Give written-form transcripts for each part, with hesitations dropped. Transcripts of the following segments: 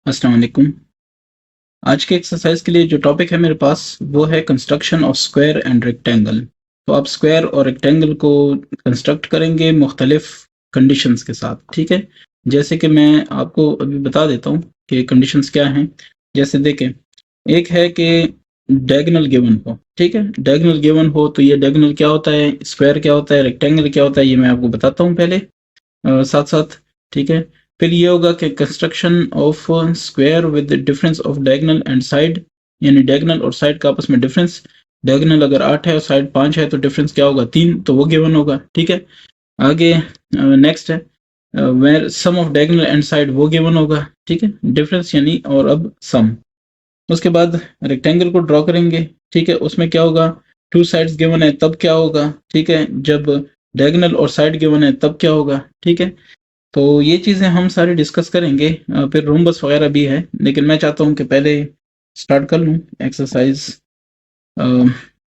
अस्सलाम वालेकुम। आज के एक्सरसाइज के लिए जो टॉपिक है मेरे पास वो है construction of square and rectangle. तो आप स्क्वायर और रेक्टेंगल को कंस्ट्रक्ट करेंगे मुख्तलिफ कंडीशंस के साथ, ठीक है। जैसे कि मैं आपको अभी बता देता हूँ कि कंडीशंस क्या हैं। जैसे देखें, एक है कि डायगोनल गिवन हो, ठीक है। डायगोनल गिवन हो तो ये डायगोनल क्या होता है, स्क्वायर क्या होता है, रेक्टेंगल क्या होता है, ये मैं आपको बताता हूँ पहले साथ साथ, ठीक है। फिर ये होगा कि construction of square with difference of diagonal and side, यानी डायगोनल और साइड का आपस में डिफरेंस। डायगोनल अगर 8 है और साइड 5 है तो डिफरेंस क्या होगा, 3, तो वो गिवन होगा, ठीक है। आगे नेक्स्ट है where sum of diagonal and side, वो गिवन होगा, ठीक है। डिफरेंस यानी और अब सम। उसके बाद रेक्टेंगल को ड्रॉ करेंगे, ठीक है। उसमें क्या होगा, टू साइड्स गिवन है तब क्या होगा, ठीक है। जब डायगोनल और साइड गिवन है तब क्या होगा, ठीक है। तो ये चीज़ें हम सारी डिस्कस करेंगे। फिर रोम्बस वगैरह भी है, लेकिन मैं चाहता हूँ कि पहले स्टार्ट कर लूँ एक्सरसाइज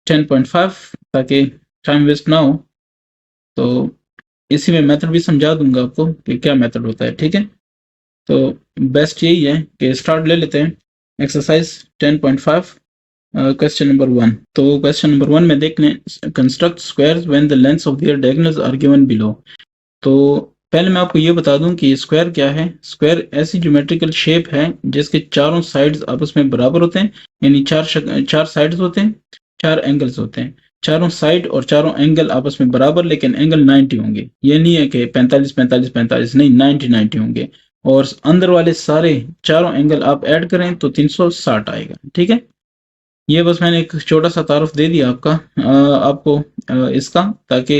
10.5, ताकि टाइम वेस्ट ना हो। तो इसी में मेथड भी समझा दूंगा आपको कि क्या मेथड होता है, ठीक है। तो बेस्ट यही है कि स्टार्ट ले लेते हैं एक्सरसाइज 10.5, क्वेश्चन नंबर 1। तो क्वेश्चन नंबर 1 में देख लें, construct squares when the lengths of their diagonals are given below. तो पहले मैं आपको ये बता दूं कि स्क्वायर क्या है। स्क्वायर ऐसी ज्योमेट्रिकल शेप है जिसके चारों साइड्स आपस में बराबर होते हैं, यानी चार साइड्स होते हैं, चार एंगल्स होते हैं। चारों साइड और चारों एंगल आपस में बराबर, लेकिन एंगल 90 होंगे। ये नहीं है कि 45 45 45, नहीं, 90 90 होंगे। और अंदर वाले सारे चारों एंगल आप ऐड करें तो 360 आएगा, ठीक है। ये बस मैंने एक छोटा सा तारुफ दे दिया आपको इसका, ताकि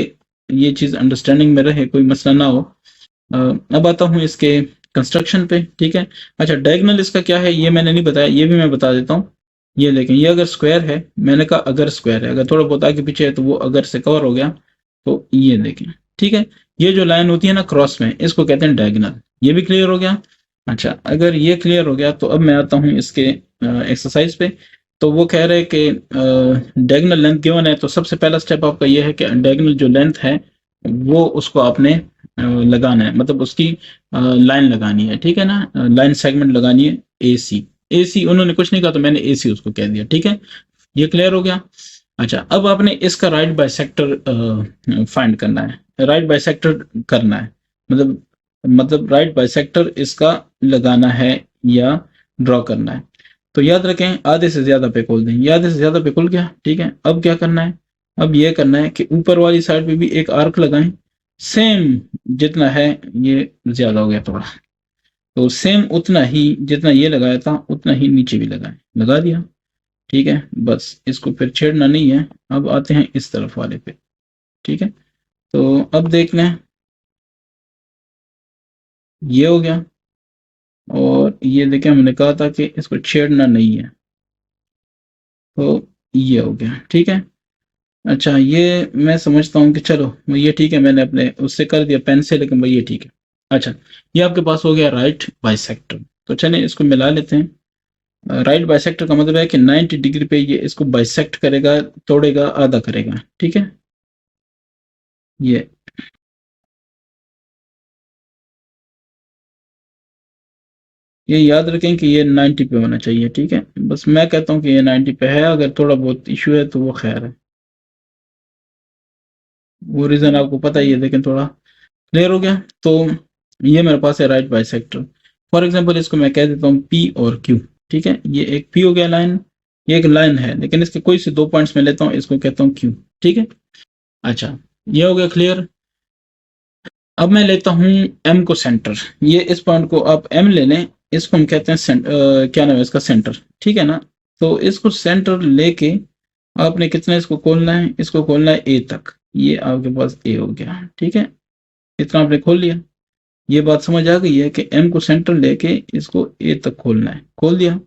ये चीज़ अंडरस्टैंडिंग में रहे, कोई मसला ना हो। अब आता हूँ इसके कंस्ट्रक्शन पे, ठीक है। अच्छा, डायगोनल इसका क्या है ये मैंने नहीं बताया, ये भी मैं बता देता हूँ। ये देखें, ये अगर स्क्वायर है, मैंने कहा अगर स्क्वायर है, अगर थोड़ा बहुत आगे पीछे है तो वो अगर से कवर हो गया। तो ये देखें, ठीक है। ये जो लाइन होती है ना क्रॉस में, इसको कहते हैं डायगोनल। ये भी क्लियर हो गया। अच्छा, अगर ये क्लियर हो गया तो अब मैं आता हूँ इसके एक्सरसाइज पे। तो वो कह रहे हैं कि डायगोनल लेंथ गिवन है, तो सबसे पहला स्टेप आपका ये है कि डायगोनल जो लेंथ है वो उसको आपने लगाना है, मतलब उसकी लाइन लगानी है, ठीक है ना। लाइन सेगमेंट लगानी है, ए सी। ए सी उन्होंने कुछ नहीं कहा तो मैंने ए सी उसको कह दिया, ठीक है। ये क्लियर हो गया। अच्छा, अब आपने इसका राइट बाइसेक्टर फाइंड करना है, राइट बाइसेक्टर करना है, मतलब राइट बाइसेक्टर इसका लगाना है या ड्रॉ करना है। तो याद रखें, आधे से ज्यादा पे खोल दें, ये आधे से ज्यादा पे खुल गया, ठीक है। अब क्या करना है, अब ये करना है कि ऊपर वाली साइड पे भी एक आर्क लगाएं, सेम जितना है, ये ज्यादा हो गया थोड़ा, तो सेम उतना ही जितना ये लगाया था उतना ही नीचे भी लगाएं, लगा दिया, ठीक है। बस इसको फिर छेड़ना नहीं है। अब आते हैं इस तरफ वाले पे, ठीक है। तो अब देख लें, ये हो गया। और ये देखें, हमने कहा था कि इसको छेड़ना नहीं है, तो ये हो गया, ठीक है। अच्छा, ये मैं समझता हूँ कि चलो ये ठीक है, मैंने अपने उससे कर दिया पेन से, लेकिन भाई ये ठीक है। अच्छा, ये आपके पास हो गया राइट बाइसेक्टर। तो चलिए इसको मिला लेते हैं। राइट बाइसेक्टर का मतलब है कि 90 डिग्री पे ये इसको बाइसेक्ट करेगा, तोड़ेगा, आधा करेगा, ठीक है। ये ये याद रखें कि ये 90 पे होना चाहिए, ठीक है। बस मैं कहता हूँ कि ये 90 पे है, अगर थोड़ा बहुत इशू है तो वो खैर है, वो रीजन आपको पता ही है, लेकिन थोड़ा क्लियर हो गया। तो ये मेरे पास है राइट बाइसेक्टर। फॉर एग्जांपल इसको मैं कह देता हूँ पी और क्यू, ठीक है। ये एक पी हो गया लाइन, ये एक लाइन है, लेकिन इसके कोई से दो पॉइंट्स में लेता हूँ, इसको कहता हूँ क्यू, ठीक है। अच्छा, ये हो गया क्लियर। अब मैं लेता हूँ एम को सेंटर, ये इस पॉइंट को आप एम ले लें, इसको हम कहते हैं क्या नाम है इसका, सेंटर, ठीक है ना। तो इसको सेंटर लेके आपने कितना इसको खोलना है, इसको खोलना है ए तक, ये आपके पास ए हो गया, ठीक है। इतना आपने खोल लिया। ये बात समझ आ गई है कि एम को सेंटर लेके इसको ए तक खोलना है, खोल दिया।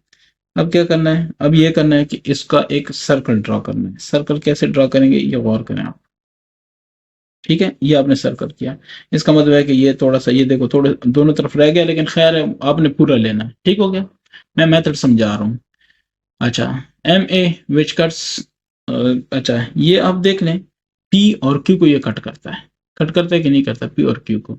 अब क्या करना है, अब ये करना है कि इसका एक सर्कल ड्रॉ करना है। सर्कल कैसे ड्रॉ करेंगे ये गौर करें आप, ठीक है। ये आपने सर्कल किया, इसका मतलब है कि ये थोड़ा सा, ये देखो थोड़े दोनों तरफ रह गया, लेकिन खैर है, आपने पूरा लेना है, ठीक हो गया। मैं मेथड समझा रहा हूँ। अच्छा, एम ए विच कट्स, अच्छा ये आप देख लें, पी और क्यू को ये कट करता है, कट करता है कि नहीं करता, पी और क्यू को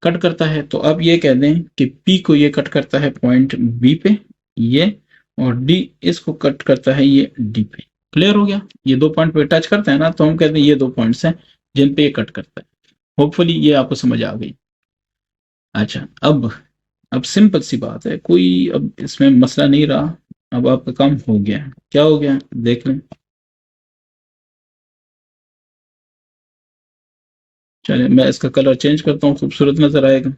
कट करता है, तो आप ये कह दें कि P को ये कट करता है पॉइंट B पे ये, और D इसको कट करता है ये D पे। क्लियर हो गया? ये 2 पॉइंट पे टच करता है ना, तो हम कहते हैं ये 2 पॉइंट्स हैं जिन पे ये कट करता है। होपफुली ये आपको समझ आ गई। अच्छा, अब सिंपल सी बात है, कोई अब इसमें मसला नहीं रहा। अब आपका काम हो गया। क्या हो गया देख लें। चलिए मैं इसका कलर चेंज करता हूँ, खूबसूरत नजर आएगा।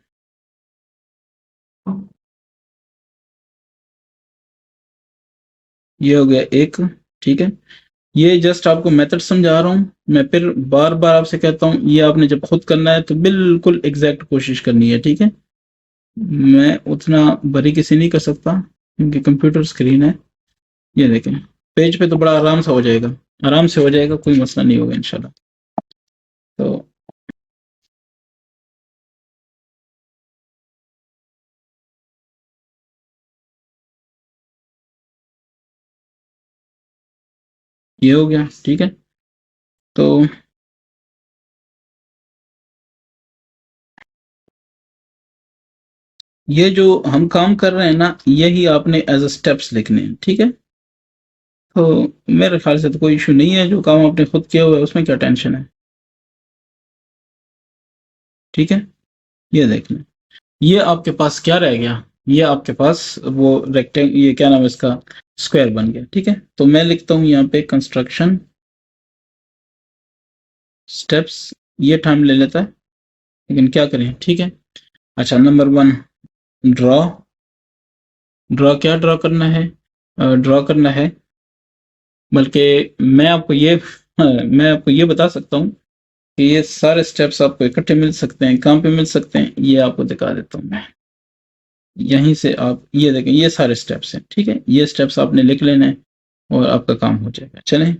ये हो गया एक। ठीक है, ये जस्ट आपको मेथड समझा रहा हूँ। मैं फिर बार बार आपसे कहता हूँ, ये आपने जब खुद करना है तो बिल्कुल एग्जैक्ट कोशिश करनी है। ठीक है, मैं उतना बारीकी से नहीं कर सकता क्योंकि कंप्यूटर स्क्रीन है। ये देखें, पेज पे तो बड़ा आराम से हो जाएगा, आराम से हो जाएगा, कोई मसला नहीं होगा इंशाल्लाह। तो ये हो गया। ठीक है, तो ये जो हम काम कर रहे हैं ना, यही आपने एज अ स्टेप्स लिखने हैं। ठीक है, तो मेरे ख्याल से तो कोई इशू नहीं है, जो काम आपने खुद किया हुआ है उसमें क्या टेंशन है। ठीक है, ये देख लें। ये आपके पास क्या रह गया, ये आपके पास वो रेक्टेंग, ये क्या नाम है इसका, स्क्वायर बन गया। ठीक है, तो मैं लिखता हूँ यहाँ पे कंस्ट्रक्शन स्टेप्स। ये टाइम ले लेता है लेकिन क्या करें। ठीक है, अच्छा, नंबर 1 ड्रॉ। ड्रॉ क्या ड्रॉ करना है? ड्रॉ करना है, बल्कि मैं आपको ये मैं आपको ये बता सकता हूँ कि ये सारे स्टेप्स आपको इकट्ठे मिल सकते हैं। कहाँ पे मिल सकते हैं ये आपको दिखा देता हूँ मैं। यहीं से आप ये देखें, ये सारे स्टेप्स हैं। ठीक है, ये स्टेप्स आपने लिख लेने हैं और आपका काम हो जाएगा। चलें,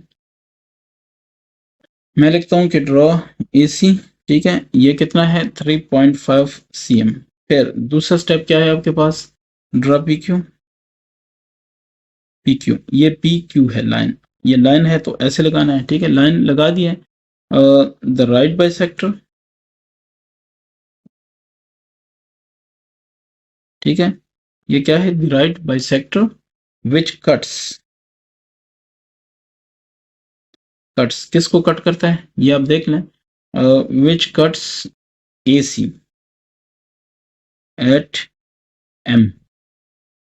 मैं लिखता हूँ कि ड्रॉ AC। ठीक है, ये कितना है, 3.5 cm। फिर दूसरा स्टेप क्या है आपके पास, ड्रॉ PQ। PQ, ये PQ है लाइन, ये लाइन है तो ऐसे लगाना है। ठीक है, लाइन लगा दी है। The right bisector. ठीक है, ये क्या है, the right bisector which cuts. Cuts किसको कट करता है ये आप देख लें। Which cuts AC at M।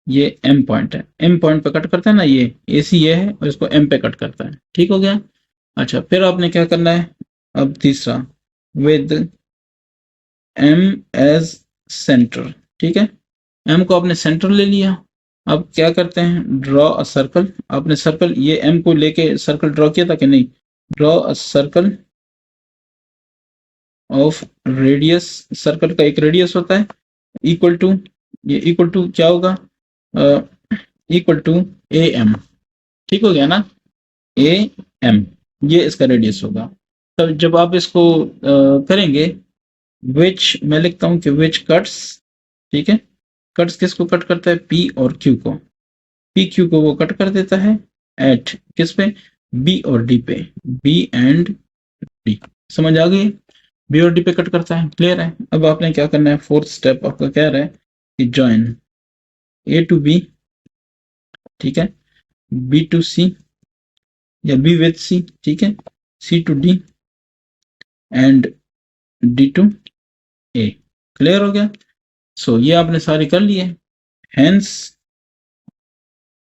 ये M पॉइंट है, M पॉइंट पे कट करता है ना, ये AC ये है और इसको M पे कट करता है। ठीक हो गया। अच्छा, फिर आपने क्या करना है, अब तीसरा, विद M एज सेंटर। ठीक है, M को आपने सेंटर ले लिया। अब क्या करते हैं, ड्रॉ अ सर्कल। आपने सर्कल, ये M को लेके सर्कल ड्रॉ किया था कि नहीं, draw a circle of radius. Circle का एक रेडियस होता है, इक्वल टू, ये इक्वल टू क्या होगा, इक्वल टू AM। ठीक हो गया ना, AM, ये इसका रेडियस होगा। तब जब आप इसको करेंगे, विच, मैं लिखता हूँ कि विच कट्स। ठीक है, कट्स किसको कट करता है, P और Q को। PQ को वो कट कर देता है एट किस पे, B और D पे, B एंड D। समझ आ गई, B और D पे कट करता है। क्लियर है? अब आपने क्या करना है, फोर्थ स्टेप आपका कह रहा है कि ज्वाइन A टू B। ठीक है, B टू C या B विद C। ठीक है, C to D and D to A। Clear हो गया? सो ये आपने सारे कर लिए। Hence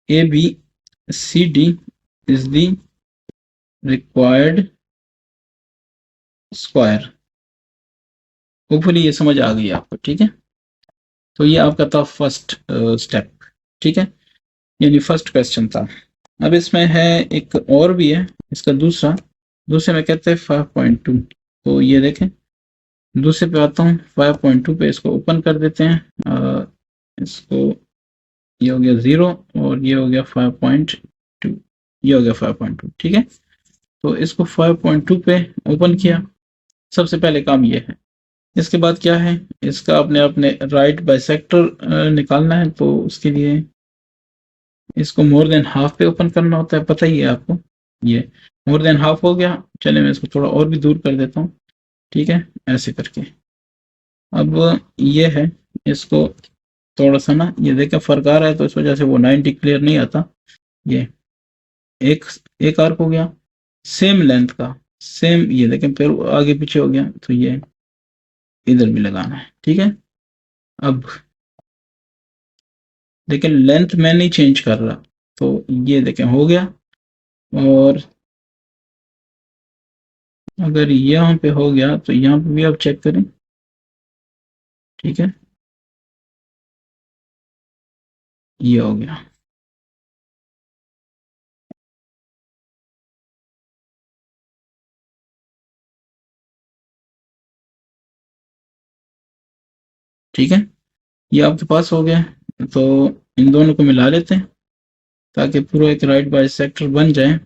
ABCD is the required square. Hopefully ये समझ आ गई आपको। ठीक है, तो ये आपका था फर्स्ट स्टेप। ठीक है, यानी फर्स्ट क्वेश्चन था। अब इसमें है एक और भी है, इसका दूसरा, दूसरे में कहते हैं 5.2। तो ये देखें, दूसरे पे आता हूँ, 5.2 पे इसको ओपन कर देते हैं। इसको, ये हो गया 0 और ये हो गया 5.2, ये हो गया 5.2। ठीक है, तो इसको 5.2 पे ओपन किया। सबसे पहले काम ये है। इसके बाद क्या है, इसका अपने अपने राइट बाइसेक्टर निकालना है, तो उसके लिए इसको मोर देन हाफ पे ओपन करना होता है, पता ही है आपको। ये मोर देन हाफ हो गया। चले मैं इसको थोड़ा और भी दूर कर देता हूँ। ठीक है, ऐसे करके अब ये है, इसको थोड़ा सा ना ये देखें फर्क आ रहा है, तो इस वजह से वो 90 क्लियर नहीं आता। ये एक एक आर्क हो गया सेम लेंथ का, सेम ये देखें फिर आगे पीछे हो गया, तो ये इधर भी लगाना है, ठीक है। अब लेकिन लेंथ मैं नहीं चेंज कर रहा, तो ये देखें हो गया। और अगर यहाँ पे हो गया तो यहाँ पे भी आप चेक करें, ठीक है, ये हो गया। ठीक है, ये आपके पास हो गया। तो इन दोनों को मिला लेते हैं ताकि पूरा एक राइट बाइसेक्टर बन जाए।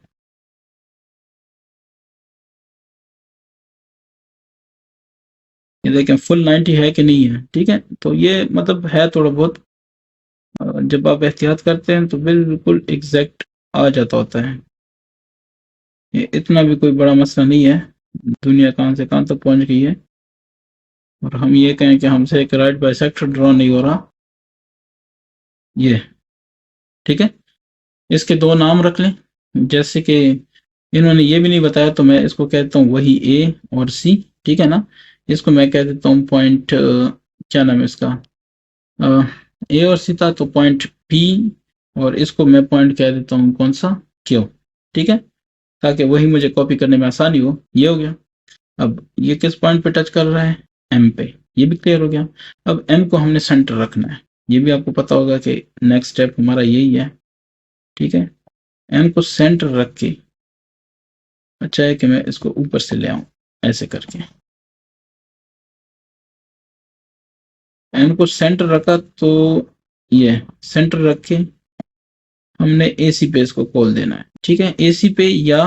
ये देखें फुल 90 है कि नहीं है, ठीक है। तो ये मतलब है थोड़ा बहुत, जब आप एहतियात करते हैं तो बिल्कुल एग्जैक्ट आ जाता होता है। ये इतना भी कोई बड़ा मसला नहीं है, दुनिया कहाँ से कहाँ तक पहुंच गई है। और हम ये कहें कि हमसे एक राइट बाइसेक्टर ड्रॉ नहीं हो रहा, ये ठीक है। इसके दो नाम रख लें, जैसे कि इन्होंने ये भी नहीं बताया, तो मैं इसको कहता हूँ वही ए और सी, ठीक है ना। इसको मैं कह देता हूँ पॉइंट, क्या नाम है इसका, ए और सी था तो पॉइंट पी, और इसको मैं पॉइंट कह देता हूँ कौन सा, क्यू, ठीक है, ताकि वही मुझे कॉपी करने में आसानी हो। ये हो गया। अब ये किस पॉइंट पे टच कर रहा है, एम पे, ये भी क्लियर हो गया। अब एम को हमने सेंटर रखना है, ये भी आपको पता होगा कि नेक्स्ट स्टेप हमारा यही है, ठीक है। एम को सेंटर रख के, अच्छा है कि मैं इसको ऊपर से ले आऊं ऐसे करके, एम को सेंटर रखा तो ये सेंटर रख के हमने एसी पे इसको खोल देना है, ठीक है। एसी पे या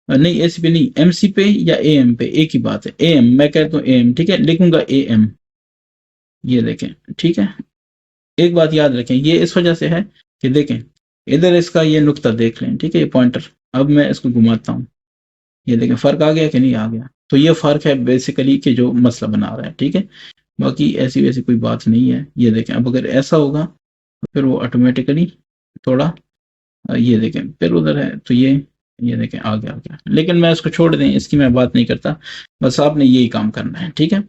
नहीं, एसी पे नहीं, एमसी पे या एएम पे, एक ही बात है। एएम मैं कहता हूँ एएम, ठीक है, लिखूंगा एएम, ये देखें, ठीक है। एक बात याद रखें, ये इस वजह से है कि देखें इधर इसका ये नुक्ता देख लें, ठीक है, ये पॉइंटर। अब मैं इसको घुमाता हूँ, ये देखें फर्क आ गया कि नहीं आ गया। तो ये फर्क है बेसिकली कि जो मसला बना रहा है, ठीक है। बाकी ऐसी वैसी कोई बात नहीं है। ये देखें अब अगर ऐसा होगा तो फिर वो ऑटोमेटिकली थोड़ा, ये देखें फिर उधर है, तो ये देखें आ गया। लेकिन मैं इसको छोड़ दें, इसकी मैं बात नहीं करता, बस आपने यही काम करना है, ठीक है।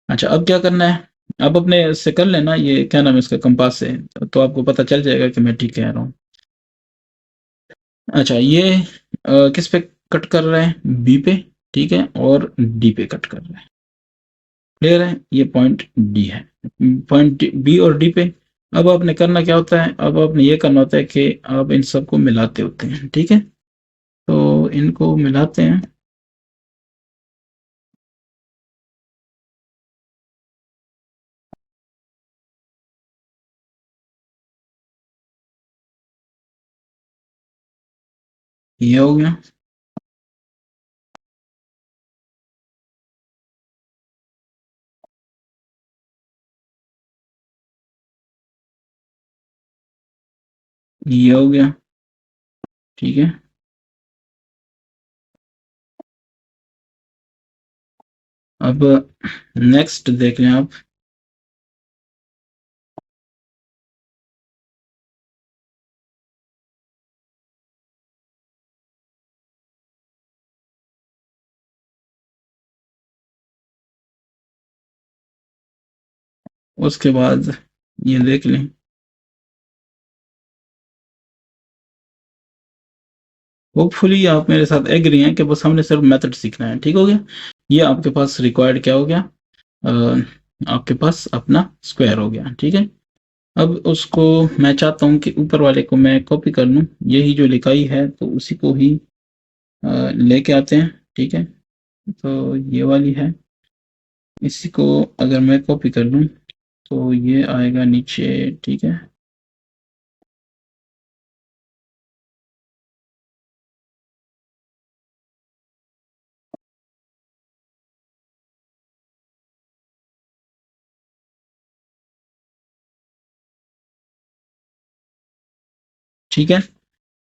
अच्छा अब क्या करना है, अब अपने से कर लेना, ये क्या नाम है इसका, कंपास से, तो आपको पता चल जाएगा कि मैं ठीक कह रहा हूँ। अच्छा ये किस पे कट कर रहा है, बी पे, ठीक है, और डी पे कट कर रहा है, क्लियर है। ये पॉइंट डी है, पॉइंट बी और डी पे। अब आपने करना क्या होता है, अब आपने ये करना होता है कि आप इन सबको मिलाते होते हैं, ठीक है। तो इनको मिलाते हैं, ये हो गया। ये हो गया, ठीक है। अब नेक्स्ट देख लें आप, उसके बाद ये देख लें। होपफुली आप मेरे साथ एग्री हैं कि बस हमने सिर्फ मेथड सीखना है, ठीक हो गया। ये आपके पास रिक्वायर्ड क्या हो गया, आपके पास अपना स्क्वायर हो गया, ठीक है। अब उसको मैं चाहता हूँ कि ऊपर वाले को मैं कॉपी कर लूँ, यही जो लिखाई है तो उसी को ही लेके आते हैं, ठीक है। तो ये वाली है, इसी को अगर मैं कॉपी कर लूँ तो ये आएगा नीचे, ठीक है। ठीक है।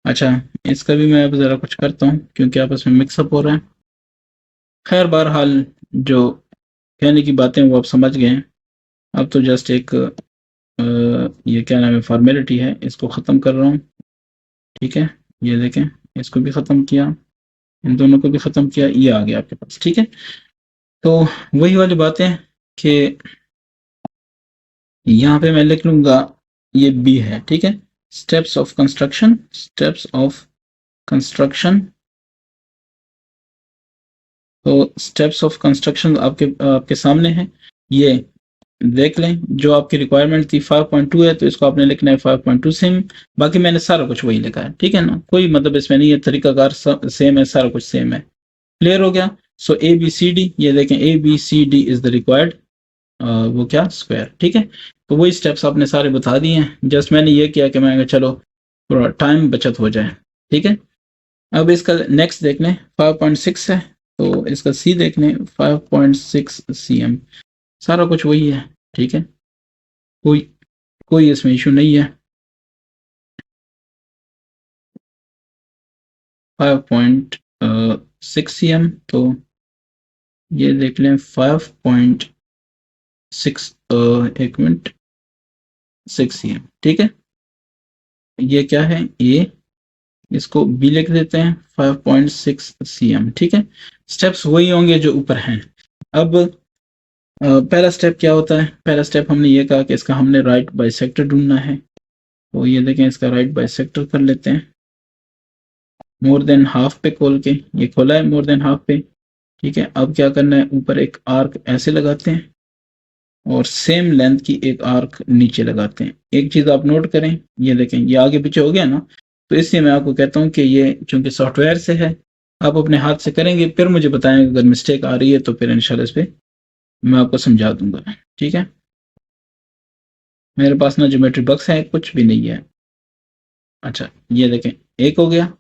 अच्छा इसका भी मैं अब ज़रा कुछ करता हूँ क्योंकि आपस में मिक्सअप हो रहा है। खैर बहरहाल जो कहने की बातें वो आप समझ गए हैं। अब तो जस्ट एक ये क्या नाम है, फॉर्मेलिटी है, इसको ख़त्म कर रहा हूँ। ठीक है, ये देखें, इसको भी ख़त्म किया, इन दोनों को भी ख़त्म किया, ये आ गया आपके पास। ठीक है, तो वही वाली बातें कि यहाँ पे मैं लिख लूँगा ये बी है। ठीक है, steps of construction, steps of construction. तो स्टेप्स ऑफ कंस्ट्रक्शन आपके सामने है, ये देख लें। जो आपकी रिक्वायरमेंट थी 5.2 है, तो इसको आपने लिखना है 5.2 सेम। बाकी मैंने सारा कुछ वही लिखा है। ठीक है ना, कोई मतलब इसमें नहीं है, तरीकाकार सेम है, सारा कुछ सेम है। क्लियर हो गया? सो ए बी सी डी, ये देखें, A B C D is the required वो क्या, स्क्वायर। ठीक है, तो वही स्टेप्स आपने सारे बता दिए हैं। जस्ट मैंने ये किया कि मैं चलो थोड़ा टाइम बचत हो जाए। ठीक है, अब इसका नेक्स्ट देख लें, 5.6 है, तो इसका सी देख लें, 5.6 cm, सारा कुछ वही है। ठीक है, कोई कोई इसमें इशू नहीं है। 5.6 cm, तो ये देख लें 5.6, एक मिनट, 6 cm। ठीक है, ये क्या है, ए, इसको बी लिख देते हैं, 5.6 cm। ठीक है, स्टेप्स वही होंगे जो ऊपर हैं। अब पहला स्टेप क्या होता है? पहला स्टेप हमने ये कहा कि इसका हमने राइट बाइसेक्टर ढूंढना है। तो ये देखें, इसका राइट बाइसेक्टर कर लेते हैं, मोर देन हाफ पे खोल के, ये खोला है मोर देन हाफ पे। ठीक है, अब क्या करना है, ऊपर एक आर्क ऐसे लगाते हैं और सेम लेंथ की एक आर्क नीचे लगाते हैं। एक चीज आप नोट करें, ये देखें, ये आगे पीछे हो गया ना, तो इसलिए मैं आपको कहता हूँ कि ये चूंकि सॉफ्टवेयर से है, आप अपने हाथ से करेंगे, फिर मुझे बताएं अगर मिस्टेक आ रही है, तो फिर इंशाल्लाह इस पे मैं आपको समझा दूंगा। ठीक है, मेरे पास ना ज्योमेट्री बॉक्स है, कुछ भी नहीं है। अच्छा, ये देखें, एक हो गया,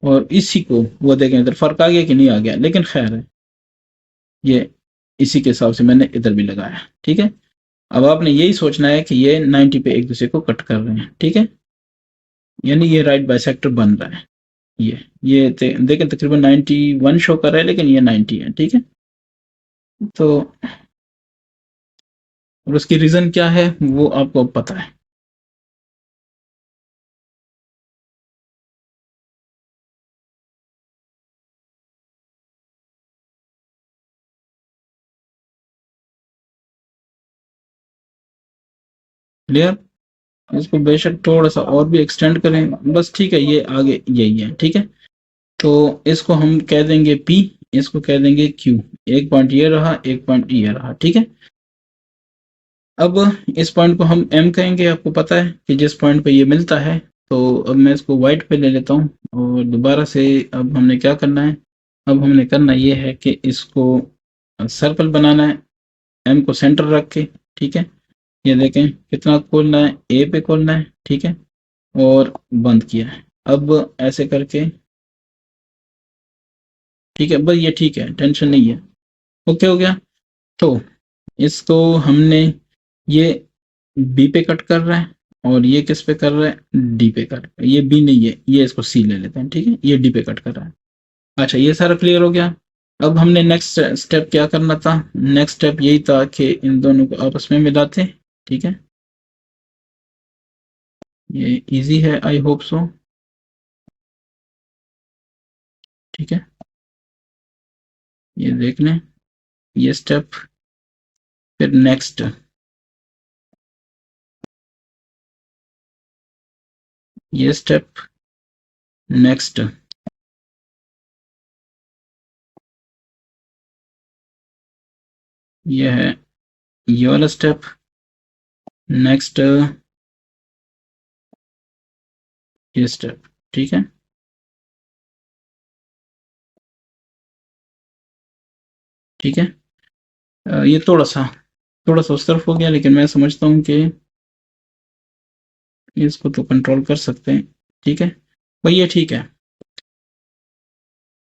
और इसी को वो देखें, इधर फर्क आ गया कि नहीं आ गया, लेकिन खैर है, ये इसी के हिसाब से मैंने इधर भी लगाया। ठीक है, अब आपने यही सोचना है कि ये 90 पे एक दूसरे को कट कर रहे हैं। ठीक है, यानी ये राइट बाइसेक्टर बन रहा है। ये देखें, तकरीबन 91 शो कर रहा है, लेकिन ये 90 है। ठीक है, तो और उसकी रीजन क्या है वो आपको पता है। क्लियर? इसको बेशक थोड़ा सा और भी एक्सटेंड करें, बस। ठीक है, ये आगे यही है। ठीक है, तो इसको हम कह देंगे P, इसको कह देंगे Q। एक पॉइंट ये रहा, एक पॉइंट ये रहा। ठीक है, अब इस पॉइंट को हम M कहेंगे। आपको पता है कि जिस पॉइंट पे ये मिलता है, तो अब मैं इसको वाइट पे ले लेता हूँ, और दोबारा से अब हमने क्या करना है, अब हमने करना ये है कि इसको सर्कल बनाना है, M को सेंटर रख के। ठीक है, ये देखें कितना खोलना है, ए पे खोलना है। ठीक है, और बंद किया है, अब ऐसे करके। ठीक है, बस ये ठीक है, टेंशन नहीं है, ओके हो गया। तो इसको हमने, ये बी पे कट कर रहा है, और ये किस पे कर रहा है, डी पे कट, ये बी नहीं है, ये इसको सी ले लेते हैं। ठीक है, ये डी पे कट कर रहा है। अच्छा, ये सारा क्लियर हो गया। अब हमने नेक्स्ट स्टेप क्या करना था? नेक्स्ट स्टेप यही था कि इन दोनों को आपस में मिलाते। ठीक है, ये इजी है, आई होप सो। ठीक है, ये देख लें, ये स्टेप, फिर नेक्स्ट, ये स्टेप, नेक्स्ट, ये है ये वाला स्टेप, नेक्स्ट, ये स्टेप। ठीक है, ठीक है, ये थोड़ा सा उस तरफ हो गया, लेकिन मैं समझता हूँ कि इसको तो कंट्रोल कर सकते हैं। ठीक है, भाई ये ठीक है।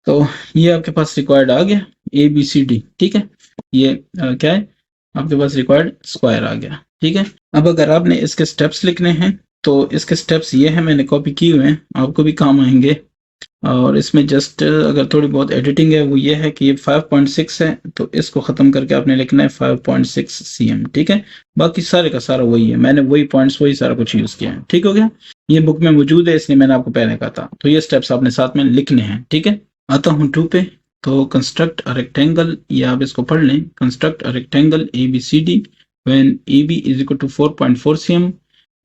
तो ये आपके पास रिक्वायर्ड आ गया, ए बी सी डी। ठीक है, ये क्या है, आपके पास रिक्वायर्ड स्क्वायर आ गया। ठीक है, अब अगर आपने इसके स्टेप्स लिखने हैं, तो इसके स्टेप्स ये हैं, मैंने कॉपी किए हुए हैं, आपको भी काम आएंगे। और इसमें जस्ट अगर थोड़ी बहुत एडिटिंग है वो ये है कि ये 5.6 है, तो इसको ख़त्म करके आपने लिखना है 5.6 cm, ठीक है। बाकी सारे का सारा वही है, मैंने वही पॉइंट्स वही सारा कुछ यूज़ किया है, ठीक हो गया। ये बुक में मौजूद है इसलिए मैंने आपको पहले कहा था। तो ये स्टेप्स आपने साथ में लिखने हैं, ठीक है। आता हूँ 2 पे। तो कंस्ट्रक्ट अ रेक्टेंगल, ये आप इसको पढ़ लें, construct a rectangle ABCD when AB is equal to 4.4 cm।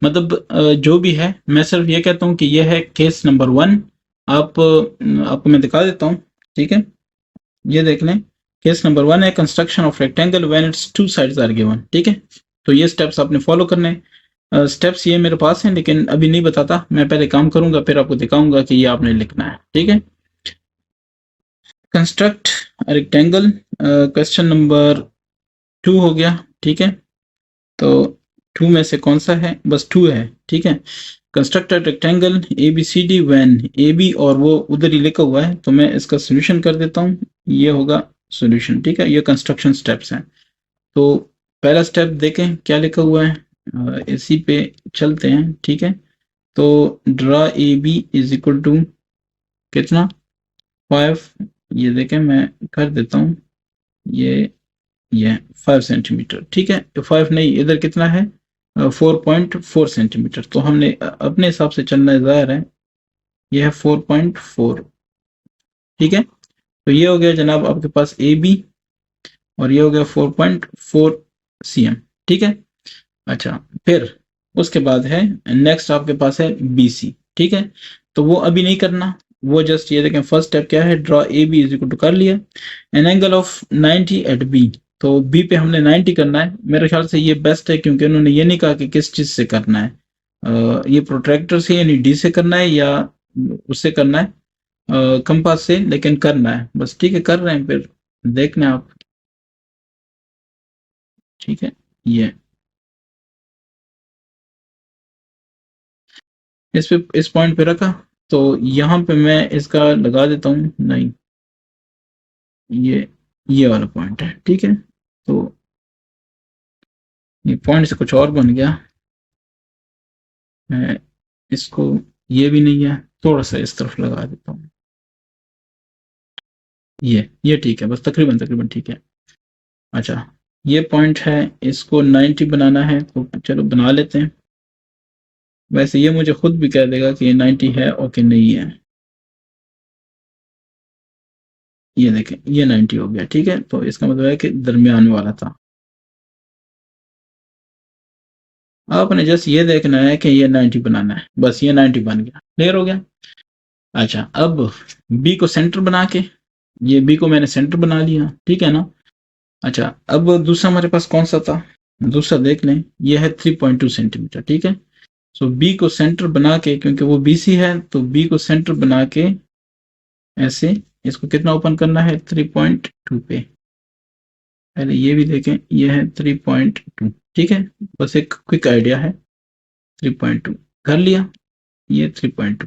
मतलब जो भी है, मैं सिर्फ ये कहता हूँ कि ये है केस नंबर 1। आपको मैं दिखा देता हूँ, ठीक है। ये देख लें, केस नंबर 1 है construction of rectangle when its two sides are given, ठीक है। तो ये स्टेप्स आपने फॉलो करने हैं। स्टेप्स ये मेरे पास हैं लेकिन अभी नहीं बताता, मैं पहले काम करूंगा फिर आपको दिखाऊंगा कि ये आपने लिखना है, ठीक है। कंस्ट्रक्ट रेक्टेंगल, क्वेश्चन नंबर 2 हो गया, ठीक है। तो 2 में से कौन सा है, बस 2 है, ठीक है। Construct a rectangle ABCD when AB और वो उधर ही लिखा हुआ है, तो मैं इसका सोल्यूशन कर देता हूँ। ये होगा सोल्यूशन, ठीक है। ये कंस्ट्रक्शन स्टेप्स हैं। तो पहला स्टेप देखें क्या लिखा हुआ है, इसी पे चलते हैं, ठीक है। तो draw AB is equal to कितना, 5। ये देखें मैं कर देता हूँ, ये 5 सेंटीमीटर, ठीक है। 5 नहीं, इधर कितना है, 4.4 सेंटीमीटर। तो हमने अपने हिसाब से चलना है, जाहिर है ये है 4.4, ठीक है। तो ये हो गया जनाब आपके पास AB और ये हो गया 4.4 cm, ठीक है। अच्छा, फिर उसके बाद है नेक्स्ट आपके पास है BC, ठीक है। तो वो अभी नहीं करना, वो जस्ट ये देखें फर्स्ट स्टेप क्या है, draw AB is equal to कर लिया, an angle of 90 at B। तो B पे हमने 90 करना है, मेरे ख्याल से ये बेस्ट है क्योंकि उन्होंने ये नहीं कहा कि किस चीज से करना है, ये प्रोट्रैक्टर से यानी D से करना है या उससे करना है, कंपास से, लेकिन करना है बस, ठीक है। कर रहे हैं, फिर देखना आप, ठीक है। ये इस पे इस पॉइंट पे रखा, तो यहाँ पे मैं इसका लगा देता हूँ, नहीं ये वाला पॉइंट है, ठीक है। तो ये पॉइंट से कुछ और बन गया, मैं इसको, ये भी नहीं है, थोड़ा सा इस तरफ लगा देता हूँ, ये ठीक है, बस तकरीबन तकरीबन ठीक है। अच्छा, ये पॉइंट है, इसको 90 बनाना है, तो चलो बना लेते हैं। वैसे ये मुझे खुद भी कह देगा कि ये 90 है और कि नहीं है। ये देखें, ये 90 हो गया, ठीक है। तो इसका मतलब है कि दरमियान वाला था। आपने जस्ट ये देखना है कि ये 90 बनाना है, बस ये 90 बन गया, क्लियर हो गया। अच्छा, अब बी को सेंटर बना के, ये बी को मैंने सेंटर बना लिया, ठीक है ना। अच्छा, अब दूसरा हमारे पास कौन सा था, दूसरा देख लें, ये है 3.2 सेंटीमीटर, ठीक है। सो बी को सेंटर बना के, क्योंकि वो BC है, तो बी को सेंटर बना के ऐसे इसको कितना ओपन करना है, 3.2 पे। पहले ये भी देखें, ये है 3.2, ठीक है। बस एक क्विक आइडिया है, 3.2 कर लिया, ये 3.2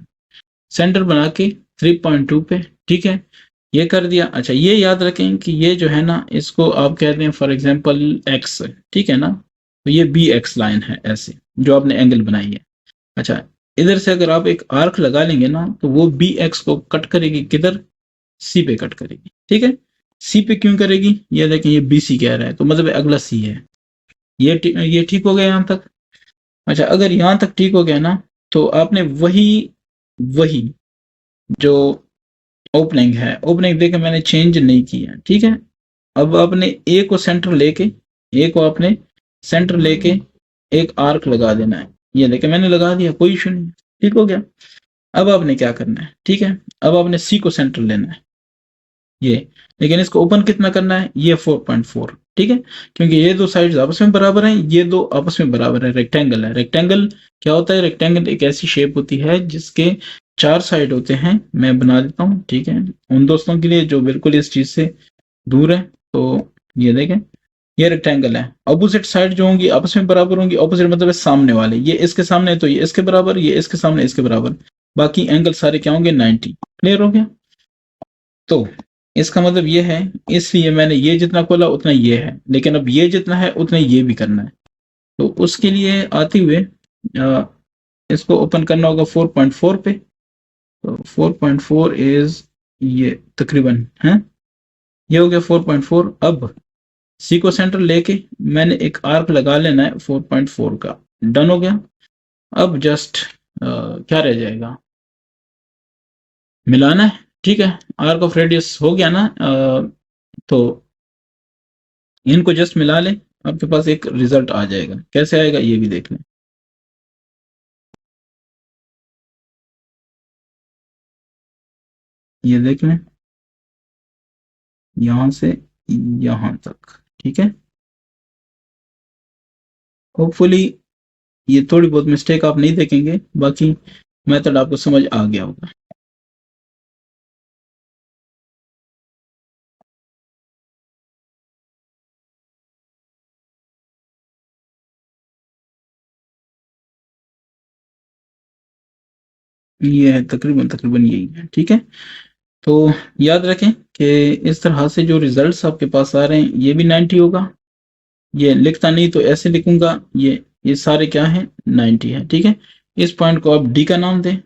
सेंटर बना के 3.2 पे, ठीक है। ये कर दिया। अच्छा, ये याद रखें कि ये जो है ना, इसको आप कहते हैं फॉर एग्जांपल x, ठीक है ना। तो ये BX लाइन है ऐसे, जो आपने एंगल बनाई है। अच्छा, इधर से अगर आप एक आर्क लगा लेंगे ना, तो वो BX को कट करेगी किधर, C पे कट करेगी, ठीक है। C पे क्यों करेगी, ये देखें, ये BC कह रहा है, तो मतलब अगला C है। ये ठीक हो गया यहाँ तक। अच्छा, अगर यहाँ तक ठीक हो गया ना, तो आपने वही वही जो ओपनिंग है, ओपनिंग देके मैंने चेंज नहीं किया, ठीक है। अब आपने ए को सेंटर लेके, ए को आपने सेंटर लेके एक आर्क लगा देना है। ये देखे मैंने लगा दिया, कोई इशू नहीं, ठीक हो गया। अब आपने क्या करना है, ठीक है, अब आपने सी को सेंटर लेना है, ये, लेकिन इसको ओपन कितना करना है, ये 4.4, ठीक है। क्योंकि ये दो साइड्स आपस में बराबर हैं, ये दो आपस में बराबर है, रेक्टेंगल है। रेक्टेंगल क्या होता है, रेक्टेंगल एक ऐसी शेप होती है जिसके 4 साइड होते हैं। मैं बना देता हूँ, ठीक है, उन दोस्तों के लिए जो बिल्कुल इस चीज से दूर है। तो ये देखें, ये रेक्टेंगल है, अपोजिट साइड जो होंगी आपस में बराबर होंगी, अपोजिट मतलब है सामने वाले, ये इसके सामने तो ये इसके बराबर, ये इसके सामने इसके बराबर, बाकी एंगल सारे क्या होंगे, 90, क्लियर हो गया। तो इसका मतलब ये है, इसलिए मैंने ये जितना खोला उतना ये है, लेकिन अब ये जितना है उतना ये भी करना है। तो उसके लिए आते हुए इसको ओपन करना होगा 4.4 पे, तो 4.4 इज ये तकरीबन है, ये हो गया 4.4। अब सी को सेंटर लेके मैंने एक आर्क लगा लेना है 4.4 का। डन हो गया। अब जस्ट क्या रह जाएगा, मिलाना है। ठीक है, आर्क ऑफ रेडियस हो गया ना, तो इनको जस्ट मिला लें, आपके पास एक रिजल्ट आ जाएगा। कैसे आएगा ये भी देख लें। ये देख लें, यहां से यहां तक। ठीक है, होपफुली ये थोड़ी बहुत मिस्टेक आप नहीं देखेंगे, बाकी मेथड आपको समझ आ गया होगा। ये है तकरीबन तकरीबन यही है। ठीक है, तो याद रखें कि इस तरह से जो रिजल्ट्स आपके पास आ रहे हैं ये भी 90 होगा। ये लिखता नहीं तो ऐसे लिखूंगा, ये सारे क्या है, 90 है। ठीक है, इस पॉइंट को आप डी का नाम दें,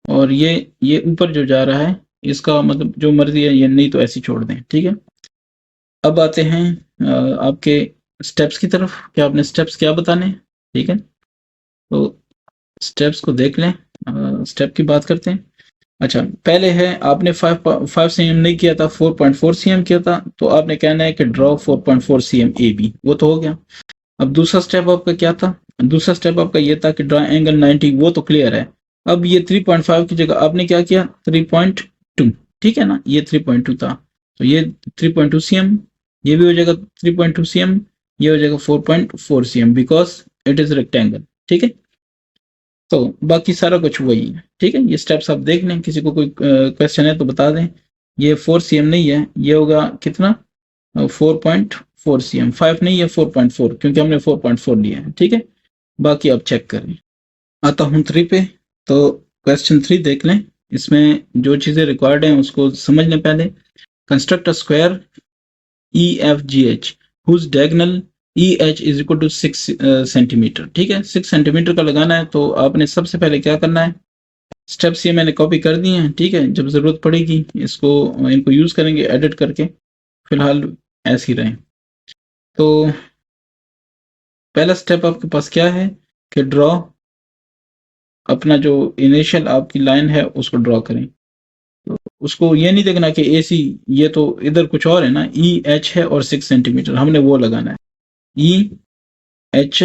और ये ऊपर जो जा रहा है इसका मतलब जो मर्जी है, ये नहीं तो ऐसे छोड़ दें। ठीक है, अब आते हैं आपके स्टेप्स की तरफ कि आपने स्टेप्स क्या बताने हैं। ठीक है, तो स्टेप्स को देख लें, स्टेप की बात करते हैं। अच्छा, पहले है आपने 5 cm नहीं किया था, 4.4 cm किया था, तो आपने कहना है कि ड्रॉ 4.4 cm ए बी, वो तो हो गया। अब दूसरा स्टेप आपका क्या था, दूसरा स्टेप आपका ये था कि ड्रॉ एंगल 90, वो तो क्लियर है। अब ये 3.5 की जगह आपने क्या किया, 3.2। ठीक है ना, ये 3.2 था, तो ये 3.2 cm, ये भी हो जाएगा 3.2 cm, ये हो जाएगा 4.4 cm, because it is rectangle. ठीक है, तो बाकी सारा कुछ वही है। ठीक है, ये स्टेप्स आप देख लें, किसी को कोई क्वेश्चन है तो बता दें। ये 4 cm नहीं है, ये होगा कितना, 4.4 cm, 5 नहीं है 4.4, क्योंकि हमने 4.4 लिया है। ठीक है, बाकी आप चेक करें। आता हूँ 3 पे, तो क्वेश्चन 3 देख लें। इसमें जो चीज़ें रिक्वायर्ड हैं उसको समझ लें पहले। Construct a square E F G H whose diagonal E H is equal to 6 centimetre. ठीक है, 6 सेंटीमीटर का लगाना है, तो आपने सबसे पहले क्या करना है, स्टेप्स ये मैंने कॉपी कर दिए हैं। ठीक है, जब ज़रूरत पड़ेगी इसको इनको यूज़ करेंगे एडिट करके, फिलहाल ऐसे ही रहें। तो पहला स्टेप आपके पास क्या है कि ड्रॉ, अपना जो इनिशियल आपकी लाइन है उसको ड्रॉ करें। तो उसको ये नहीं देखना कि ए सी, ये तो इधर कुछ और है ना, ई एच है और 6 सेंटीमीटर, हमने वो लगाना है, ई एच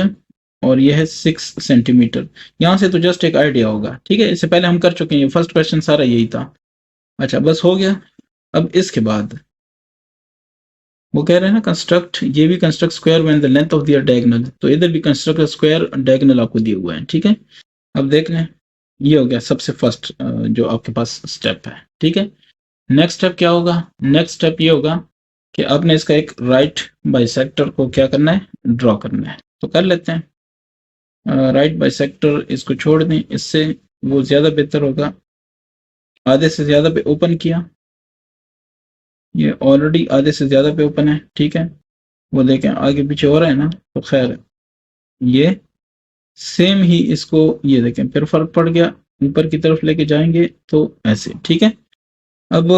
और ये है 6 सेंटीमीटर। यहाँ से तो जस्ट एक आइडिया होगा। ठीक है, इससे पहले हम कर चुके हैं, ये फर्स्ट क्वेश्चन सारा यही था। अच्छा, बस हो गया। अब इसके बाद वो कह रहे हैं ना, कंस्ट्रक्ट, ये भी construct square when the length of their diagonal, तो इधर भी कंस्ट्रक्ट स्क्वायर डायगोनल आपको दिए हुए हैं। ठीक है, अब देख लें, ये हो गया सबसे फर्स्ट जो आपके पास स्टेप है। ठीक है, नेक्स्ट स्टेप क्या होगा, नेक्स्ट स्टेप ये होगा कि आपने इसका एक राइट बाइसेक्टर को क्या करना है, ड्रॉ करना है। तो कर लेते हैं राइट बाइसेक्टर, इसको छोड़ दें, इससे वो ज़्यादा बेहतर होगा। आधे से ज़्यादा पे ओपन किया, ये ऑलरेडी आधे से ज़्यादा पे ओपन है। ठीक है, वो देखें आगे पीछे हो रहा है ना, तो खैर ये सेम ही इसको, ये देखें फिर फर्क पड़ गया, ऊपर की तरफ लेके जाएंगे तो ऐसे। ठीक है, अब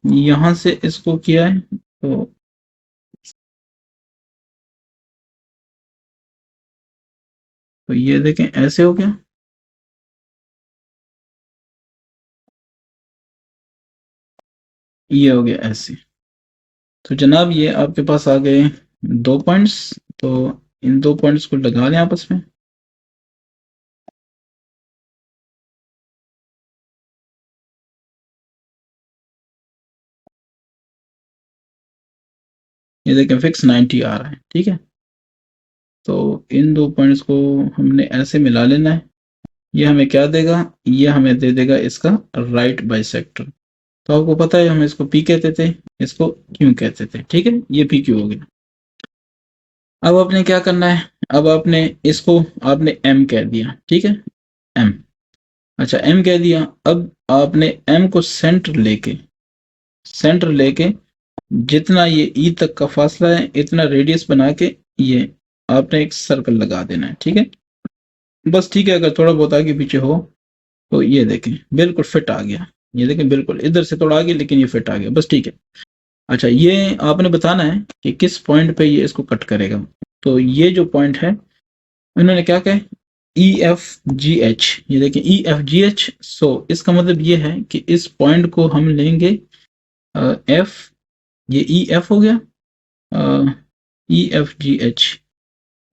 यहाँ से इसको किया है, तो ये देखें ऐसे हो गया। ये हो गया ऐसे। तो जनाब ये आपके पास आ गए 2 पॉइंट्स, तो इन 2 पॉइंट्स को लगा लें आपस में। ये देखें फिक्स 90 आ रहा है। ठीक है, तो इन 2 पॉइंट्स को हमने ऐसे मिला लेना है। ये हमें क्या देगा, ये हमें दे देगा इसका राइट बाइसेक्टर। तो आपको पता है हम इसको पी कहते थे, इसको क्यों कहते थे। ठीक है, ये पी क्यू हो गया। अब आपने क्या करना है, अब आपने इसको आपने एम कह दिया। ठीक है, एम। अच्छा, एम कह दिया। अब आपने एम को सेंटर लेके जितना ये ई तक का फासला है, इतना रेडियस बना के ये आपने एक सर्कल लगा देना है। ठीक है, बस ठीक है, अगर थोड़ा बहुत आगे पीछे हो तो ये देखें बिल्कुल फिट आ गया, ये देखें बिल्कुल इधर से थोड़ा आगे लेकिन ये फिट आ गया, बस ठीक है। अच्छा, ये आपने बताना है कि किस पॉइंट पे ये इसको कट करेगा। तो ये जो पॉइंट है उन्होंने क्या कहा, ई एफ जी एच, ये देखिए ई एफ जी एच। सो इसका मतलब ये है कि इस पॉइंट को हम लेंगे एफ, ये ई एफ हो गया, ई एफ जी एच,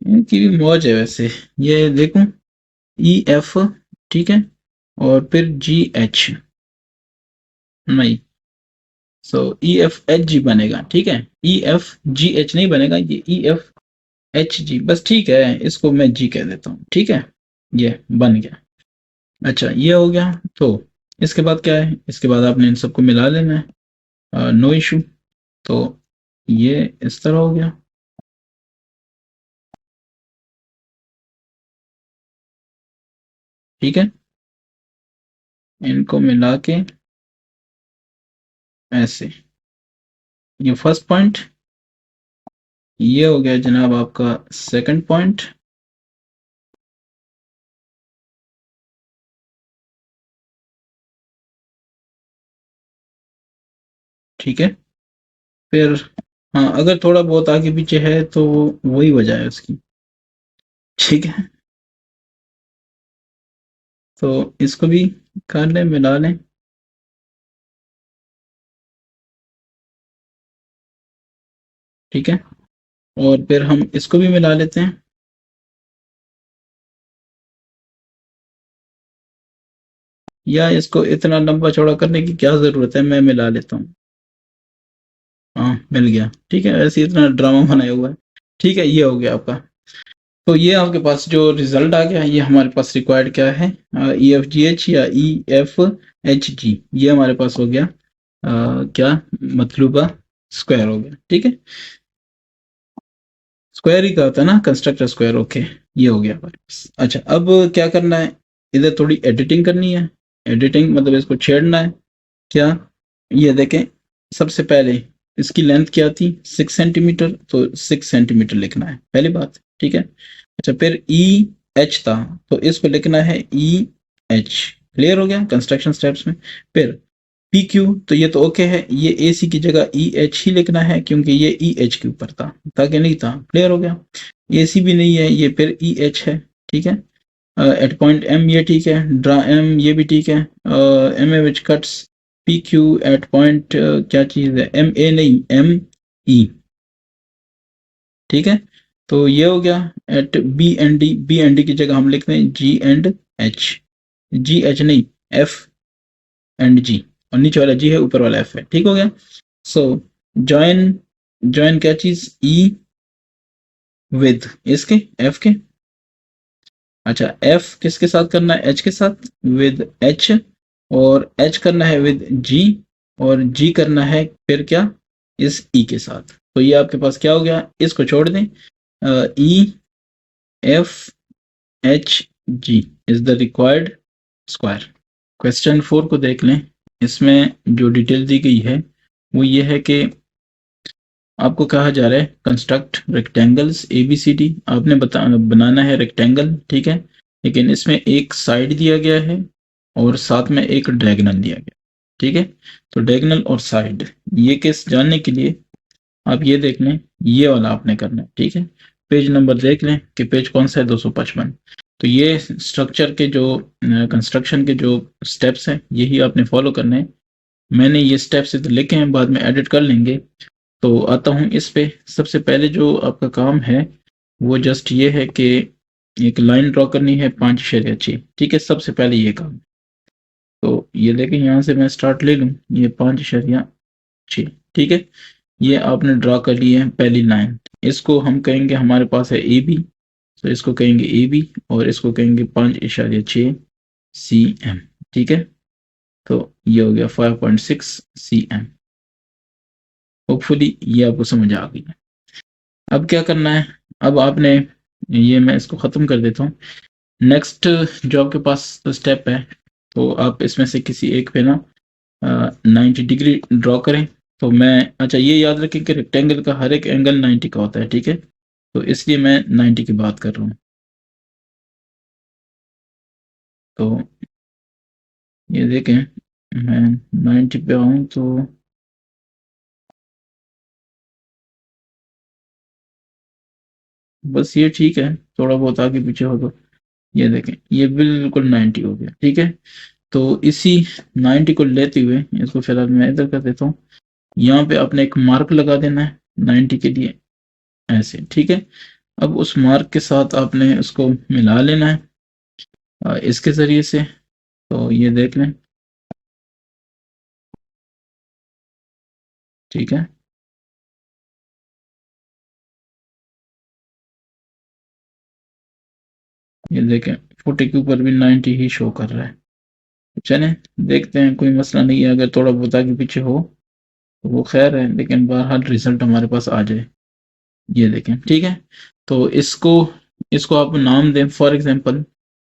इनकी भी मौज है वैसे, ये देखूं ई एफ, ठीक है, और फिर जी एच नहीं, सो ई एफ एच जी बनेगा, ठीक है, ई एफ जी एच नहीं बनेगा, ये ई एफ एच जी, बस ठीक है, इसको मैं जी कह देता हूँ, ठीक है, ये बन गया। अच्छा, ये हो गया। तो इसके बाद क्या है, इसके बाद आपने इन सबको मिला लेना है, नो इशू। तो ये इस तरह हो गया, ठीक है, इनको मिला के ऐसे, ये फर्स्ट पॉइंट, ये हो गया जनाब आपका सेकंड पॉइंट, ठीक है। फिर हाँ, अगर थोड़ा बहुत आगे पीछे है तो वही वजह है उसकी, ठीक है। तो इसको भी कर लें, मिला लें, ठीक है, और फिर हम इसको भी मिला लेते हैं, या इसको इतना लंबा चौड़ा करने की क्या ज़रूरत है, मैं मिला लेता हूँ। हाँ, मिल गया, ठीक है, ऐसे ही इतना ड्रामा बनाया हुआ है, ठीक है, ये हो गया आपका। तो ये आपके पास जो रिजल्ट आ गया, ये हमारे पास रिक्वायर्ड क्या है, ई एफ जी एच या ई एफ एच जी, ये हमारे पास हो गया क्या, मतलूबा स्क्वायर हो गया, ठीक है, स्क्वायर ही का होता है ना, कंस्ट्रक्ट स्क्वायर, ओके, ये हो गया हमारे पास। अच्छा, अब क्या करना है, इधर थोड़ी एडिटिंग करनी है, एडिटिंग मतलब इसको छेड़ना है, क्या, ये देखें, सबसे पहले इसकी लेंथ क्या थी 6 सेंटीमीटर, तो 6 सेंटीमीटर लिखना है पहली बात, ठीक है। अच्छा, फिर ई एच था, तो इसको लिखना है ई एच, क्लियर हो गया कंस्ट्रक्शन स्टेप्स में। फिर पी क्यू, तो ये तो ओके है, ये ए सी की जगह ई एच ही लिखना है क्योंकि ये ई एच के ऊपर था कि नहीं था, क्लियर हो गया। ए सी भी नहीं है, ये फिर ई एच है, ठीक है। एट पॉइंट एम ये ठीक है, ड्रा एम ये भी ठीक है, M A which cuts P Q at point क्या चीज़ है, एम ए नहीं, एम ई, ठीक है। तो ये हो गया एट बी एंड डी की जगह हम लिखते हैं जी एंड एच, जी एच नहीं, एफ एंड जी, और नीचे वाला जी है, ऊपर वाला एफ है, ठीक हो गया। सो जॉइन, जॉइन क्या चीज, ई विद इसके, एफ के, अच्छा एफ किसके साथ करना है, एच के साथ, विद एच, और एच करना है विद जी, और जी करना है फिर क्या, इस ई के साथ। तो ये आपके पास क्या हो गया, इसको छोड़ दें, E F H G is the required square. Question 4 को देख लें, इसमें जो डिटेल दी गई है वो ये है कि आपको कहा जा रहा है construct rectangles A B C D, आपने बनाना है रेक्टेंगल, ठीक है, लेकिन इसमें एक साइड दिया गया है और साथ में एक डायगोनल दिया गया, ठीक है। तो डायगोनल और साइड, ये केस जानने के लिए आप ये देख लें, ये वाला आपने करना है, ठीक है। पेज नंबर देख लें कि पेज कौन सा है, 255। तो ये स्ट्रक्चर के जो कंस्ट्रक्शन के जो स्टेप्स हैं यही आपने फॉलो करने हैं। मैंने ये स्टेप्स इधर लिखे हैं, बाद में एडिट कर लेंगे। तो आता हूँ इस पे, सबसे पहले जो आपका काम है वो जस्ट ये है कि एक लाइन ड्रॉ करनी है 5.6, ठीक है, सबसे पहले ये काम। तो ये देखें, यहाँ से मैं स्टार्ट ले लूँ, ये 5.6, ठीक है, ये आपने ड्रॉ कर ली है पहली लाइन। इसको हम कहेंगे, हमारे पास है ए बी, तो इसको कहेंगे ए बी, और इसको कहेंगे 5.6 सी एम, ठीक है। तो ये हो गया 5.6 सी एम। होपफुली ये आपको समझ आ गई है। अब क्या करना है, अब आपने, ये मैं इसको ख़त्म कर देता हूँ। नेक्स्ट जो आपके पास स्टेप है, तो आप इसमें से किसी एक पे ना 90 डिग्री ड्रॉ करें। तो मैं, अच्छा ये याद रखें कि रेक्टेंगल का हर एक एंगल 90 का होता है, ठीक है, तो इसलिए मैं 90 की बात कर रहा हूँ। तो ये देखें, मैं 90 पे आऊँ तो बस ये ठीक है, थोड़ा बहुत आगे पीछे हो तो ये देखें ये बिल्कुल 90 हो गया। ठीक है, तो इसी 90 को लेते हुए इसको फिलहाल मैं इधर कर देता हूँ। यहाँ पे आपने एक मार्क लगा देना है 90 के लिए, ऐसे। ठीक है, अब उस मार्क के साथ आपने उसको मिला लेना है इसके ज़रिए से। तो ये देख लें। ठीक है, ये देखें 40 के ऊपर भी 90 ही शो कर रहा है। चलें, देखते हैं, कोई मसला नहीं है। अगर थोड़ा बहुत आगे पीछे हो तो वो खैर है, लेकिन बहरहाल रिजल्ट हमारे पास आ जाए। ये देखें। ठीक है, तो इसको इसको आप नाम दें। फॉर एग्जांपल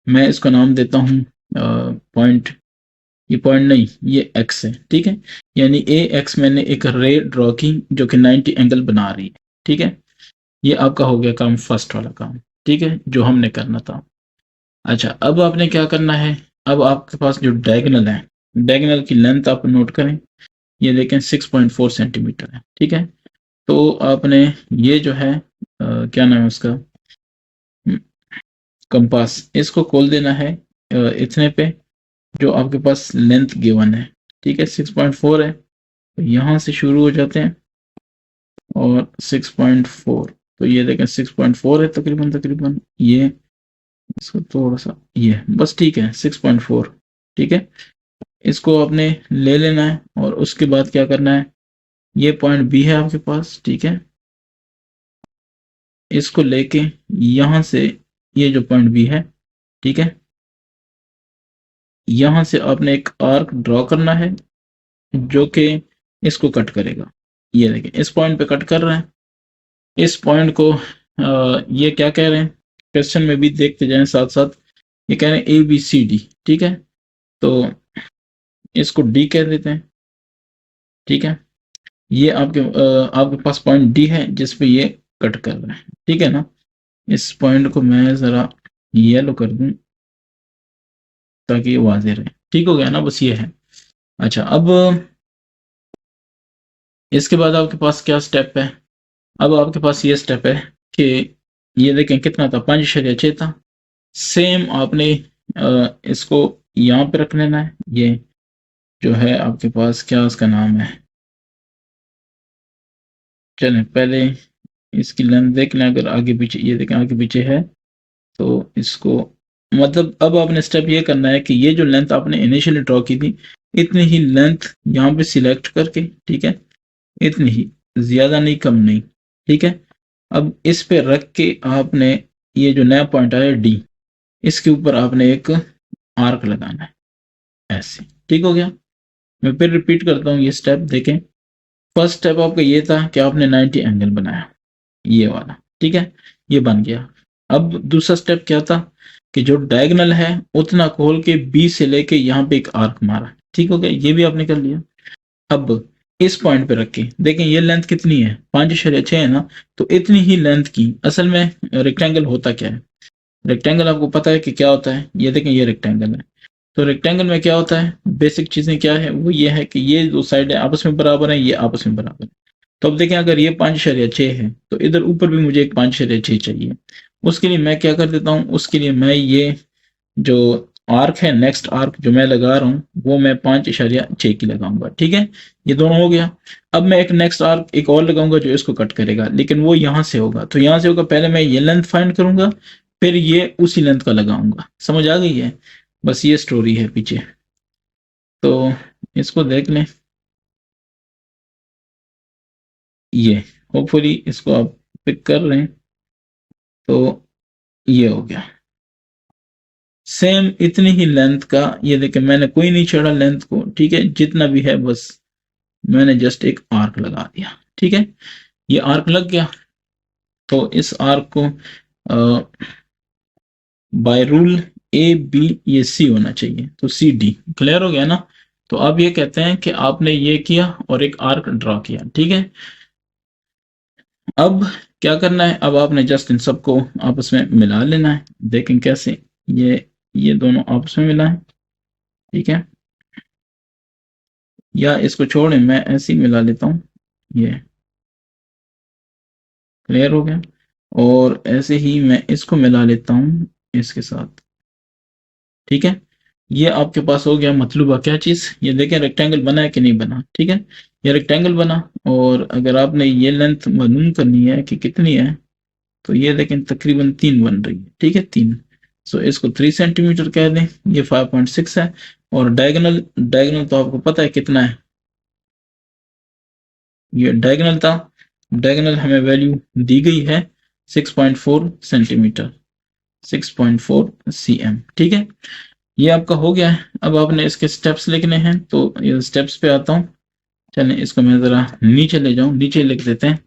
मैं इसको नाम देता हूँ पॉइंट। ये पॉइंट नहीं, ये एक्स है। ठीक है, यानी ए एक्स मैंने एक रे ड्रॉ की जो कि 90 एंगल बना रही है। ठीक है, ये आपका हो गया काम, फर्स्ट वाला काम। ठीक है, जो हमने करना था। अच्छा, अब आपने क्या करना है, अब आपके पास जो डायगोनल है, डायगोनल की लेंथ आप नोट करें। ये देखें 6.4 सेंटीमीटर है। ठीक है, तो आपने ये जो है क्या नाम है उसका, कंपास, इसको खोल देना है इतने पे जो आपके पास लेंथ गिवन है। ठीक है, 6.4 है, तो यहाँ से शुरू हो जाते हैं और 6.4, तो ये देखें 6.4 है तकरीबन तकरीबन, ये इसको थोड़ा सा, ये बस ठीक है 6.4। ठीक है, इसको आपने ले लेना है और उसके बाद क्या करना है, ये पॉइंट बी है आपके पास। ठीक है, इसको लेके यहाँ से ये जो पॉइंट बी है, ठीक है, यहाँ से आपने एक आर्क ड्रॉ करना है जो कि इसको कट करेगा। ये देखें इस पॉइंट पे कट कर रहे हैं। इस पॉइंट को ये क्या कह रहे हैं, क्वेश्चन में भी देखते जाएं साथ साथ। ये कह रहे हैं ए बी सी डी। ठीक है, तो इसको डी कह देते हैं। ठीक है, ये आपके पास पॉइंट डी है जिस पे ये कट कर रहा है। ठीक है ना, इस पॉइंट को मैं ज़रा येलो कर दूं ताकि ये वाज़ेह रहे। ठीक हो गया ना, बस ये है। अच्छा, अब इसके बाद आपके पास क्या स्टेप है, अब आपके पास ये स्टेप है कि ये देखें कितना था, 5.6 था। सेम आपने इसको यहाँ पे रख लेना है। ये जो है आपके पास, क्या उसका नाम है, चलें पहले इसकी लेंथ देख लें। अगर आगे पीछे, ये देखें आगे पीछे है, तो इसको मतलब अब आपने स्टेप ये करना है कि ये जो लेंथ आपने इनिशियली ड्रॉ की थी, इतनी ही लेंथ यहाँ पे सिलेक्ट करके, ठीक है, इतनी ही, ज्यादा नहीं कम नहीं। ठीक है, अब इस पे रख के आपने ये जो नया पॉइंट आया डी, इसके ऊपर आपने एक आर्क लगाना है, ऐसे। ठीक हो गया, मैं फिर रिपीट करता हूँ ये स्टेप देखें। फर्स्ट स्टेप आपका ये था कि आपने 90 एंगल बनाया, ये वाला। ठीक है, ये बन गया। अब दूसरा स्टेप क्या था कि जो डायगोनल है उतना खोल के बी से लेके यहाँ पे एक आर्क मारा। ठीक हो गया, ये भी आपने कर लिया। अब इस पॉइंट पे रखे, देखें ये लेंथ कितनी है, 5.6 है ना, तो इतनी ही लेंथ की, असल में रेक्टेंगल होता क्या है, रेक्टेंगल आपको पता है कि क्या होता है। ये देखें ये रेक्टेंगल है, तो रेक्टेंगल में क्या होता है, बेसिक चीजें क्या है, वो ये है कि ये दो साइडें आपस में बराबर हैं, ये आपस में बराबर है। तो अब देखें अगर ये 5.6 है तो इधर ऊपर भी मुझे एक 5.6 चाहिए। उसके लिए मैं क्या कर देता हूँ, उसके लिए मैं ये जो आर्क है, नेक्स्ट आर्क जो मैं लगा रहा हूँ, वो मैं 5.6 की लगाऊंगा। ठीक है, ये दोनों हो गया। अब मैं एक नेक्स्ट आर्क एक और लगाऊंगा जो इसको कट करेगा, लेकिन वो यहाँ से होगा। तो यहाँ से होगा, पहले मैं ये लेंथ फाइंड करूंगा, फिर ये उसी लेंथ का लगाऊंगा। समझ आ गई है, बस ये स्टोरी है पीछे। तो इसको देख लें, ये होपफुली इसको आप पिक कर रहे हैं, तो ये हो गया सेम इतनी ही लेंथ का। ये देखें मैंने कोई नहीं छेड़ा लेंथ को, ठीक है, जितना भी है बस मैंने जस्ट एक आर्क लगा दिया। ठीक है, ये आर्क लग गया, तो इस आर्क को बाय रूल ए बी ये सी होना चाहिए, तो सी डी। क्लियर हो गया ना, तो अब ये कहते हैं कि आपने ये किया और एक आर्क ड्रॉ किया। ठीक है, अब क्या करना है, अब आपने जस्ट इन सबको आपस में मिला लेना है। देखें कैसे, ये दोनों आपस में मिला है। ठीक है, या इसको छोड़े मैं ऐसे ही मिला लेता हूँ, ये क्लियर हो गया। और ऐसे ही मैं इसको मिला लेता हूँ इसके साथ, ठीक है। ये आपके पास हो गया मतलूबा क्या चीज, ये देखें रेक्टेंगल बना है कि नहीं बना, ठीक है। ये रेक्टेंगल बना, और अगर आपने ये लेंथ मालूम करनी है कि कितनी है, तो ये देखें तकरीबन 3 बन रही है, ठीक है, 3। सो इसको 3 सेंटीमीटर कह दें, ये 5.6 है। और डायगोनल, डायगोनल तो आपको पता है कितना है, ये डायगोनल था, डायगोनल हमें वैल्यू दी गई है 6.4 सेंटीमीटर, 6.4 cm, ठीक है। ये आपका हो गया है। अब आपने इसके स्टेप्स लिखने हैं, तो ये स्टेप्स पे आता हूँ। चलें इसको मैं जरा नीचे ले जाऊं, नीचे लिख देते हैं।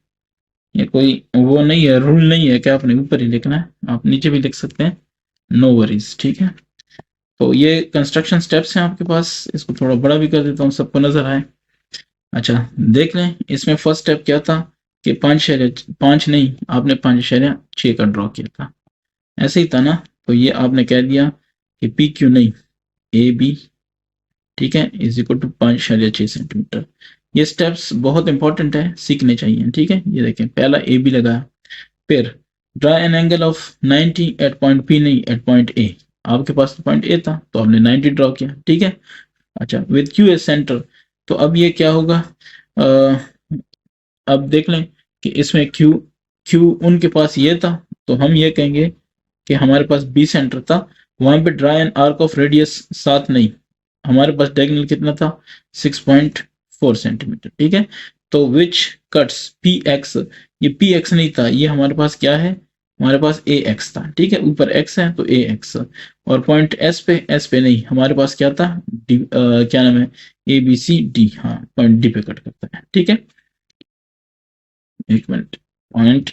ये कोई वो नहीं है, रूल नहीं है कि आपने ऊपर ही लिखना है, आप नीचे भी लिख सकते हैं, नो वरीज, ठीक है। तो ये कंस्ट्रक्शन स्टेप्स हैं आपके पास, इसको थोड़ा बड़ा भी कर देता हूँ सबको नजर आए। अच्छा, देख लें इसमें फर्स्ट स्टेप क्या था कि 5 नहीं, आपने 5.6 का ड्रॉ किया था, ऐसे ही था ना। तो ये आपने कह दिया कि पी क्यू नहीं, ए बी, ठीक है, इज इक्वल टू 5.6 सेंटीमीटर। ये स्टेप्स बहुत इंपॉर्टेंट है, सीखने चाहिए, ठीक है। ये देखें, पहला ए बी लगाया, फिर draw an angle of 90 at point P नहीं, एट पॉइंट ए। आपके पास तो पॉइंट ए था, तो आपने 90 ड्रॉ किया, ठीक है। अच्छा, विद क्यू एज सेंटर, तो अब ये क्या होगा, अब देख लें कि इसमें क्यू, क्यू उनके पास ये था, तो हम ये कहेंगे कि हमारे पास बी सेंटर था, वहां पे draw an arc of radius 7 नहीं, हमारे पास डायगोनल कितना था, 6.4 सेंटीमीटर, ठीक है। तो विच कट्स पी एक्स, ये पी एक्स नहीं था, ये हमारे पास क्या है, हमारे पास ए एक्स था, ठीक है, ऊपर एक्स है तो ए एक्स। और पॉइंट एस पे नहीं, हमारे पास क्या था, डी, क्या नाम है, ए बी सी डी, हाँ पॉइंट डी पे कट करता है, ठीक है। एक मिनट, पॉइंट,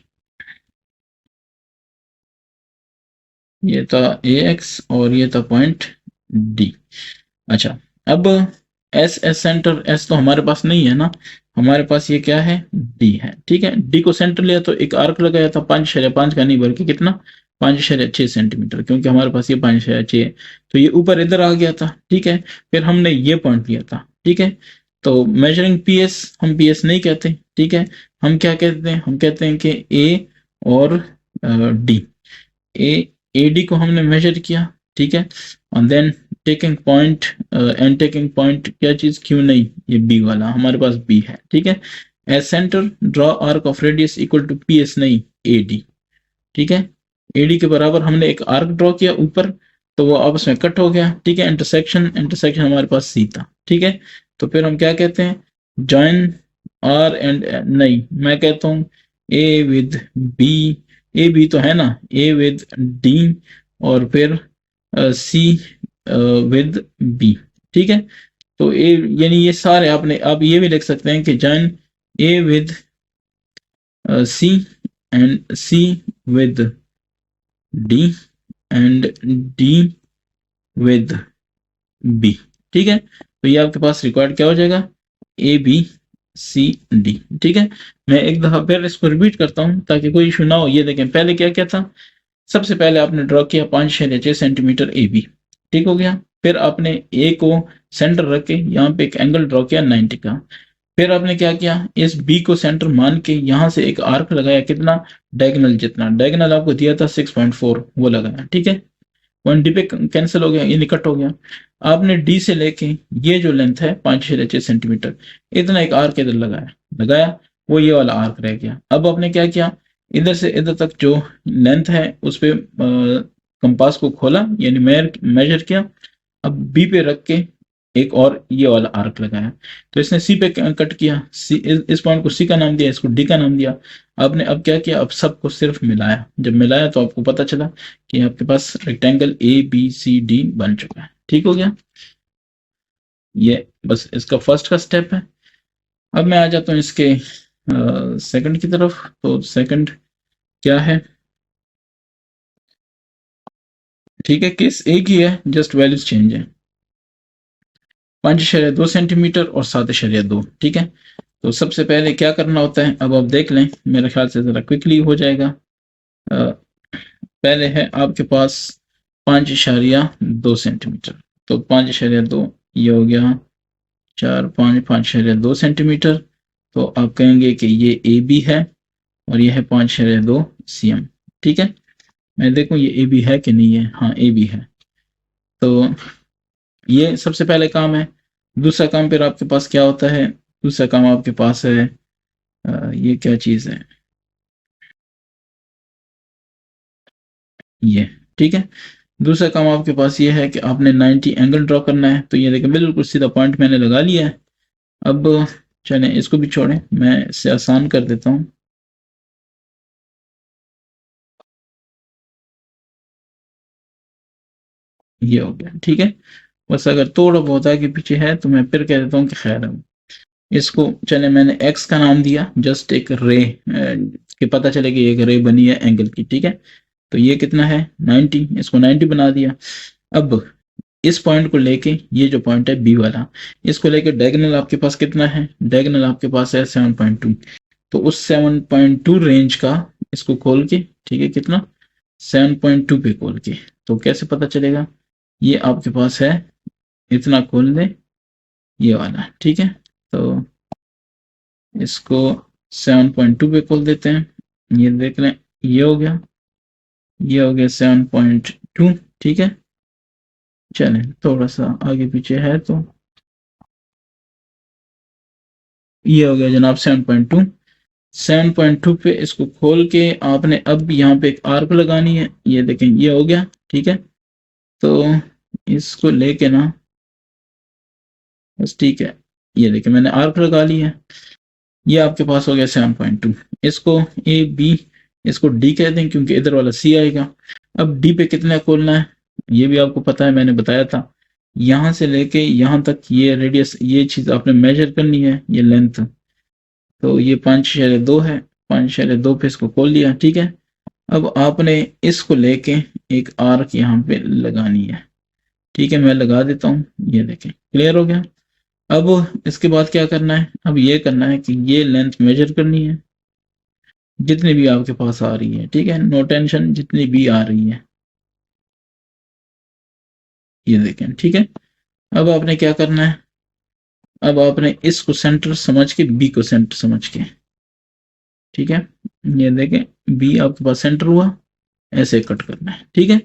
ये था ए एक्स और ये था पॉइंट डी। अच्छा, अब एस एस सेंटर, एस तो हमारे पास नहीं है ना, हमारे पास ये क्या है, डी है, ठीक है। डी को सेंटर लिया तो एक आर्क लगाया था 5.5 का नहीं, बल्कि कितना, 5.6 सेंटीमीटर, क्योंकि हमारे पास ये 5.6, तो ये ऊपर इधर आ गया था, ठीक है। फिर हमने ये पॉइंट लिया था, ठीक है। तो मेजरिंग पी एस, हम पी एस नहीं कहते, ठीक है। हम क्या कहते हैं, हम कहते हैं कि ए और डी, ए ए डी को हमने मेजर किया, ठीक है। और then taking point and taking point क्या चीज, क्यों नहीं, ये बी वाला हमारे पास बी है, ठीक है। As centre draw arc of radius equal to P S नहीं, ए डी, ठीक है। ए डी के बराबर हमने एक आर्क ड्रॉ किया ऊपर, तो वो आपस में कट हो गया, ठीक है। इंटरसेक्शन, इंटरसेक्शन हमारे पास सी था, ठीक है। तो फिर हम क्या कहते हैं, जॉइन आर एंड, नहीं मैं कहता हूँ A with B, A B तो है ना, ए विद डी, और फिर सी विद बी, ठीक है। तो ए, यानी ये सारे आपने, आप ये भी लिख सकते हैं कि join A with C and C with D and D with B, ठीक है। तो ये आपके पास रिक्वायर्ड क्या हो जाएगा, ए बी सी डी, ठीक है। मैं एक दफा फिर इसको रिपीट करता हूँ ताकि कोई इशू ना हो। ये देखें, पहले क्या क्या था, सबसे पहले आपने ड्रॉ किया 5.6 सेंटीमीटर ए बी, ठीक हो गया। फिर आपने ए को सेंटर रख के यहाँ पे एक एंगल ड्रॉ किया 90 का। फिर आपने क्या किया, इस बी को सेंटर मान के यहाँ से एक आर्क लगाया, कितना, डायगोनल जितना, डायगोनल आपको दिया था 6.4, वो लगाया, ठीक है। पॉइंट डी पे कैंसिल हो गया, ये निकट हो गया। आपने डी से लेके ये जो लेंथ है 5.6 सेंटीमीटर, इतना एक आर्क इधर लगाया, लगाया, वो ये वाला आर्क रह गया। अब आपने क्या किया, इधर से इधर तक जो लेंथ है उस पे कंपास को खोला, यानी मेजर किया। अब बी पे रख के एक और ये वाला आर्क लगाया, तो इसने सी पे कट किया, सी, इस पॉइंट को सी का नाम दिया, इसको डी का नाम दिया। आपने अब क्या किया, अब सबको सिर्फ मिलाया, जब मिलाया तो आपको पता चला कि आपके पास rectangle A B C D बन चुका है, ठीक हो गया। ये बस इसका फर्स्ट का स्टेप है। अब मैं आ जाता हूँ इसके सेकंड की तरफ। तो सेकंड क्या है, ठीक है, केस एक ही है, जस्ट वैल्यूज चेंज है, 5.2 सेंटीमीटर और 7.2, ठीक है। तो सबसे पहले क्या करना होता है, अब आप देख लें, मेरे ख्याल से जरा क्विकली हो जाएगा। पहले है आपके पास 5.2 सेंटीमीटर, तो 5.2 ये हो गया 4 5 5.2 सेंटीमीटर। तो आप कहेंगे कि ये ए बी है और ये है 5.2 cm। ठीक है, मैं देखूं ये ए बी है कि नहीं है। हाँ ए बी है। तो ये सबसे पहले काम है। दूसरा काम फिर आपके पास क्या होता है? दूसरा काम आपके पास है ये क्या चीज है, ये। ठीक है, दूसरा काम आपके पास ये है कि आपने 90 एंगल ड्रॉ करना है। तो ये देखिए बिल्कुल सीधा पॉइंट मैंने लगा लिया है। अब चलें इसको भी छोड़ें, मैं इससे आसान कर देता हूँ। ये हो गया। ठीक है, बस अगर थोड़ा बहुत आगे पीछे है तो मैं फिर कह देता हूँ कि खैर है। इसको चले मैंने एक्स का नाम दिया, जस्ट एक रे कि पता चले कि एक रे बनी है एंगल की। ठीक है, तो ये कितना है 90, इसको 90 बना दिया। अब इस पॉइंट को लेके, ये जो पॉइंट है बी वाला, इसको लेके डायगोनल आपके पास कितना है? डायगोनल आपके पास है 7.2। तो उस 7.2 रेंज का इसको खोल के, ठीक है, कितना 7.2 पे खोल के, तो कैसे पता चलेगा? ये आपके पास है, इतना खोल दे ये वाला। ठीक है, तो इसको 7.2 पे खोल देते हैं। ये देख लें, ये हो गया, ये हो गया 7.2। ठीक है, चलें थोड़ा सा आगे पीछे है तो ये हो गया जनाब 7.2। 7.2 पे इसको खोल के आपने अब यहाँ पे एक आर्क लगानी है। ये देखें ये हो गया। ठीक है, तो इसको लेके ना, बस ठीक है, ये देखें मैंने आर्क लगा लिया है। ये आपके पास हो गया 7.2। इसको ए बी, इसको डी कहते हैं क्योंकि इधर वाला सी आएगा। अब डी पे कितना खोलना है ये भी आपको पता है, मैंने बताया था। यहाँ से लेके यहाँ तक ये रेडियस, ये चीज आपने मेजर करनी है, ये लेंथ। तो ये 5.2 है, 5.2 पे इसको खोल लिया। ठीक है, अब आपने इसको लेके एक आर्क यहाँ पे लगानी है। ठीक है, मैं लगा देता हूँ। ये देखें क्लियर हो गया। अब इसके बाद क्या करना है? अब ये करना है कि ये लेंथ मेजर करनी है जितनी भी आपके पास आ रही है। ठीक है, नो टेंशन, जितनी भी आ रही है ये देखें। ठीक है, अब आपने क्या करना है? अब आपने इसको सेंटर समझ के, बी को सेंटर समझ के, ठीक है, ये देखें बी आपके पास सेंटर हुआ, ऐसे कट करना है। ठीक है,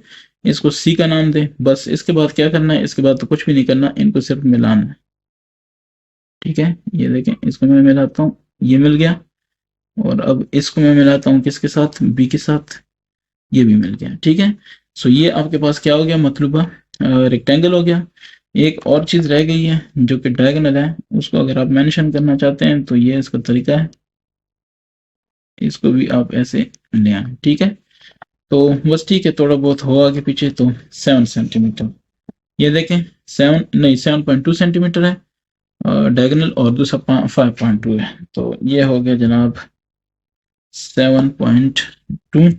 इसको सी का नाम दे। बस इसके बाद क्या करना है? इसके बाद तो कुछ भी नहीं करना, इनको सिर्फ मिलाना है। ठीक है, ये देखें इसको मैं मिलाता हूँ, ये मिल गया। और अब इसको मैं मिलाता हूँ किसके साथ? बी के साथ, ये भी मिल गया। ठीक है, सो ये आपके पास क्या हो गया? मतलूबा रेक्टेंगल हो गया। एक और चीज रह गई है जो कि डायगोनल है, उसको अगर आप मेंशन करना चाहते हैं तो ये इसका तरीका है, इसको भी आप ऐसे ले आए। ठीक है, तो बस ठीक है, थोड़ा बहुत हो आगे पीछे तो 7 सेंटीमीटर। ये देखें 7.2 सेंटीमीटर है डायगोनल, और दूसरा 5.2 है। तो ये हो गया जनाब 7.2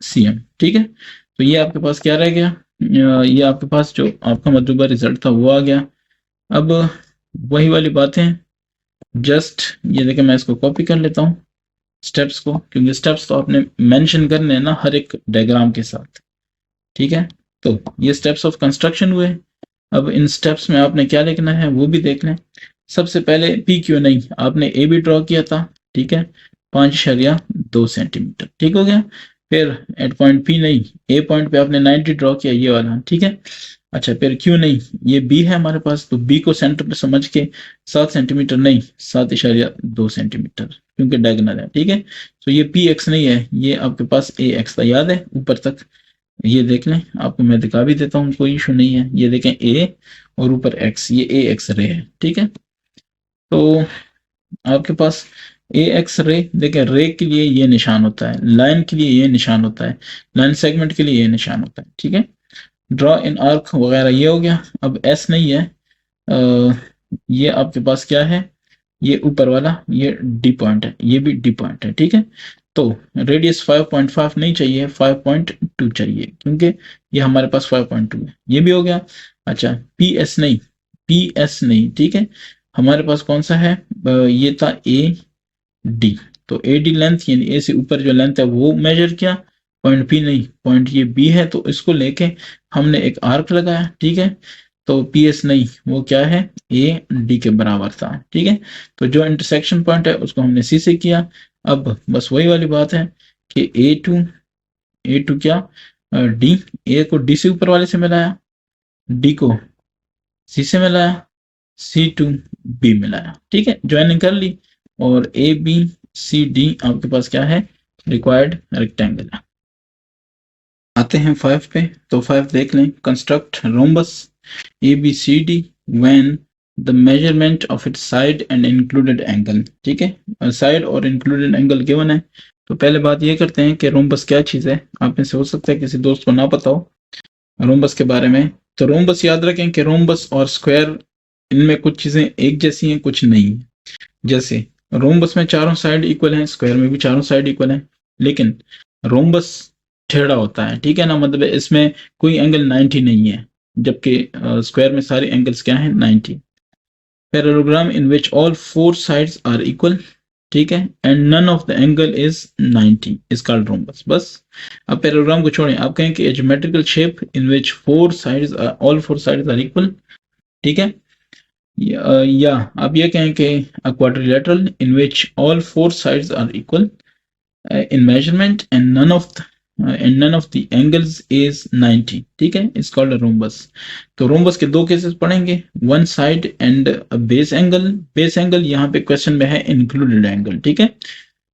cm। ठीक है, तो ये आपके पास क्या रह गया? ये आपके पास जो आपका मतलूबा रिजल्ट था वो आ गया। अब वही वाली बातें, जस्ट ये देखें मैं इसको कॉपी कर लेता हूँ स्टेप्स को, क्योंकि स्टेप्स तो आपने मेंशन करने हैं ना हर एक डायग्राम के साथ। ठीक है, तो ये स्टेप्स ऑफ कंस्ट्रक्शन हुए। अब इन स्टेप्स में आपने क्या लिखना है वो भी देख लें। सबसे पहले पी क्यू नहीं, आपने ए भी ड्रॉ किया था। ठीक है, 5.2 सेंटीमीटर। ठीक हो गया। फिर एट पॉइंट पी नहीं, ए पॉइंट पे आपने 90 ड्रॉ किया, ये वाला। ठीक है, अच्छा फिर क्यू नहीं, ये बी है हमारे पास, तो बी को सेंटर पे समझ के 7 सेंटीमीटर नहीं, 7.2 सेंटीमीटर, क्योंकि डायगोनल है। ठीक है, तो ये पी एक्स नहीं है, ये आपके पास ए एक्स था, याद है ऊपर तक। ये देख लें, आपको मैं दिखा भी देता हूँ, कोई इशू नहीं है। ये देखें ए और ऊपर एक्स, ये ए एक्स रे है। ठीक है, तो आपके पास ए एक्स रे, देखें रे के लिए ये निशान होता है, लाइन के लिए ये निशान होता है, लाइन सेगमेंट के लिए ये निशान होता है। ठीक है, ड्रॉ इन आर्क वगैरह ये हो गया। अब एस नहीं है, ये आपके पास क्या है? ये ऊपर वाला ये डी पॉइंट है, ये भी डी पॉइंट है। ठीक है, तो रेडियस 5.5 नहीं चाहिए, 5.2 चाहिए, क्योंकि ये हमारे पास 5.2 है। ये भी हो गया। अच्छा पी एस नहीं, पी एस नहीं, ठीक है, हमारे पास कौन सा है? ये था ए डी। तो ए डी लेंथ यानी ए से ऊपर जो लेंथ है वो मेजर किया। पॉइंट पी नहीं, पॉइंट ये बी है, तो इसको लेके हमने एक आर्क लगाया। ठीक है, तो पी एस नहीं, वो क्या है, ए डी के बराबर था। ठीक है, तो जो इंटरसेक्शन पॉइंट है उसको हमने सी से किया। अब बस वही वाली बात है कि ए टू क्या, डी, ए को डी से ऊपर वाले से मिलाया, डी को सी से मिलाया, सी टू बी मिलाया। ठीक है, ज्वाइनिंग कर ली, और ए बी सी डी आपके पास क्या है, रिक्वायर्ड रेक्टेंगल है। आते हैं 5 पे, तो 5 देख लें, construct rhombus A B C D when the measurement of its side and included angle. ठीक है, साइड और इंक्लूडेड एंगल गिवन है। तो पहले बात ये करते हैं कि रोम्बस क्या चीज़ है। आप में से हो सकता है किसी दोस्त को ना पता हो रोम्बस के बारे में। तो रोम्बस याद रखें कि रोम्बस और स्क्वायर, इनमें कुछ चीज़ें एक जैसी हैं, कुछ नहीं। जैसे रोम्बस में चारों साइड इक्वल हैं, स्क्वायर में भी चारों साइड इक्वल हैं, लेकिन रोम्बस टेढ़ा होता है। ठीक है ना, मतलब इसमें कोई एंगल 90 नहीं है, जबकि स्क्वायर में सारे एंगल्स क्या हैं, 90। Parallelogram in which all 4 sides are equal, ठीक है, and none of the angle is 90 is called rhombus. बस अब पैरेललोग्राम को छोड़ें, आप कहें कि a geometrical shape in which 4 sides all 4 sides are equal. ठीक है, या आप ये कहें कि a quadrilateral in which all 4 sides are equal in measurement and none of the angles is 90। ठीक है, it's called a rhombus। तो रोम्बस के दो केसेस पढ़ेंगे, one side and base angle. Base angle यहाँ पे क्वेश्चन में है इंक्लूडेड एंगल। ठीक है,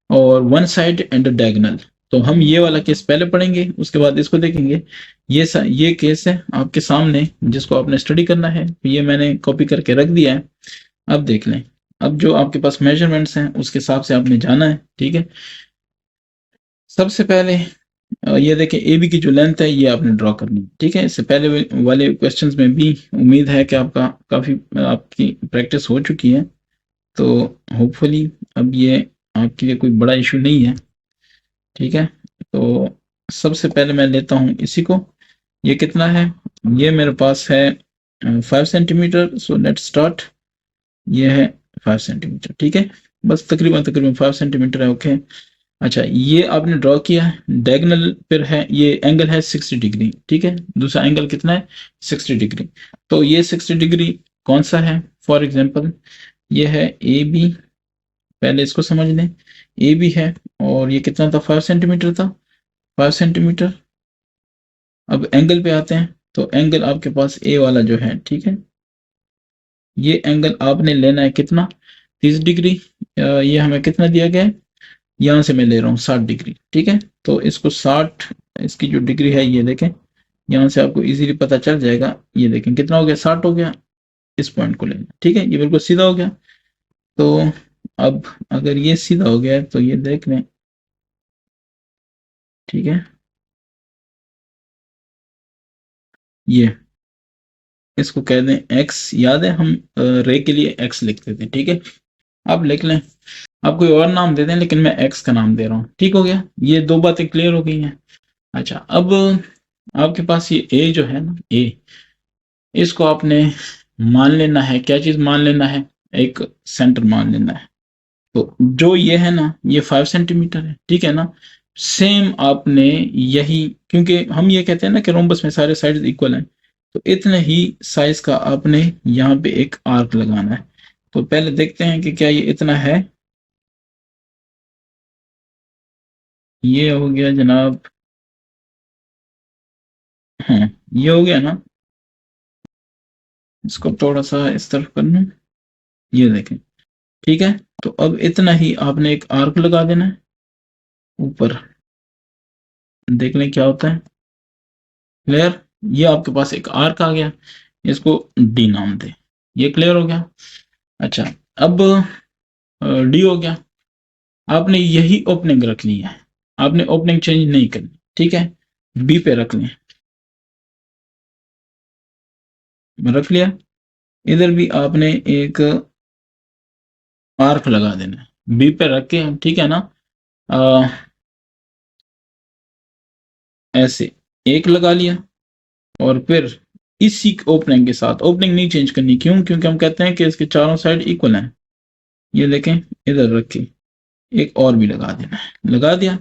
और वन साइड एंड डायगोनल। तो हम ये वाला केस पहले पढ़ेंगे, उसके बाद इसको देखेंगे। ये केस है आपके सामने, जिसको आपने स्टडी करना है। ये मैंने कॉपी करके रख दिया है, अब देख लें। अब जो आपके पास मेजरमेंट्स हैं उसके हिसाब से आपने जाना है। ठीक है, सबसे पहले ये देखें, ए बी की जो लेंथ है ये आपने ड्रॉ करनी है। ठीक है, इससे पहले वाले क्वेश्चंस में भी उम्मीद है कि आपका काफ़ी आपकी प्रैक्टिस हो चुकी है, तो होपफुली अब ये आपके लिए कोई बड़ा इशू नहीं है। ठीक है, तो सबसे पहले मैं लेता हूँ इसी को। ये कितना है, ये मेरे पास है 5 सेंटीमीटर। So let start. ये है 5 सेंटीमीटर। ठीक है, बस तकरीबन 5 सेंटीमीटर है। ओके, अच्छा, ये आपने ड्रॉ किया है। डायगोनल पर है, ये एंगल है 60 डिग्री। ठीक है, दूसरा एंगल कितना है, 60 डिग्री। तो ये 60 डिग्री कौन सा है, फॉर एग्जाम्पल ये है ए बी। पहले इसको समझ लें, ए बी है, और ये कितना था, 5 सेंटीमीटर था, 5 सेंटीमीटर। अब एंगल पे आते हैं, तो एंगल आपके पास ए वाला जो है, ठीक है, ये एंगल आपने लेना है कितना, 30 डिग्री। ये हमें कितना दिया गया है, यहाँ से मैं ले रहा हूँ 60 डिग्री। ठीक है, तो इसको 60, इसकी जो डिग्री है ये देखें, यहाँ से आपको इजीली पता चल जाएगा। ये देखें कितना हो गया, 60 हो गया। इस पॉइंट को लेना, ठीक है, ये बिल्कुल सीधा हो गया। तो अब अगर ये सीधा हो गया है तो ये देख लें। ठीक है, ये इसको कह दें एक्स। याद है हम रे के लिए एक्स लिखते थे। ठीक है, आप लिख लें, आप कोई और नाम दे दें, लेकिन मैं एक्स का नाम दे रहा हूँ। ठीक हो गया, ये दो बातें क्लियर हो गई हैं। अच्छा, अब आपके पास ये ए जो है ना, ए, इसको आपने मान लेना है, क्या चीज मान लेना है, एक सेंटर मान लेना है। तो जो ये है ना, ये 5 सेंटीमीटर है। ठीक है ना, सेम आपने यही, क्योंकि हम ये कहते हैं ना कि रोम्बस में सारे साइड्स इक्वल हैं, तो इतने ही साइज का आपने यहाँ पे एक आर्क लगाना है। तो पहले देखते हैं कि क्या ये इतना है। ये हो गया जनाब, हाँ ये हो गया ना। इसको थोड़ा सा इस तरफ कर लूं, ये देखें। ठीक है, तो अब इतना ही आपने एक आर्क लगा देना है ऊपर। देख लें क्या होता है, क्लियर। ये आपके पास एक आर्क आ गया, इसको डी नाम दे। ये क्लियर हो गया। अच्छा, अब डी हो गया। आपने यही ओपनिंग रख ली है, आपने ओपनिंग चेंज नहीं करनी। ठीक है, बी पे रख लें, रख लिया। इधर भी आपने एक आर्क लगा देना है बी पे रख के। ठीक है ना, ऐसे एक लगा लिया, और फिर इसी ओपनिंग के साथ, ओपनिंग नहीं चेंज करनी। क्यों, क्योंकि हम कहते हैं कि इसके चारों साइड इक्वल हैं। ये देखें, इधर रख के एक और भी लगा देना है, लगा दिया।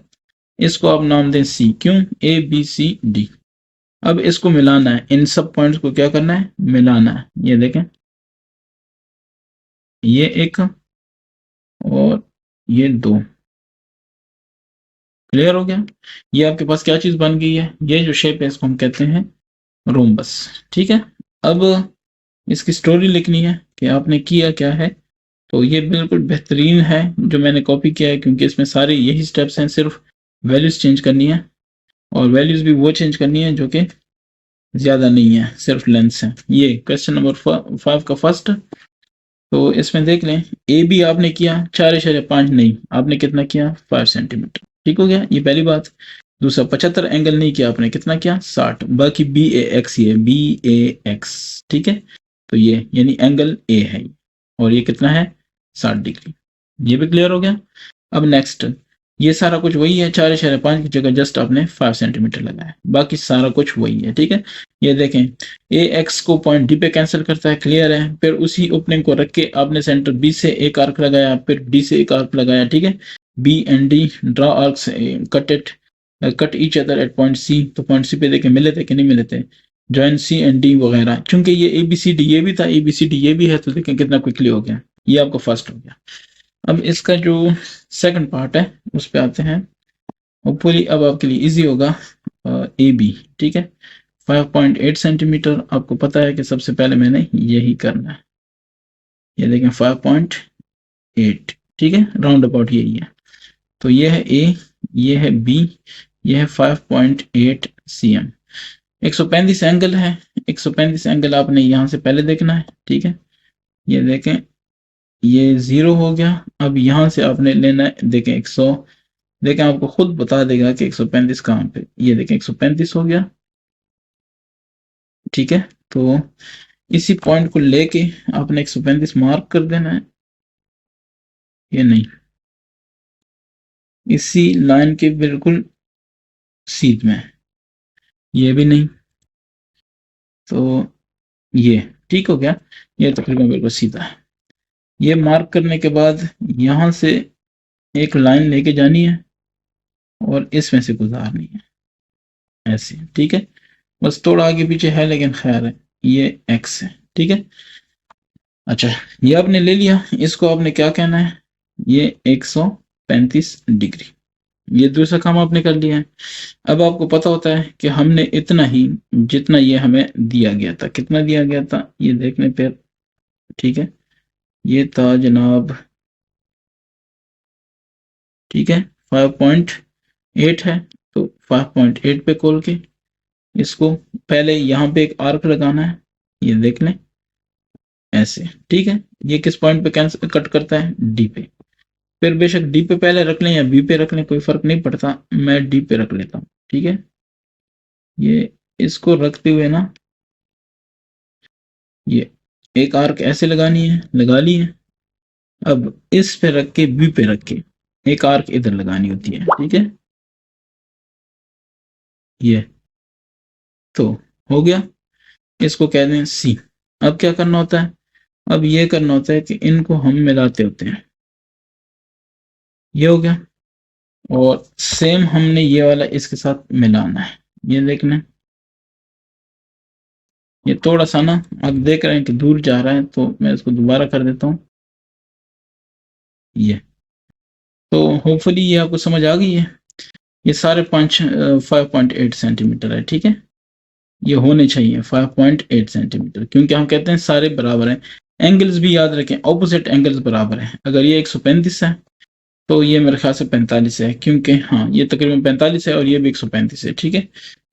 इसको आप नाम दें सी। क्यों, ए बी सी डी। अब इसको मिलाना है, इन सब पॉइंट्स को क्या करना है, मिलाना है। ये देखें, ये एक और ये दो, क्लियर हो गया। ये आपके पास क्या चीज बन गई है, ये जो शेप है इसको हम कहते हैं रोम्बस। ठीक है, अब इसकी स्टोरी लिखनी है कि आपने किया क्या है। तो ये बिल्कुल बेहतरीन है जो मैंने कॉपी किया है, क्योंकि इसमें सारे यही स्टेप्स हैं, सिर्फ वैल्यूज चेंज करनी है, और वैल्यूज भी वो चेंज करनी है जो कि ज्यादा नहीं है, सिर्फ लेंथ है। ये क्वेश्चन नंबर 5 का फर्स्ट। तो इसमें देख लें, ए बी आपने किया 4.5, नहीं आपने कितना किया 5 सेंटीमीटर। ठीक हो गया, ये पहली बात। दूसरा 75 एंगल नहीं किया आपने, कितना किया 60। बाकी बी ए एक्स, ये बी ए एक्स, ठीक है। तो ये यानी एंगल ए है, और ये कितना है 60 डिग्री। ये भी क्लियर हो गया। अब नेक्स्ट, ये सारा कुछ वही है, 4.5 की जगह जस्ट आपने 5 सेंटीमीटर लगाया, बाकी सारा कुछ वही है। ठीक है, ये देखें, ए एक्स को पॉइंट डी पे कैंसिल करता है, क्लियर है। फिर उसी ओपनिंग को रख के आपने सेंटर बी से एक आर्क लगाया, फिर डी से एक आर्क लगाया। ठीक है, B and D draw arcs, cut each other at point C. तो पॉइंट सी पे देखें मिले थे कि नहीं मिले थे, जॉइन सी एंड डी वगैरह। चूंकि ये ए बी सी डी ये भी था, ए बी सी डी ये भी है, तो देखें कितना क्विकली हो गया। ये आपका फर्स्ट हो गया। अब इसका जो सेकंड पार्ट है उस पर आते हैं। होपफुली अब आपके लिए इजी होगा। ए बी, ठीक है, 5.8 सेंटीमीटर। आपको पता है कि सबसे पहले मैंने यही करना है। ये देखें 5.8, ठीक है, राउंड अबाउट यही है। तो ये है ए, ये है बी, ये है 5.8 cm। 135 एंगल है, 135 एंगल आपने यहां से पहले देखना है। ठीक है, ये देखें, ये 0 हो गया। अब यहां से आपने लेना है, देखें 100, देखें आपको खुद बता देगा कि 135 कहां पे। ये देखें 135 हो गया। ठीक है, तो इसी पॉइंट को लेके आपने 135 मार्क कर देना है। ये नहीं, इसी लाइन के बिल्कुल सीध में, ये भी नहीं, तो ये ठीक हो गया। ये तकरीबन बिल्कुल सीधा है। ये मार्क करने के बाद यहां से एक लाइन लेके जानी है और इसमें से गुजारनी है ऐसे। ठीक है, बस थोड़ा आगे पीछे है लेकिन खैर है, ये एक्स है। ठीक है, अच्छा, ये आपने ले लिया, इसको आपने क्या कहना है, ये 135 डिग्री। ये दूसरा काम आपने कर लिया है। अब आपको पता होता है कि हमने इतना ही, जितना ये हमें दिया गया था, कितना दिया गया था ये देखने पर। ठीक है, ये था जनाब, ठीक है, 5.8 है। तो 5.8 पे खोल के इसको पहले यहाँ पे एक आर्क लगाना है, ये देख लें ऐसे। ठीक है, ये किस पॉइंट पे कैंसिल कट करता है, डी पे। फिर बेशक डी पे पहले रख लें या बी पे रख लें, कोई फर्क नहीं पड़ता, मैं डी पे रख लेता हूँ। ठीक है, ये इसको रखते हुए ना, ये एक आर्क ऐसे लगानी है, लगा ली है। अब इस पे रख के बी पे रख के एक आर्क इधर लगानी होती है। ठीक है, ये तो हो गया, इसको कह दें सी। अब क्या करना होता है, अब ये करना होता है कि इनको हम मिलाते होते हैं। ये हो गया, और सेम हमने ये वाला इसके साथ मिलाना है। ये देखना, ये थोड़ा सा ना आप देख रहे हैं कि दूर जा रहा है, तो मैं इसको दोबारा कर देता हूँ। ये तो होपफुली ये आपको समझ आ गई है। ये सारे 5.8 सेंटीमीटर है। ठीक है, ये होने चाहिए 5.8 सेंटीमीटर, क्योंकि हम कहते हैं सारे बराबर हैं। एंगल्स भी याद रखें, ऑपोजिट एंगल्स बराबर हैं। अगर ये 135 है तो ये मेरे ख्याल से 45 है, क्योंकि हाँ ये तकरीबन 45 है और ये भी 135 है। ठीक है,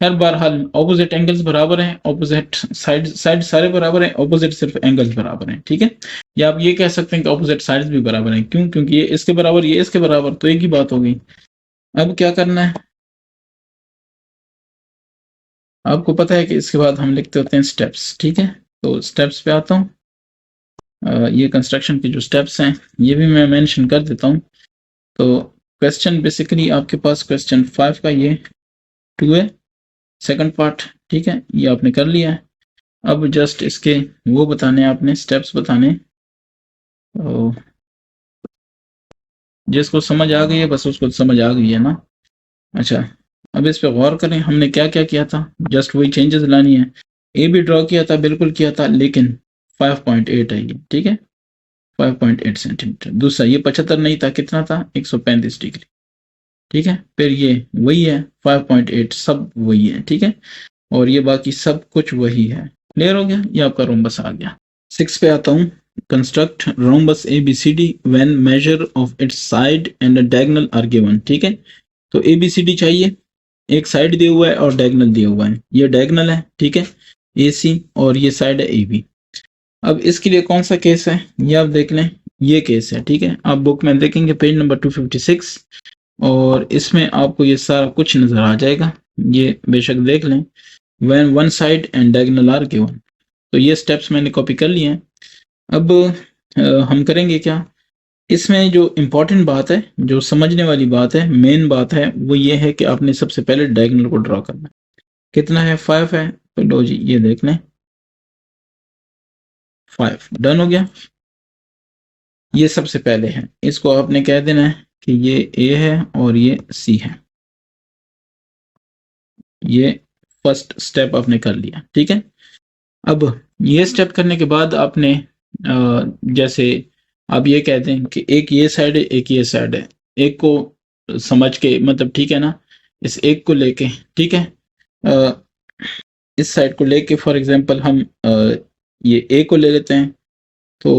हर बार हाल ऑपोजिट एंगल्स बराबर हैं, ऑपोजिट साइड सारे बराबर हैं, ऑपोजिट सिर्फ एंगल्स बराबर हैं। ठीक है, या आप ये कह सकते हैं कि ऑपोजिट साइड्स भी बराबर हैं। क्यों, क्योंकि ये इसके बराबर, ये इसके बराबर, तो एक ही बात हो गई। अब क्या करना है, आपको पता है कि इसके बाद हम लिखते होते हैं स्टेप्स। ठीक है, तो स्टेप्स पे आता हूँ। ये कंस्ट्रक्शन के जो स्टेप्स हैं ये भी मैं मेंशन कर देता हूँ। तो क्वेश्चन बेसिकली आपके पास क्वेश्चन 5 का ये 2 है, सेकंड पार्ट। ठीक है, ये आपने कर लिया है। अब जस्ट इसके वो बताने आपने स्टेप्स बताने, तो जिसको समझ आ गई है बस उसको समझ आ गई है ना। अच्छा, अब इस पे गौर करें, हमने क्या क्या किया था, जस्ट वही चेंजेस लानी है। ए भी ड्रॉ किया था, बिल्कुल किया था, लेकिन 5.8 है ये, ठीक है, 5.8 सेंटीमीटर। दूसरा ये 75 नहीं था, कितना था, 135 डिग्री, ठीक है। फिर ये वही है 5.8, सब वही है, ठीक है। और ये बाकी सब कुछ वही है। क्लियर हो गया, ये आपका रोम्बस आ गया। 6 पे आता हूँ, construct rhombus ABCD when major of its side and diagonal are given, ठीक है। तो ABCD चाहिए, एक साइड दिया हुआ है और डायगोनल दिया हुआ है, ये डायगोनल है, ठीक है, AC, और ये साइड है AB। अब इसके लिए कौन सा केस है, ये आप देख लें, ये केस है, ठीक है। आप बुक में देखेंगे पेज नंबर 256, और इसमें आपको ये सारा कुछ नजर आ जाएगा, ये बेशक देख लें। When one side and diagonal are given, तो ये स्टेप्स मैंने कॉपी कर लिए हैं। अब हम करेंगे क्या, इसमें जो इम्पोर्टेंट बात है, जो समझने वाली बात है, मेन बात है, वो ये है कि आपने सबसे पहले डायगोनल को ड्रॉ करना है। कितना है, 5 है, तो लो जी ये देख लें, 5 डन हो गया। ये सबसे पहले है, इसको आपने कह देना है कि ये A है और ये C है। ये फर्स्ट स्टेप आपने कर लिया, ठीक है। अब ये स्टेप करने के बाद आपने जैसे आप ये कहते हैं कि एक ये साइड है, एक ये साइड है, एक को समझ के, मतलब ठीक है ना, इस एक को लेके, ठीक है, अ, इस साइड को लेके फॉर एग्जांपल हम ये A को ले लेते हैं। तो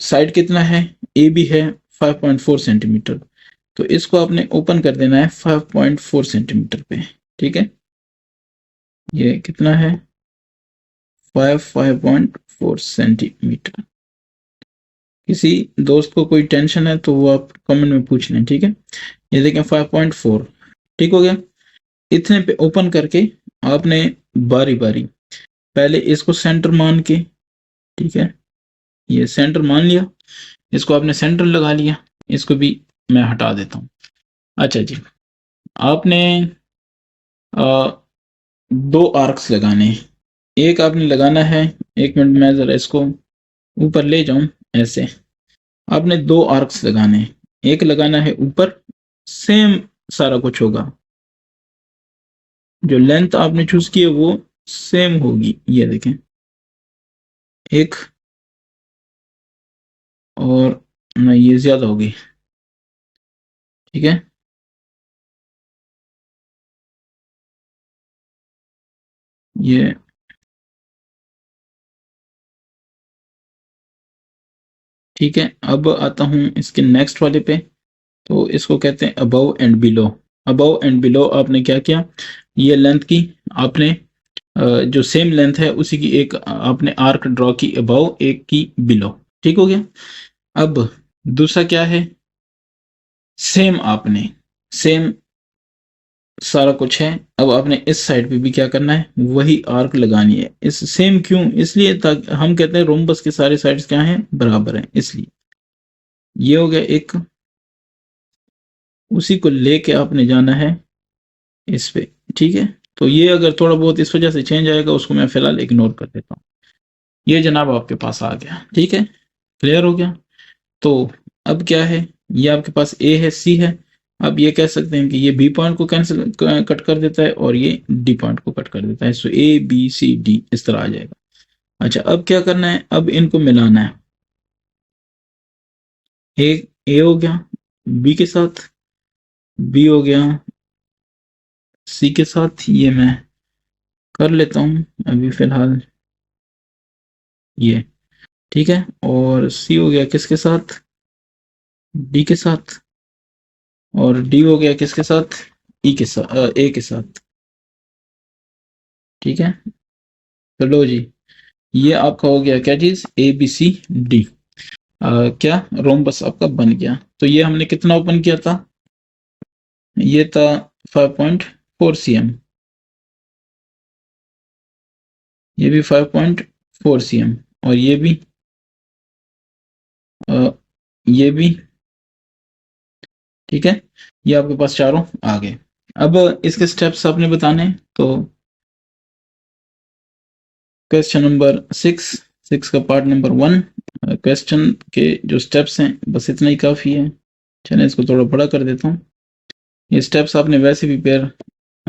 साइड कितना है, ए बी है 5.4 सेंटीमीटर, तो इसको आपने ओपन कर देना है 5.4 सेंटीमीटर पे, ठीक है। ये कितना है, 5.4 सेंटीमीटर। किसी दोस्त को कोई टेंशन है तो वो आप कमेंट में पूछ लें, ठीक है। ये देखें 5.4, ठीक हो गया। इतने पे ओपन करके आपने बारी बारी पहले इसको सेंटर मान के, ठीक है, ये सेंटर मान लिया, इसको आपने सेंटर लगा लिया, इसको भी मैं हटा देता हूँ। अच्छा जी, आपने दो आर्क्स लगाने हैं, एक आपने लगाना है, एक मिनट मैं जरा इसको ऊपर ले जाऊं, ऐसे आपने दो आर्क्स लगाने हैं, एक लगाना है ऊपर, सेम सारा कुछ होगा, जो लेंथ आपने चूज की है वो सेम होगी, ये देखें, एक, और नहीं ये ज्यादा होगी, ठीक है, ये ठीक है। अब आता हूं इसके नेक्स्ट वाले पे, तो इसको कहते हैं above and below. Above and below आपने क्या किया, ये लेंथ की आपने जो सेम लेंथ है उसी की एक आपने आर्क ड्रॉ की अबव, एक की बिलो, ठीक हो गया। अब दूसरा क्या है, सेम आपने सेम सारा कुछ है, अब आपने इस साइड पे भी क्या करना है, वही आर्क लगानी है। इस सेम क्यों, इसलिए ताकि हम कहते हैं रोम्बस के सारे साइड्स क्या हैं, बराबर हैं, इसलिए ये हो गया एक। उसी को लेके आपने जाना है इस पे, ठीक है। तो ये अगर थोड़ा बहुत इस वजह से चेंज आएगा, उसको मैं फिलहाल इग्नोर कर देता हूँ। ये जनाब आपके पास आ गया, ठीक है, क्लियर हो गया। तो अब क्या है, ये आपके पास ए है, सी है। अब ये कह सकते हैं कि ये बी पॉइंट को कैंसिल कट कर देता है और ये डी पॉइंट को कट कर देता है, सो ए बी सी डी इस तरह आ जाएगा। अच्छा, अब क्या करना है, अब इनको मिलाना है, ए हो गया बी के साथ, बी हो गया सी के साथ, ये मैं कर लेता हूँ अभी फिलहाल, ये ठीक है। और सी हो गया किसके साथ, डी के साथ, और डी हो गया किसके साथ, ई के साथ, ए के साथ, ठीक है। तो लो जी, ये आपका हो गया क्या चीज, ए बी सी डी, क्या रोम्बस आपका बन गया। तो ये हमने कितना ओपन किया था, ये था 5.4 cm, ये भी 5.4 cm, और आ, ये भी, ठीक है। ये आपके पास चारों आ गए। अब इसके स्टेप्स आपने बताने हैं, तो क्वेश्चन नंबर 6 का पार्ट नंबर 1, क्वेश्चन के जो स्टेप्स हैं बस इतना ही काफ़ी है। चलिए इसको थोड़ा बड़ा कर देता हूँ। ये स्टेप्स आपने वैसे भी पेयर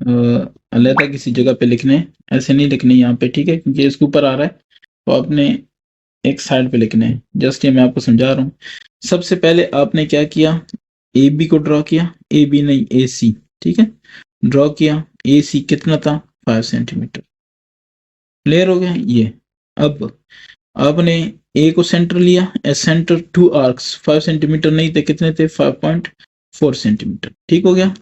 अलग किसी जगह पे लिखने, ऐसे नहीं लिखने यहाँ पे, ठीक है, क्योंकि इसके ऊपर आ रहा है तो आपने एक साइड पे लिखने हैं। जस्ट ये मैं आपको समझा रहा हूँ। सबसे पहले आपने क्या किया, ए बी को ड्रॉ किया, ए बी नहीं ए सी, ठीक है, ड्रॉ किया। ए सी कितना था, 5 सेंटीमीटर। क्लियर हो गया ये। अब आपने ए को सेंटर लिया, ए सेंटर टू आर्क्स, 5 सेंटीमीटर नहीं थे, कितने थे, 5.4 सेंटीमीटर, ठीक हो गया।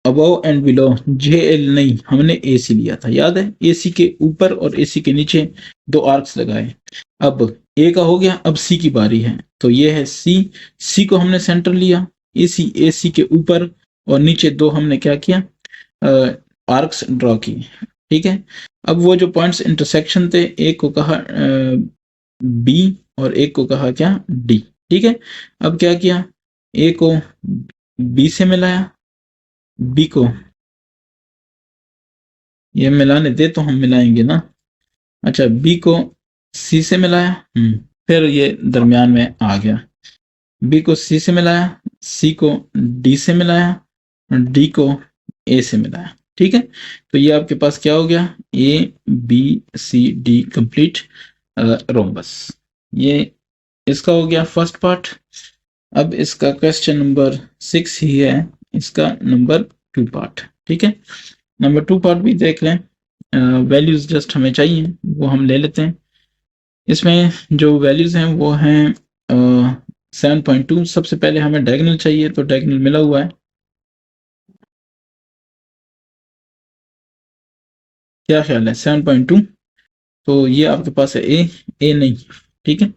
Above and below, J L नहीं, हमने ए सी लिया था, याद है, ए सी के ऊपर और ए सी के नीचे 2 आर्क्स लगाए। अब ए का हो गया, अब सी की बारी है, तो ये है सी। सी को हमने सेंटर लिया, ए सी के ऊपर और नीचे 2 हमने क्या किया, आर्क्स ड्रॉ किए, ठीक है। अब वो जो पॉइंट्स इंटरसेक्शन थे, एक को कहा बी और एक को कहा क्या, डी, ठीक है। अब क्या किया, ए को बी से मिलाया, बी को, ये मिलाने दे तो हम मिलाएंगे ना। अच्छा, बी को सी से मिलाया, फिर ये दरमियान में आ गया। बी को सी से मिलाया, सी को डी से मिलाया, डी को ए से मिलाया, ठीक है। तो ये आपके पास क्या हो गया, A B C D complete rhombus. ये इसका हो गया फर्स्ट पार्ट। अब इसका क्वेश्चन नंबर 6 ही है, इसका नंबर 2 पार्ट, ठीक है। नंबर 2 पार्ट भी देख लें। वैल्यूज जस्ट हमें चाहिए, वो हम ले लेते हैं। इसमें जो वैल्यूज हैं वो हैं 7.2। सबसे पहले हमें डायगोनल चाहिए, तो डायगोनल मिला हुआ है, क्या ख्याल है, 7.2। तो ये आपके पास है ए नहीं, ठीक है,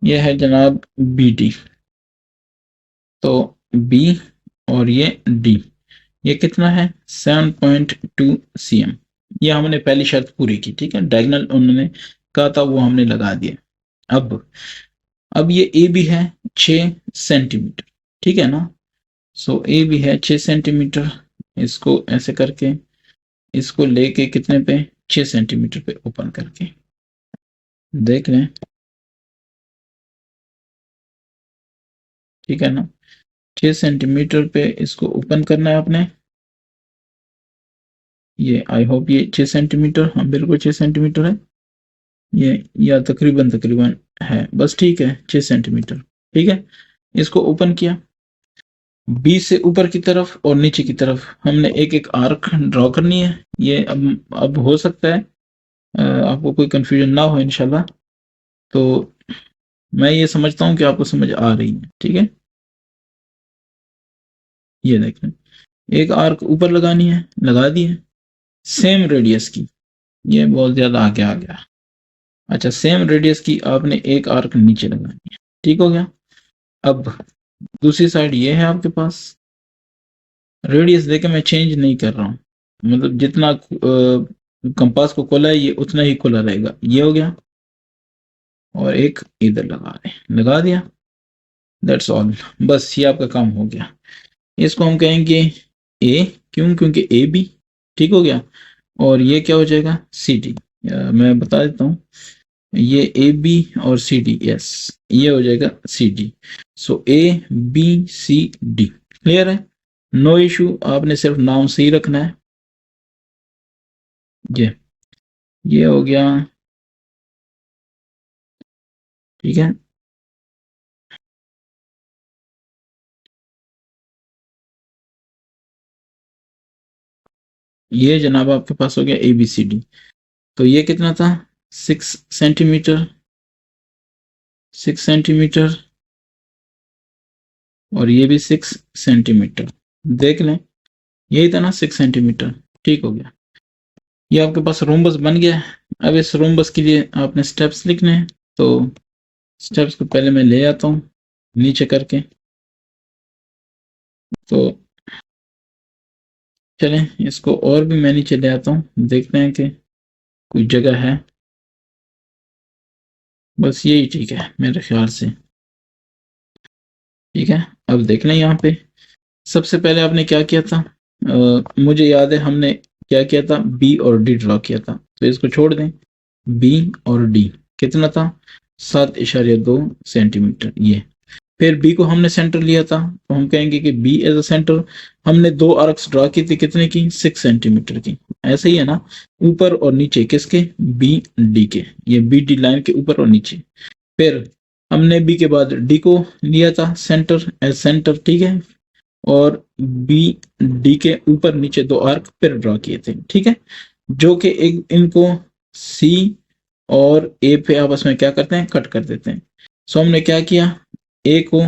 ये है जनाब बी डी। तो बी और ये डी, ये कितना है, 7.2 cm। ये हमने पहली शर्त पूरी की, ठीक है, डायगोनल उन्होंने कहा था वो हमने लगा दिया। अब ये ए भी है 6 सेंटीमीटर, ठीक है ना। सो ए भी है 6 सेंटीमीटर, इसको ऐसे करके, इसको लेके कितने पे, 6 सेंटीमीटर पे ओपन करके देख लें, ठीक है ना। 6 सेंटीमीटर पे इसको ओपन करना है आपने। ये आई होप ये 6 सेंटीमीटर, हाँ बिल्कुल 6 सेंटीमीटर है ये, या तकरीबन तकरीबन है, बस ठीक है, 6 सेंटीमीटर, ठीक है। इसको ओपन किया, बी से ऊपर की तरफ और नीचे की तरफ हमने एक एक आर्क ड्रॉ करनी है। ये अब हो सकता है आपको कोई कंफ्यूजन ना हो इंशाल्लाह। तो मैं ये समझता हूँ कि आपको समझ आ रही है, ठीक है। ये देखें, एक आर्क ऊपर लगानी है, लगा दी है, सेम रेडियस की, ये बहुत ज्यादा आगे आ गया। अच्छा, सेम रेडियस की आपने एक आर्क नीचे लगानी है, ठीक हो गया। अब दूसरी साइड ये है आपके पास, रेडियस देके मैं चेंज नहीं कर रहा हूँ, मतलब जितना कंपास को खोला है ये उतना ही खुला रहेगा। ये हो गया, और एक इधर लगा दिया, दैट्स ऑल, बस ये आपका काम हो गया। इसको हम कहेंगे ए, क्यों, क्योंकि ए बी, ठीक हो गया। और ये क्या हो जाएगा, सी डी, मैं बता देता हूँ, ये ए बी और सी डी, यस, ये हो जाएगा C D. So A B C D, clear है, नो इशू, आपने सिर्फ नाम सही रखना है। ये हो गया, ठीक है। ये जनाब आपके पास हो गया ए बी सी डी। तो ये कितना था, 6 सेंटीमीटर, 6 सेंटीमीटर, और ये भी 6 सेंटीमीटर, देख लें, यही था ना 6 सेंटीमीटर, ठीक हो गया। ये आपके पास रोम्बस बन गया है। अब इस रोम्बस के लिए आपने स्टेप्स लिखने हैं, तो स्टेप्स को पहले मैं ले आता हूँ नीचे करके। तो चलें, इसको और भी मैं नीचे ले आता हूँ, देखते हैं कि कोई जगह है, बस यही ठीक है मेरे ख्याल से, ठीक है। अब देख लें यहाँ पे, सबसे पहले आपने क्या किया था, मुझे याद है हमने क्या किया था, बी और डी ड्रॉ किया था, तो इसको छोड़ दें। बी और डी कितना था, 7.2 सेंटीमीटर। ये फिर बी को हमने सेंटर लिया था, तो हम कहेंगे कि बी एज अ सेंटर। हमने 2 आर्क्स ड्रा की थी, कितने की? 6 सेंटीमीटर की। ऐसे ही है ना, ऊपर और नीचे किसके? बी डी के, ये बी डी लाइन के ऊपर और नीचे। फिर हमने बी के बाद डी को लिया था सेंटर, एज सेंटर, ठीक है। और बी डी के ऊपर नीचे 2 आर्क फिर ड्रा किए थे, ठीक है, जो कि एक इनको सी और ए पे आपस में क्या करते हैं? कट कर देते हैं। सो हमने क्या किया, ए को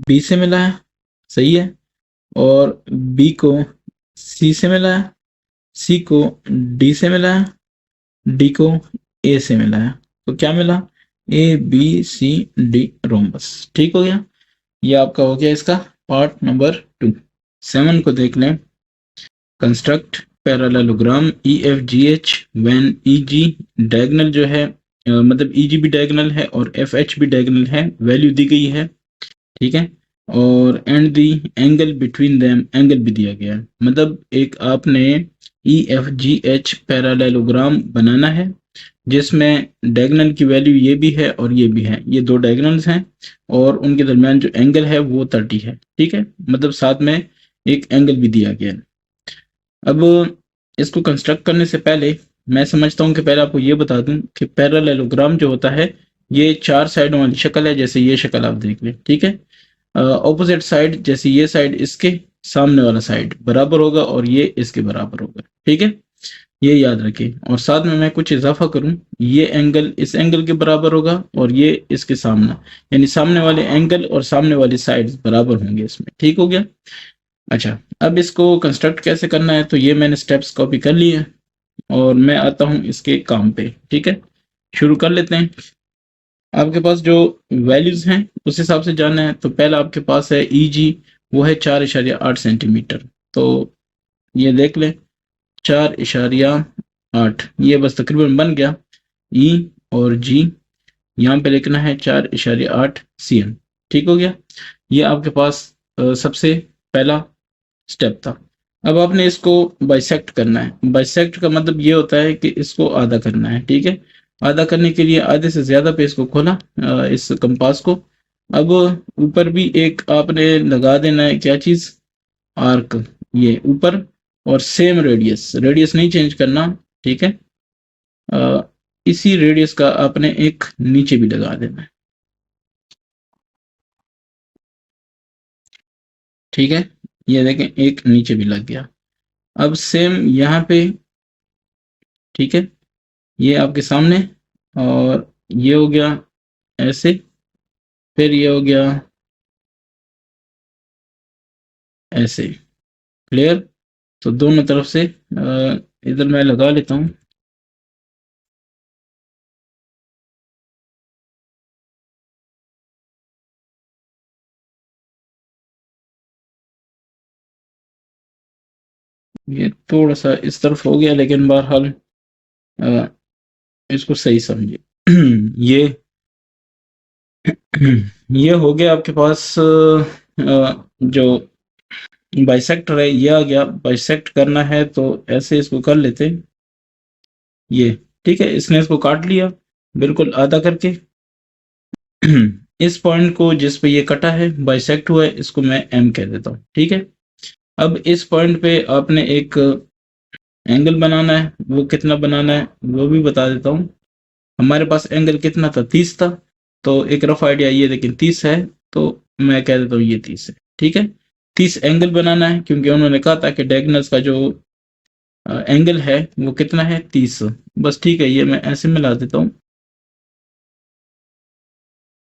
बी से मिलाया, सही है, और बी को सी से मिलाया, सी को डी से मिलाया, डी को ए से मिलाया, तो क्या मिला? A B C D rhombus. ठीक हो गया, ये आपका हो गया इसका पार्ट नंबर 2। 7 को देख लें। Construct parallelogram E F G H when E G diagonal जो है, मतलब ई जी भी डायगोनल है और एफ एच भी डायगोनल है, वैल्यू दी गई है, ठीक है। और and the angle between them, angle भी दिया गया है। मतलब एक आपने E F G H parallelogram बनाना है जिसमें डायगोनल की वैल्यू ये भी है और ये भी है, ये 2 डायगोनल्स हैं और उनके दरमियान जो एंगल है वो 30 है, ठीक है। मतलब साथ में एक एंगल भी दिया गया है। अब इसको कंस्ट्रक्ट करने से पहले मैं समझता हूँ कि पहले आपको ये बता दूं कि पैरेललोग्राम जो होता है ये 4 साइडों वाली शक्ल है, जैसे ये शक्ल आप देख लें, ठीक है। ऑपोजिट साइड, जैसे ये साइड इसके सामने वाला साइड बराबर होगा और ये इसके बराबर होगा, ठीक है, ये याद रखें। और साथ में मैं कुछ इजाफा करूं, ये एंगल इस एंगल के बराबर होगा और ये इसके सामने, यानी सामने वाले एंगल और सामने वाली साइड्स बराबर होंगे इसमें, ठीक हो गया। अच्छा, अब इसको कंस्ट्रक्ट कैसे करना है, तो ये मैंने स्टेप्स कॉपी कर लिए हैं और मैं आता हूं इसके काम पे, ठीक है। शुरू कर लेते हैं। आपके पास जो वैल्यूज हैं उस हिसाब से जानना है, तो पहला आपके पास है ई जी, वो है 4.8 सेंटीमीटर। तो ये देख लें 4.8, ये बस तकरीबन बन गया। ई और जी यहाँ पे लिखना है 4.8 cm, ठीक हो गया। ये आपके पास सबसे पहला स्टेप था। अब आपने इसको बाइसेक्ट करना है। बाइसेक्ट का मतलब ये होता है कि इसको आधा करना है, ठीक है। आधा करने के लिए आधे से ज्यादा पे इसको खोला, इस कंपास को। अब ऊपर भी एक आपने लगा देना है, क्या चीज? आर्क, ये ऊपर, और सेम रेडियस, रेडियस नहीं चेंज करना, ठीक है। इसी रेडियस का आपने एक नीचे भी लगा देना है, ठीक है। ये देखें एक नीचे भी लग गया। अब सेम यहाँ पे, ठीक है, ये आपके सामने, और ये हो गया ऐसे, फिर ये हो गया ऐसे, क्लियर। तो दोनों तरफ से इधर मैं लगा लेता हूँ। ये थोड़ा सा इस तरफ हो गया, लेकिन बहरहाल अ, इसको सही समझिए। ये ये हो गया आपके पास जो बाइसेक्टर है, ये आ गया। बाइसेक्ट करना है तो ऐसे इसको कर लेते, ये, ठीक है। इसने इसको काट लिया बिल्कुल आधा करके। इस पॉइंट को जिस पे ये कटा है, बाइसेक्ट हुआ है, इसको मैं एम कह देता हूँ, ठीक है। अब इस पॉइंट पे आपने एक एंगल बनाना है, वो कितना बनाना है वो भी बता देता हूँ। हमारे पास एंगल कितना था? 30 था। तो एक रफ आइडिया ये, लेकिन 30 है, तो मैं कह देता हूँ ये 30 है, ठीक है। 30 एंगल बनाना है, क्योंकि उन्होंने कहा था कि डायगोनल्स का जो एंगल है वो कितना है? 30। बस ठीक है, ये मैं ऐसे मिला देता हूँ।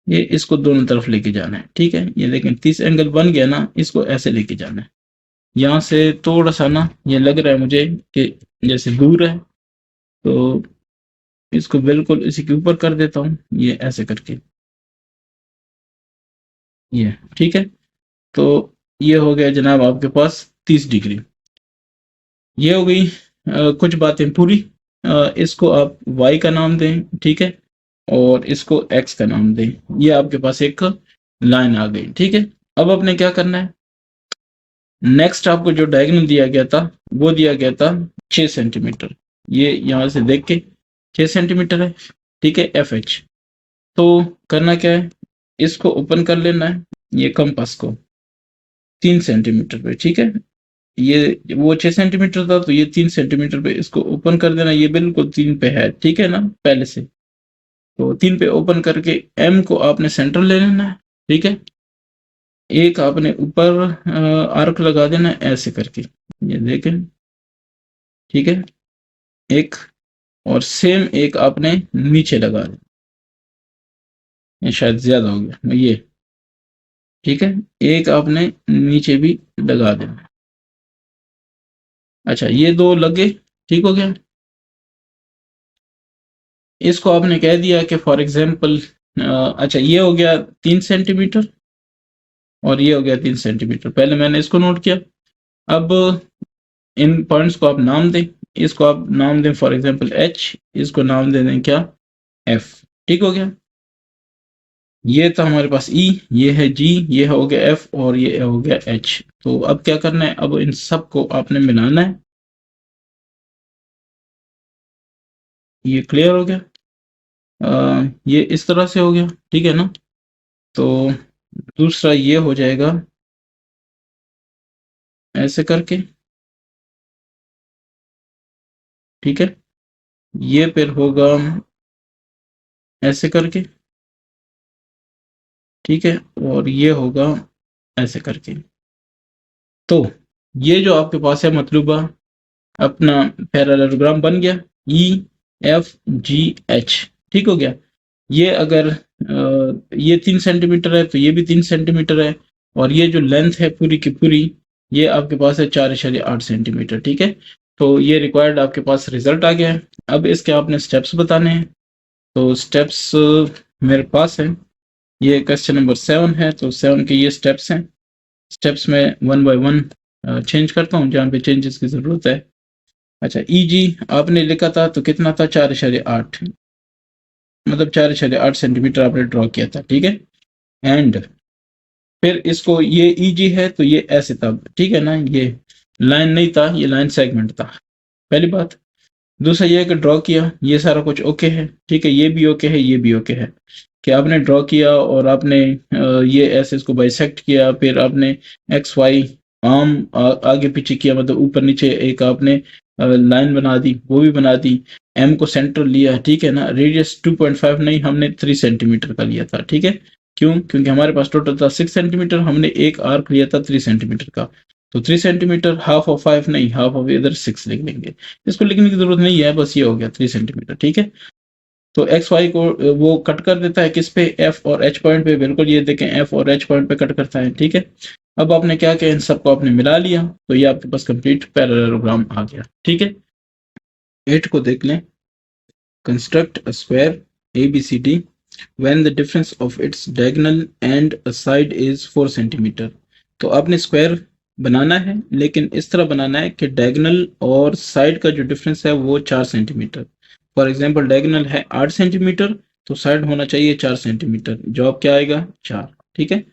ये इसको दोनों तरफ लेके जाना है, ठीक है। ये लेकिन 30 एंगल बन गया ना, इसको ऐसे लेके जाना है। यहाँ से थोड़ा सा ना ये लग रहा है मुझे कि जैसे दूर है, तो इसको बिल्कुल इसी के ऊपर कर देता हूँ, ये ऐसे करके, ये, ठीक है। तो ये हो गया जनाब आपके पास 30 डिग्री। ये हो गई कुछ बातें पूरी। इसको आप y का नाम दें, ठीक है, और इसको x का नाम दें। ये आपके पास एक लाइन आ गई, ठीक है। अब आपने क्या करना है, नेक्स्ट आपको जो डायगोनल दिया गया था वो दिया गया था 6 सेंटीमीटर। ये यहाँ से देख के 6 सेंटीमीटर है, ठीक है, एफ एच। तो करना क्या है, इसको ओपन कर लेना है, ये कंपास को 3 सेंटीमीटर पे, ठीक है। ये वो 6 सेंटीमीटर था, तो ये 3 सेंटीमीटर पे इसको ओपन कर देना। ये बिल्कुल 3 पे है, ठीक है ना, पहले से। तो 3 पे ओपन करके एम को आपने सेंटर ले लेना है, ठीक है। एक आपने ऊपर आर्क लगा देना है ऐसे करके, ये देखें, ठीक है। एक और सेम एक आपने नीचे लगा देना, ये शायद ज्यादा हो गया ये, ठीक है। एक आपने नीचे भी लगा देना। अच्छा, ये दो लगे, ठीक हो गया। इसको आपने कह दिया कि फॉर एग्जांपल, अच्छा ये हो गया 3 सेंटीमीटर और ये हो गया 3 सेंटीमीटर, पहले मैंने इसको नोट किया। अब इन पॉइंट्स को आप नाम दें, इसको आप नाम दें फॉर एग्जांपल एच, इसको नाम दे दें क्या, एफ, ठीक हो गया। ये था हमारे पास ई, ये है जी, ये हो गया एफ और ये हो गया एच। तो अब क्या करना है, अब इन सब को आपने मिलाना है। ये क्लियर हो गया, ये इस तरह से हो गया, ठीक है ना। तो दूसरा ये हो जाएगा ऐसे करके, ठीक है। ये फिर होगा ऐसे करके, ठीक है। और ये होगा ऐसे करके। तो ये जो आपके पास है मतलूबा अपना पैरेललोग्राम बन गया, ई एफ जी एच, ठीक हो गया। ये अगर ये 3 सेंटीमीटर है तो ये भी 3 सेंटीमीटर है, और ये जो लेंथ है पूरी की पूरी, ये आपके पास है 4.8 सेंटीमीटर, ठीक है। तो ये रिक्वायर्ड आपके पास रिजल्ट आ गया है। अब इसके आपने स्टेप्स बताने हैं। तो स्टेप्स मेरे पास है, ये क्वेश्चन नंबर 7 है, तो 7 के ये स्टेप्स हैं। स्टेप्स में 1 बाय 1 चेंज करता हूँ जहाँ पे चेंजेस की ज़रूरत है। अच्छा, ई जी आपने लिखा था तो कितना था, 4.8, मतलब 4.8 सेंटीमीटर आपने ड्रॉ किया था, ठीक है। एंड फिर इसको, ये ई जी है तो ये ऐसे था, ठीक है ना, ये लाइन नहीं था, ये लाइन सेगमेंट था, पहली बात। दूसरा ये है कि ड्रॉ किया, ये सारा कुछ ओके है, ठीक है, ये भी ओके है, ये भी ओके है, कि आपने ड्रॉ किया और आपने ये ऐसे इसको बाइसेक्ट किया, फिर आपने एक्स वाई आर्म आगे पीछे किया, मतलब ऊपर नीचे एक आपने लाइन बना दी, वो भी बना दी। एम को सेंटर लिया, ठीक है ना। रेडियस 2.5 नहीं, हमने 3 सेंटीमीटर का लिया था, ठीक है। क्यों, क्योंकि हमारे पास टोटल था 6 सेंटीमीटर, हमने एक आर्क लिया था 3 सेंटीमीटर का। तो 3 सेंटीमीटर, हाफ ऑफ 5 नहीं, हाफ ऑफ इधर 6 लिख लेंगे। इसको लिखने की जरूरत नहीं है, बस ये हो गया 3 सेंटीमीटर, ठीक है। तो एक्स वाई को वो कट कर देता है किस पे, एफ और एच पॉइंट पे, बिल्कुल ये देखें एफ और एच पॉइंट पे कट करता है, ठीक है। अब आपने क्या किया, इन सबको आपने मिला लिया, तो ये आपके पास कंप्लीट पैरेललोग्राम आ गया, ठीक है। 8 को देख लें, construct a square ABCD when the difference of its diagonal and a side is 4 centimetre. तो आपने स्क्वायर बनाना है, लेकिन इस तरह बनाना है कि डायगोनल और साइड का जो डिफरेंस है वो 4 सेंटीमीटर। फॉर एग्जांपल डायगोनल है 8 सेंटीमीटर, तो साइड होना चाहिए 4 सेंटीमीटर, जवाब क्या आएगा, 4, ठीक है।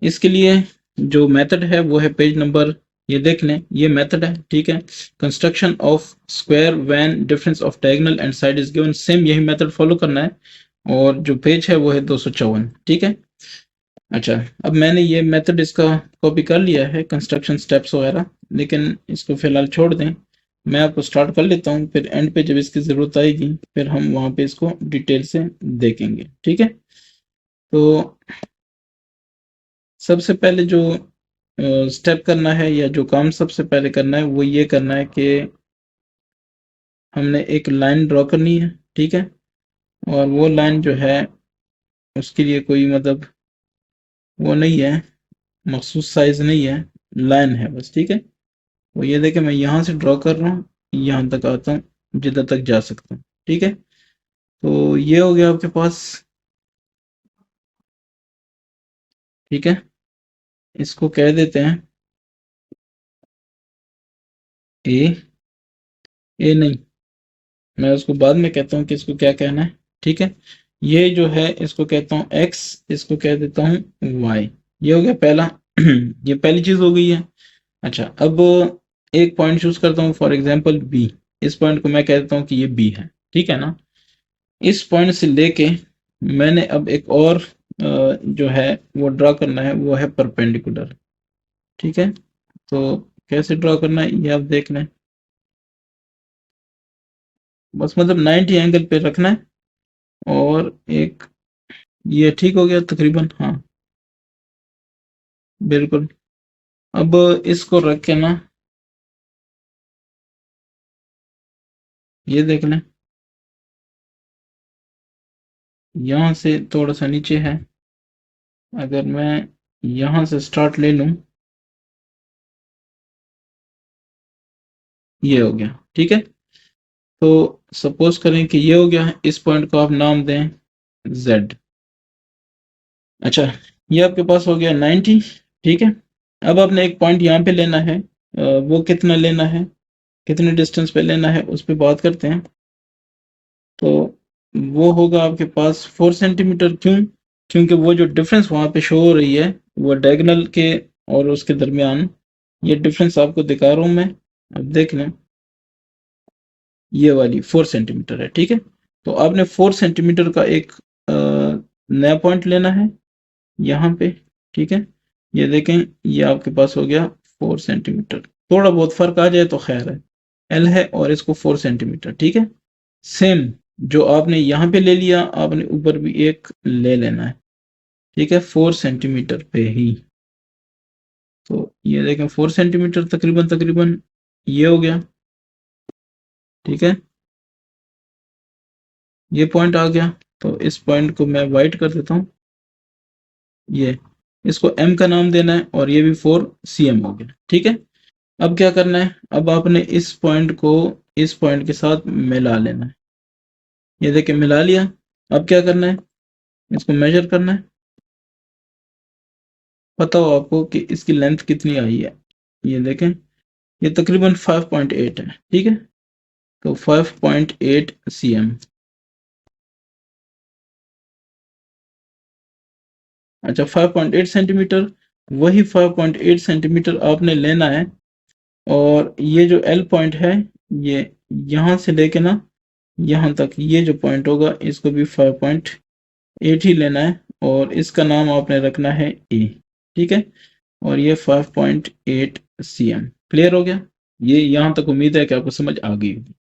इसके लिए जो मेथड है वो है पेज नंबर, ये देख लें, ये मेथड है, ठीक है। Construction of square when difference of diagonal and side is given, same यही मेथड फॉलो करना है। और जो पेज है वो है 254, ठीक है। अच्छा, अब मैंने ये मेथड इसका कॉपी कर लिया है, कंस्ट्रक्शन स्टेप्स वगैरह, लेकिन इसको फिलहाल छोड़ दें। मैं आपको स्टार्ट कर लेता हूँ, फिर एंड पे जब इसकी ज़रूरत आएगी फिर हम वहाँ पे इसको डिटेल से देखेंगे, ठीक है। तो सबसे पहले जो स्टेप करना है, या जो काम सबसे पहले करना है, वो ये करना है कि हमने एक लाइन ड्रॉ करनी है, ठीक है। और वो लाइन जो है उसके लिए कोई मतलब वो नहीं है, मखसूस साइज नहीं है, लाइन है बस, ठीक है। वो ये देखें, मैं यहाँ से ड्रॉ कर रहा हूँ, यहाँ तक आता हूँ जिधर तक जा सकता हूँ, ठीक है। तो ये हो गया आपके पास, ठीक है। इसको कह देते हैं ए, ए नहीं, मैं उसको बाद में कहता हूँ कि इसको क्या कहना है, ठीक है। ये जो है इसको कहता हूँ एक्स, इसको कह देता हूँ वाई। ये हो गया पहला ये पहली चीज हो गई है। अच्छा, अब एक पॉइंट चूज करता हूँ, फॉर एग्जांपल बी। इस पॉइंट को मैं कह देता हूँ कि ये बी है, ठीक है ना। इस पॉइंट से लेके मैंने अब एक और जो है वो ड्रा करना है, वो है परपेंडिकुलर। ठीक है, तो कैसे ड्रा करना है ये आप देख लें। बस मतलब 90 एंगल पे रखना है, और एक ये ठीक हो गया तकरीबन। हाँ बिल्कुल। अब इसको रख के ना ये देख लें, यहाँ से थोड़ा सा नीचे है। अगर मैं यहाँ से स्टार्ट ले लूँ, ये हो गया। ठीक है, तो सपोज करें कि ये हो गया, इस पॉइंट को आप नाम दें Z। अच्छा, ये आपके पास हो गया 90। ठीक है, अब आपने एक पॉइंट यहाँ पे लेना है। वो कितना लेना है, कितने डिस्टेंस पे लेना है, उस पर बात करते हैं। तो वो होगा आपके पास 4 सेंटीमीटर। क्यों? क्योंकि वो जो डिफरेंस वहाँ पे शो हो रही है, वो डायगोनल के और उसके दरमियान ये डिफरेंस आपको दिखा रहा हूँ मैं, अब देख लें। ये वाली 4 सेंटीमीटर है। ठीक है, तो आपने 4 सेंटीमीटर का एक नया पॉइंट लेना है यहाँ पे। ठीक है, ये देखें, ये आपके पास हो गया 4 सेंटीमीटर। थोड़ा बहुत फर्क आ जाए तो खैर है, एल है और इसको 4 सेंटीमीटर। ठीक है, सेम जो आपने यहाँ पे ले लिया, आपने ऊपर भी एक ले लेना है। ठीक है, 4 सेंटीमीटर पे ही। तो ये देखें 4 सेंटीमीटर तकरीबन तकरीबन ये हो गया। ठीक है, ये पॉइंट आ गया, तो इस पॉइंट को मैं वाइट कर देता हूँ। ये इसको m का नाम देना है, और ये भी 4 cm हो गया। ठीक है, अब क्या करना है, अब आपने इस पॉइंट को इस पॉइंट के साथ मिला लेना है। ये देखिए मिला लिया। अब क्या करना है, इसको मेजर करना है। पता हो आपको कि इसकी लेंथ कितनी आई है। ये देखें, ये तकरीबन 5.8 है। ठीक है, तो 5.8 cm। अच्छा, 5.8 सेंटीमीटर, वही 5.8 सेंटीमीटर आपने लेना है। और ये जो एल पॉइंट है, ये यहाँ से लेके ना यहाँ तक ये जो पॉइंट होगा, इसको भी 5.8 ही लेना है, और इसका नाम आपने रखना है ए। ठीक है, और ये 5.8 cm। क्लियर हो गया? ये यहाँ तक उम्मीद है कि आपको समझ आ गई होगी।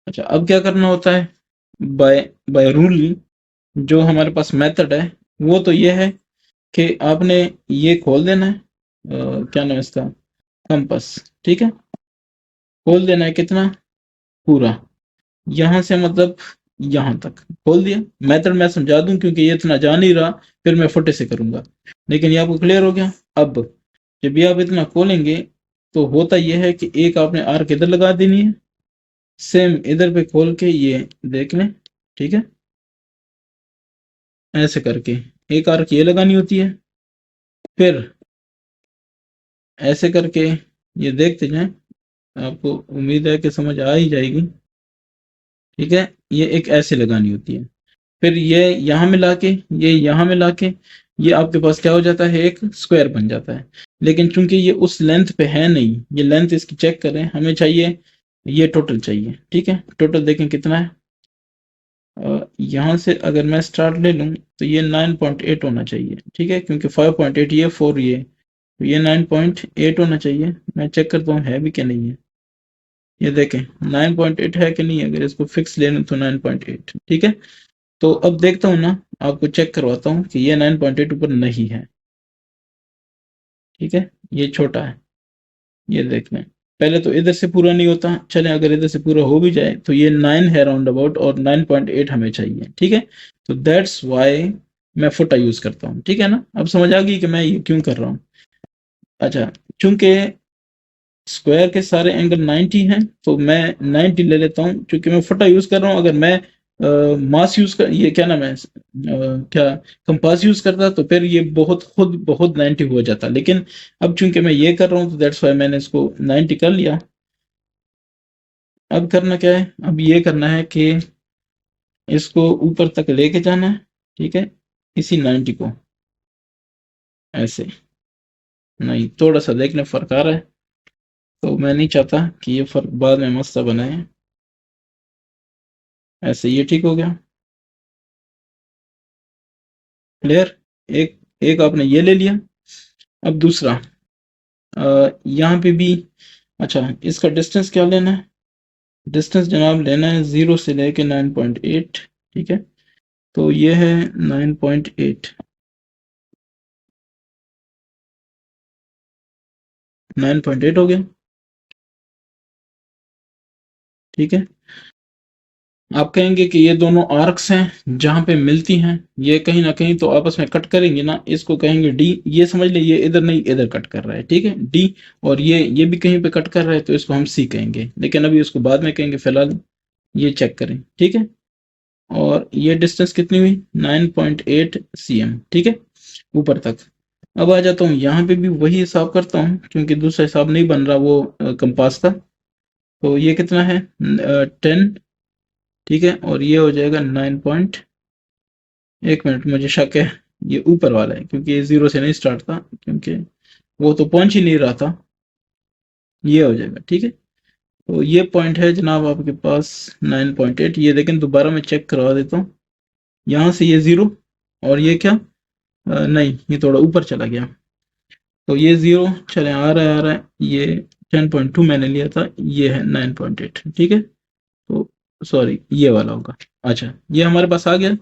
अच्छा, अब क्या करना होता है, बाय बाय रूल जो हमारे पास मेथड है, वो तो ये है कि आपने ये खोल देना है, क्या नाम है इसका, कंपास। ठीक है, खोल देना है कितना, पूरा, यहाँ से मतलब यहाँ तक खोल दिया। मेथड मैं समझा दूं क्योंकि ये इतना जान ही रहा, फिर मैं फटे से करूंगा, लेकिन ये आपको क्लियर हो गया। अब जब भी आप इतना खोलेंगे, तो होता यह है कि एक आपने आर्क इधर लगा देनी है, सेम इधर पे खोल के ये देख लें। ठीक है, ऐसे करके एक आर्क ये लगानी होती है, फिर ऐसे करके ये देखते जाएं, आपको उम्मीद है कि समझ आ ही जाएगी। ठीक है, ये एक ऐसे लगानी होती है, फिर ये यहाँ मिला के, ये यहाँ मिला के, ये आपके पास क्या हो जाता है, एक स्क्वायर बन जाता है। लेकिन चूंकि ये उस लेंथ पे है नहीं, ये लेंथ इसकी चेक करें, हमें चाहिए ये टोटल चाहिए। ठीक है, टोटल देखें कितना है। यहाँ से अगर मैं स्टार्ट ले लूँ, तो ये 9.8 होना चाहिए। ठीक है, क्योंकि 5.8 ये 4 ये, तो ये 9.8 होना चाहिए। मैं चेक करता हूँ है भी क्या नहीं है। ये देखें 9.8 है कि नहीं है, अगर इसको फिक्स ले लूँ तो 9.8। ठीक है, तो अब देखता हूँ ना, आपको चेक करवाता हूँ कि ये 9.8 ऊपर नहीं है। ठीक है, ये छोटा है। ये देख लें, पहले तो इधर से पूरा नहीं होता, चले अगर इधर से पूरा हो भी जाए, तो ये 9 है राउंड अबाउट, और 9.8 हमें चाहिए। ठीक है, तो दैट्स वाई मैं फुटा यूज करता हूँ। ठीक है ना, अब समझ आ गई कि मैं ये क्यों कर रहा हूँ। अच्छा, चूंकि स्क्वायर के सारे एंगल 90 हैं, तो मैं 90 ले लेता हूँ, क्योंकि मैं फुटा यूज कर रहा हूँ। अगर मैं मास यूज कर, ये क्या नाम है, क्या कंपास यूज करता, तो फिर ये बहुत खुद बहुत 90 हो जाता। लेकिन अब चूंकि मैं ये कर रहा हूँ, तो दैट्स वाई मैंने इसको 90 कर लिया। अब करना क्या है, अब ये करना है कि इसको ऊपर तक लेके जाना है। ठीक है, इसी 90 को ऐसे, नहीं थोड़ा सा देखने फर्क आ रहा है, तो मैं नहीं चाहता कि ये फर्क बाद में मस्ता बनाए। ऐसे ये ठीक हो गया। क्लियर? एक एक आपने ये ले लिया। अब दूसरा यहाँ पे भी, अच्छा इसका डिस्टेंस क्या लेना है? डिस्टेंस जनाब लेना है 0 से लेके 9.8, ठीक है? तो ये है 9.8, 9.8 हो गया, ठीक है? आप कहेंगे कि ये दोनों आर्क्स हैं जहां पे मिलती हैं, ये कहीं ना कहीं तो आपस में कट करेंगे ना, इसको कहेंगे डी। ये समझ ले ये इधर नहीं इधर कट कर रहा है, ठीक है, डी। और ये भी कहीं पे कट कर रहा है, तो इसको हम सी कहेंगे, लेकिन अभी उसको बाद में कहेंगे, फिलहाल ये चेक करें, ठीक है? और ये डिस्टेंस कितनी हुई? 9.8 cm, ठीक है, ऊपर तक। अब आ जाता हूँ यहाँ पे भी वही हिसाब करता हूँ, क्योंकि दूसरा हिसाब नहीं बन रहा वो कंपास का। तो ये कितना है? 10, ठीक है, और ये हो जाएगा 9 पॉइंट, एक मिनट, मुझे शक है ये ऊपर वाला है, क्योंकि ये 0 से नहीं स्टार्ट था, क्योंकि वो तो पहुंच ही नहीं रहा था। ये हो जाएगा, ठीक है? तो ये पॉइंट है जनाब आपके पास 9.8। ये देखें, दोबारा मैं चेक करवा देता हूँ। यहाँ से ये 0, और ये क्या, नहीं ये थोड़ा ऊपर चला गया, तो ये 0 चले आ रहा है, ये 10.2 मैंने लिया था, ये है 9.8, ठीक है? तो सॉरी, ये वाला होगा। अच्छा, ये हमारे पास आ गया।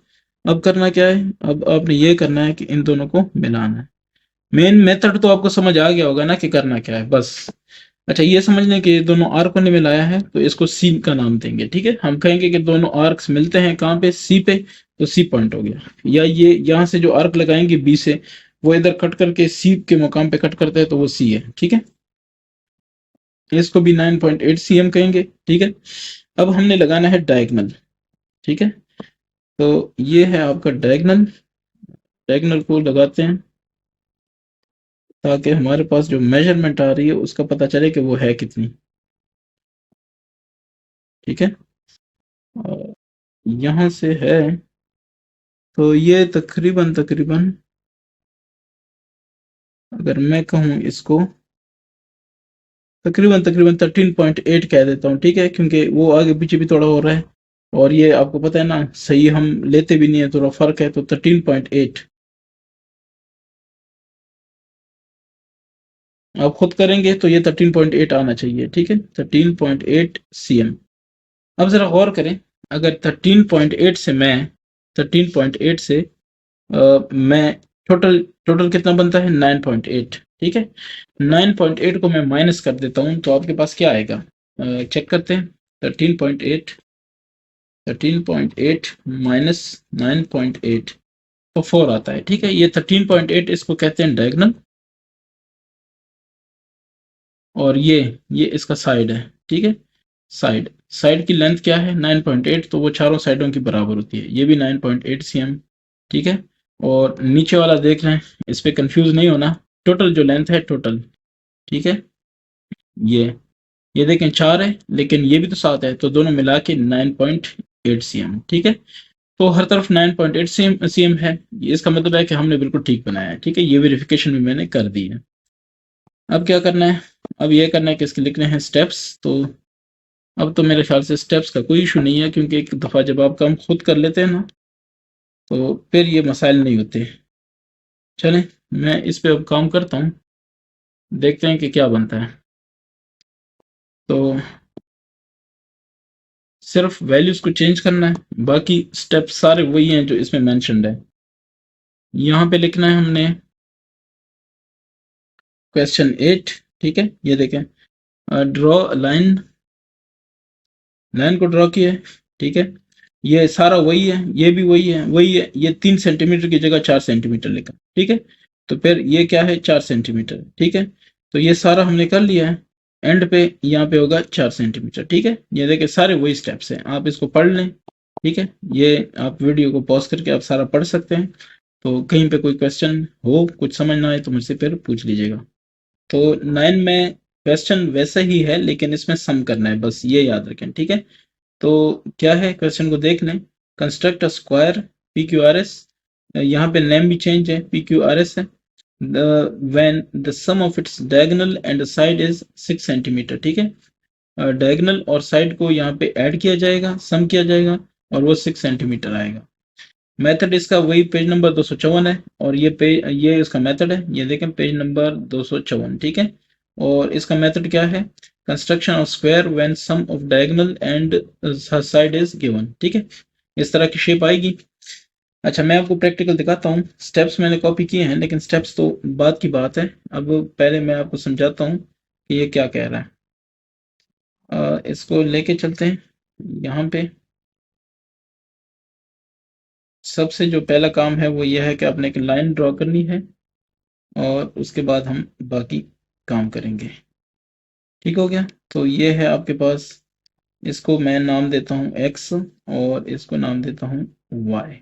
अब करना क्या है? अब आपने ये करना है कि इन दोनों को मिलाना है। मेन मेथड तो आपको समझ आ गया होगा ना कि करना क्या है, बस। अच्छा, ये समझ लें कि ये दोनों आर्क ने मिलाया है, तो इसको सी का नाम देंगे, ठीक है? हम कहेंगे कि दोनों आर्क्स मिलते हैं कहाँ पे? सी पे, तो सी पॉइंट हो गया। या ये यहाँ से जो आर्क लगाएंगे बी से, वो इधर कट करके सी के मुकाम पे कट करते हैं, तो वो सी है, ठीक है? इसको भी 9.8 cm कहेंगे, ठीक है? अब हमने लगाना है डायगनल, ठीक है? तो ये है आपका डायगनल। डायगनल को लगाते हैं, ताकि हमारे पास जो मेजरमेंट आ रही है उसका पता चले कि वो है कितनी, ठीक है? और यहाँ से है, तो ये तकरीबन तकरीबन, अगर मैं कहूँ इसको, तकरीबन तकरीबन 13.8 कह देता हूँ, ठीक है? क्योंकि वो आगे पीछे भी थोड़ा हो रहा है, और ये आपको पता है ना, सही हम लेते भी नहीं है, थोड़ा फर्क है, तो 13.8 आप खुद करेंगे तो ये 13.8 आना चाहिए, ठीक है? 13.8 cm। अब जरा गौर करें, अगर 13.8 से मैं 13.8 से मैं टोटल टोटल कितना बनता है? 9.8, ठीक है? 9.8 को मैं माइनस कर देता हूँ, तो आपके पास क्या आएगा? चेक करते हैं। 13.8, 13.8 माइनस 9.8, तो 4 आता है, ठीक है? ये 13.8 इसको कहते हैं डायगोनल, और ये इसका साइड है, ठीक है? साइड साइड की लेंथ क्या है? 9.8, तो वो चारों साइडों की बराबर होती है। ये भी 9.8 cm, ठीक है? और नीचे वाला देख रहे हैं, इस पे कंफ्यूज नहीं होना, टोटल जो लेंथ है टोटल, ठीक है? ये ये देखें 4 है, लेकिन ये भी तो 7 है, तो दोनों मिला के 9.8 cm, ठीक है? तो हर तरफ 9.8 cm है, इसका मतलब है कि हमने बिल्कुल ठीक बनाया है, ठीक है? ये वेरिफिकेशन भी मैंने कर दी है। अब क्या करना है? अब ये करना है कि इसके लिखने हैं स्टेप्स। तो अब तो मेरे ख्याल से स्टेप्स का कोई इशू नहीं है, क्योंकि एक दफ़ा जब आप काम खुद कर लेते हैं ना, तो फिर ये मसाइल नहीं होते। चलें, मैं इस पे अब काम करता हूँ, देखते हैं कि क्या बनता है। तो सिर्फ वैल्यूज को चेंज करना है, बाकी स्टेप सारे वही हैं जो इसमें मेंशन्ड है। यहाँ पे लिखना है हमने क्वेश्चन 8, ठीक है? ये देखें, ड्रॉ लाइन, लाइन को ड्रॉ किया है, ठीक है? ये सारा वही है, ये भी वही है, वही है। ये 3 सेंटीमीटर की जगह 4 सेंटीमीटर लिखा, ठीक है? तो फिर ये क्या है? 4 सेंटीमीटर, ठीक है? तो ये सारा हमने कर लिया है। एंड पे यहाँ पे होगा 4 सेंटीमीटर, ठीक है? ये देखिए सारे वही स्टेप्स हैं, आप इसको पढ़ लें, ठीक है? ये आप वीडियो को पॉज करके आप सारा पढ़ सकते हैं। तो कहीं पे कोई क्वेश्चन हो, कुछ समझ ना आए, तो मुझसे फिर पूछ लीजिएगा। तो 9 में क्वेश्चन वैसा ही है, लेकिन इसमें सम करना है, बस ये याद रखें, ठीक है? तो क्या है, क्वेश्चन को देख लें। Construct a square P Q R S, यहाँ पे नेम भी चेंज है, पी क्यू आर एस है। When the sum of its diagonal and side is 6 centimetre, ठीक है? डायगोनल और साइड को यहाँ पे ऐड किया जाएगा, सम किया जाएगा, और वो 6 सेंटीमीटर आएगा। मेथड इसका वही पेज नंबर 254 है, और ये इसका मेथड है, ये देखें पेज नंबर 254, ठीक है। और इसका मेथड क्या है, construction of square when sum of diagonal and side is given, ठीक है। इस तरह की शेप आएगी। अच्छा, मैं आपको प्रैक्टिकल दिखाता हूँ। स्टेप्स मैंने कॉपी किए हैं, लेकिन स्टेप्स तो बाद की बात है। अब पहले मैं आपको समझाता हूँ कि ये क्या कह रहा है। इसको लेके चलते हैं यहाँ पे। सबसे जो पहला काम है वो ये है कि आपने एक लाइन ड्रॉ करनी है, और उसके बाद हम बाकी काम करेंगे। ठीक हो गया। तो ये है आपके पास, इसको मैं नाम देता हूँ x, और इसको नाम देता हूँ y।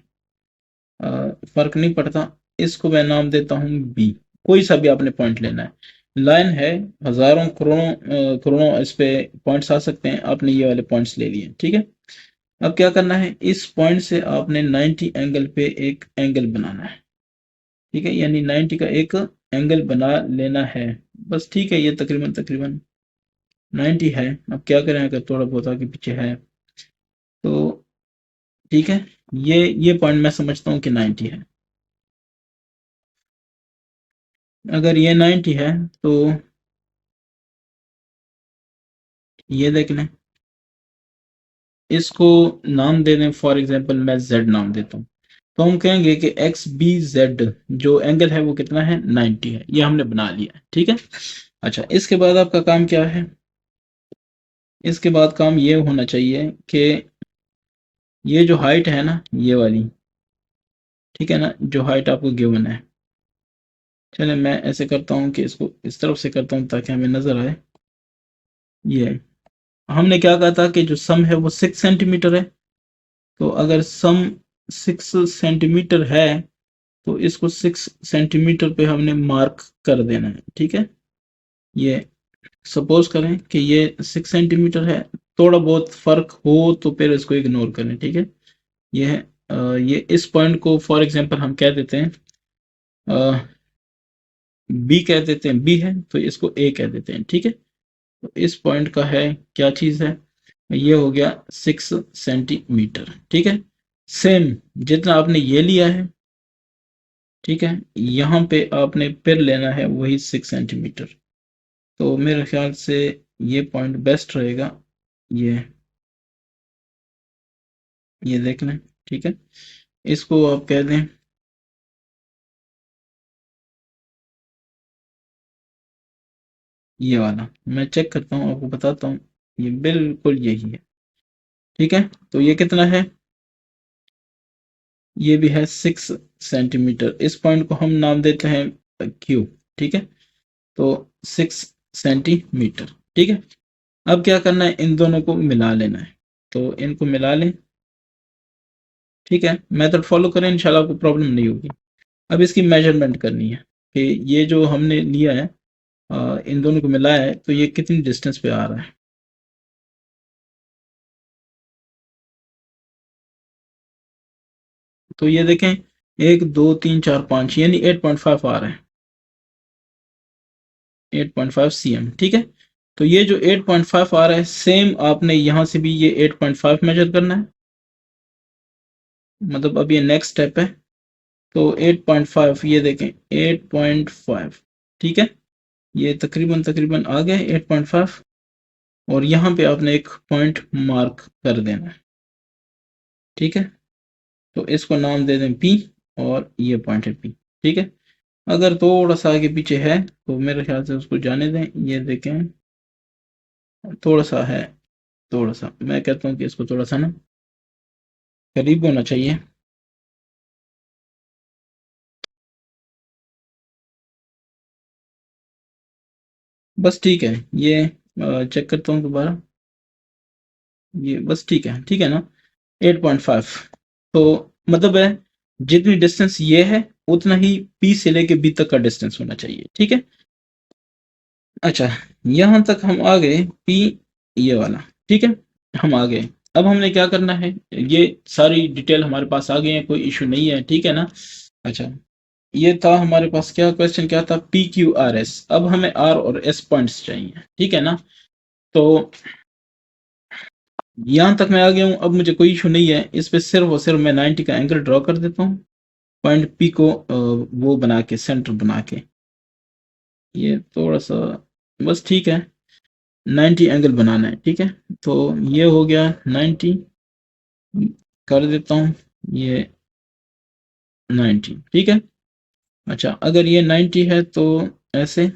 फर्क नहीं पड़ता, इसको मैं नाम देता हूँ b। कोई सा भी आपने पॉइंट लेना है। लाइन है, हजारों करोड़ों इस पे पॉइंट्स आ सकते हैं, आपने ये वाले पॉइंट्स ले लिए, ठीक है। अब क्या करना है, इस पॉइंट से आपने 90 एंगल पे एक एंगल बनाना है, ठीक है। यानी 90 का एक एंगल बना लेना है बस, ठीक है। ये तकरीबन तकरीबन 90 है। अब क्या करें, अगर थोड़ा बहुत आगे पीछे है तो ठीक है। ये पॉइंट मैं समझता हूँ कि 90 है। अगर ये 90 है तो ये देख लें, इसको नाम दे दें, फॉर एग्जांपल मैं z नाम देता हूँ। तो हम कहेंगे कि एक्स बी जेड जो एंगल है वो कितना है, 90 है। ये हमने बना लिया है, ठीक है। अच्छा, इसके बाद आपका काम क्या है, इसके बाद काम ये होना चाहिए कि ये जो हाइट है ना, ये वाली, ठीक है ना, जो हाइट आपको गिवन है। चले मैं ऐसे करता हूँ कि इसको इस तरफ से करता हूँ ताकि हमें नजर आए। ये हमने क्या कहा था कि जो सम है वो 6 सेंटीमीटर है। तो अगर सम 6 सेंटीमीटर है तो इसको 6 सेंटीमीटर पे हमने मार्क कर देना है, ठीक है। ये सपोज करें कि ये 6 सेंटीमीटर है, थोड़ा बहुत फर्क हो तो फिर इसको इग्नोर करें, ठीक है। ये है ये इस पॉइंट को फॉर एग्जांपल हम कह देते हैं बी कह देते हैं, बी है तो इसको ए कह देते हैं, ठीक है। तो इस पॉइंट का है, क्या चीज है, ये हो गया 6 सेंटीमीटर, ठीक है। सेम जितना आपने ये लिया है, ठीक है, यहाँ पे आपने फिर लेना है वही 6 सेंटीमीटर। तो मेरे ख्याल से ये पॉइंट बेस्ट रहेगा। ये ये देख लें, ठीक है। इसको आप कह दें, ये वाला मैं चेक करता हूँ, आपको बताता हूँ। ये बिल्कुल यही है, ठीक है। तो ये कितना है, ये भी है 6 सेंटीमीटर। इस पॉइंट को हम नाम देते हैं क्यू, ठीक है। तो 6 सेंटीमीटर, ठीक है। अब क्या करना है, इन दोनों को मिला लेना है। तो इनको मिला लें, ठीक है। मेथड फॉलो करें, इंशाल्लाह आपको प्रॉब्लम नहीं होगी। अब इसकी मेजरमेंट करनी है कि ये जो हमने लिया है, इन दोनों को मिलाया है, तो ये कितनी डिस्टेंस पे आ रहा है। तो ये देखें, 1 2 3 4 5, यानी 8.5 आ रहा है, 8.5 cm, ठीक है। तो ये जो 8.5 आ रहा है, सेम आपने यहाँ से भी ये 8.5 मेजर करना है। मतलब अब ये नेक्स्ट स्टेप है। तो 8.5, ये देखें 8.5, ठीक है। ये तकरीबन तकरीबन आ गए 8.5, और यहाँ पे आपने एक पॉइंट मार्क कर देना है, ठीक है। तो इसको नाम दे दें पी, और ये पॉइंट है पी, ठीक है। अगर थोड़ा सा आगे पीछे है तो मेरे ख्याल से उसको जाने दें। ये देखें, थोड़ा सा है, थोड़ा सा मैं कहता हूँ कि इसको थोड़ा सा ना करीब होना चाहिए। बस ठीक है। ये चेक करता हूँ दोबारा। ये बस ठीक है, ठीक है ना, 8.5। तो मतलब है, जितनी डिस्टेंस ये है उतना ही पी से लेके बी तक का डिस्टेंस होना चाहिए, ठीक है। अच्छा, यहाँ तक हम आ गए पी, ये वाला, ठीक है। हम आ गए। अब हमने क्या करना है, ये सारी डिटेल हमारे पास आ गई है, कोई इशू नहीं है, ठीक है ना। अच्छा, ये था हमारे पास, क्या क्वेश्चन क्या था, पी क्यू आर एस। अब हमें आर और एस पॉइंट्स चाहिए, ठीक है ना। तो यहाँ तक मैं आ गया हूँ, अब मुझे कोई इशू नहीं है। इस पे सिर्फ और सिर्फ मैं 90 का एंगल ड्रॉ कर देता हूँ, पॉइंट पी को वो बना के, सेंटर बना के। ये थोड़ा सा बस ठीक है, 90 एंगल बनाना है, ठीक है। तो ये हो गया 90, कर देता हूँ ये 90, ठीक है। अच्छा, अगर ये 90 है तो ऐसे,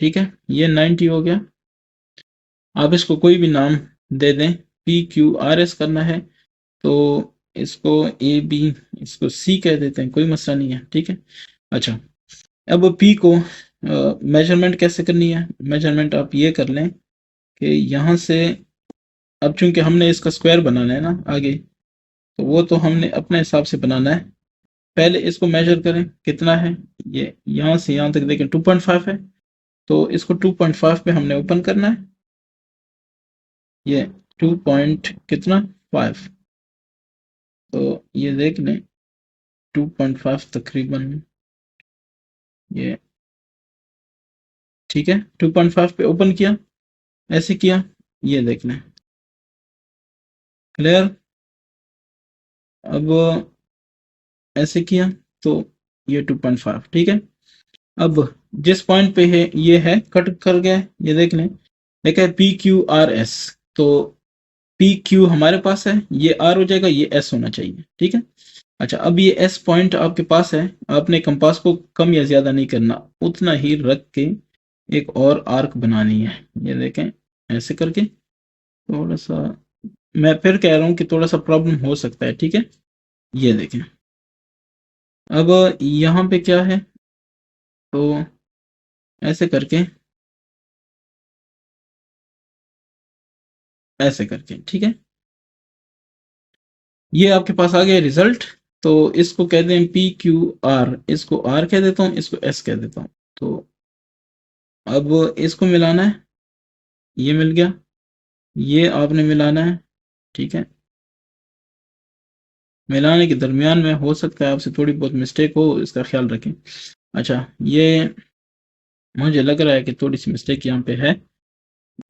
ठीक है, ये 90 हो गया। आप इसको कोई भी नाम दे दें, पी क्यू आर एस करना है तो इसको ए बी, इसको सी कह देते हैं, कोई मसला नहीं है, ठीक है। अच्छा, अब पी को मेजरमेंट कैसे करनी है? मेजरमेंट आप ये कर लें कि यहाँ से, अब चूंकि हमने इसका स्क्वायर बनाना है ना आगे, तो वो तो हमने अपने हिसाब से बनाना है। पहले इसको मेजर करें कितना है, ये यहाँ से यहाँ तक देखें 2.5 है, तो इसको 2.5 पे हमने ओपन करना है। ये 2 पॉइंट कितना 5, तो ये देख लें 2.5 तकरीबन, ये ठीक है। 2.5 पे ओपन किया, ऐसे किया, ये देख लें, क्लियर। अब ऐसे किया तो ये 2.5, ठीक है। अब जिस पॉइंट पे है ये है, कट कर गया, ये देख लें, देखा है पी क्यू आर एस, तो पी क्यू हमारे पास है, ये आर हो जाएगा, ये एस होना चाहिए, ठीक है। अच्छा, अब ये एस पॉइंट आपके पास है, आपने कंपास को कम या ज्यादा नहीं करना, उतना ही रख के एक और आर्क बनानी है। ये देखें, ऐसे करके थोड़ा सा, मैं फिर कह रहा हूँ कि थोड़ा सा प्रॉब्लम हो सकता है, ठीक है। ये देखें, अब यहाँ पे क्या है, तो ऐसे करके, ऐसे करके, ठीक है। ये आपके पास आ गया रिजल्ट। तो इसको कह दें पी क्यू आर, इसको आर कह देता हूँ, इसको एस कह देता हूँ। तो अब इसको मिलाना है, ये मिल गया, ये आपने मिलाना है, ठीक है। मिलाने के दरमियान में हो सकता है आपसे थोड़ी बहुत मिस्टेक हो, इसका ख्याल रखें। अच्छा, ये मुझे लग रहा है कि थोड़ी सी मिस्टेक यहाँ पे है,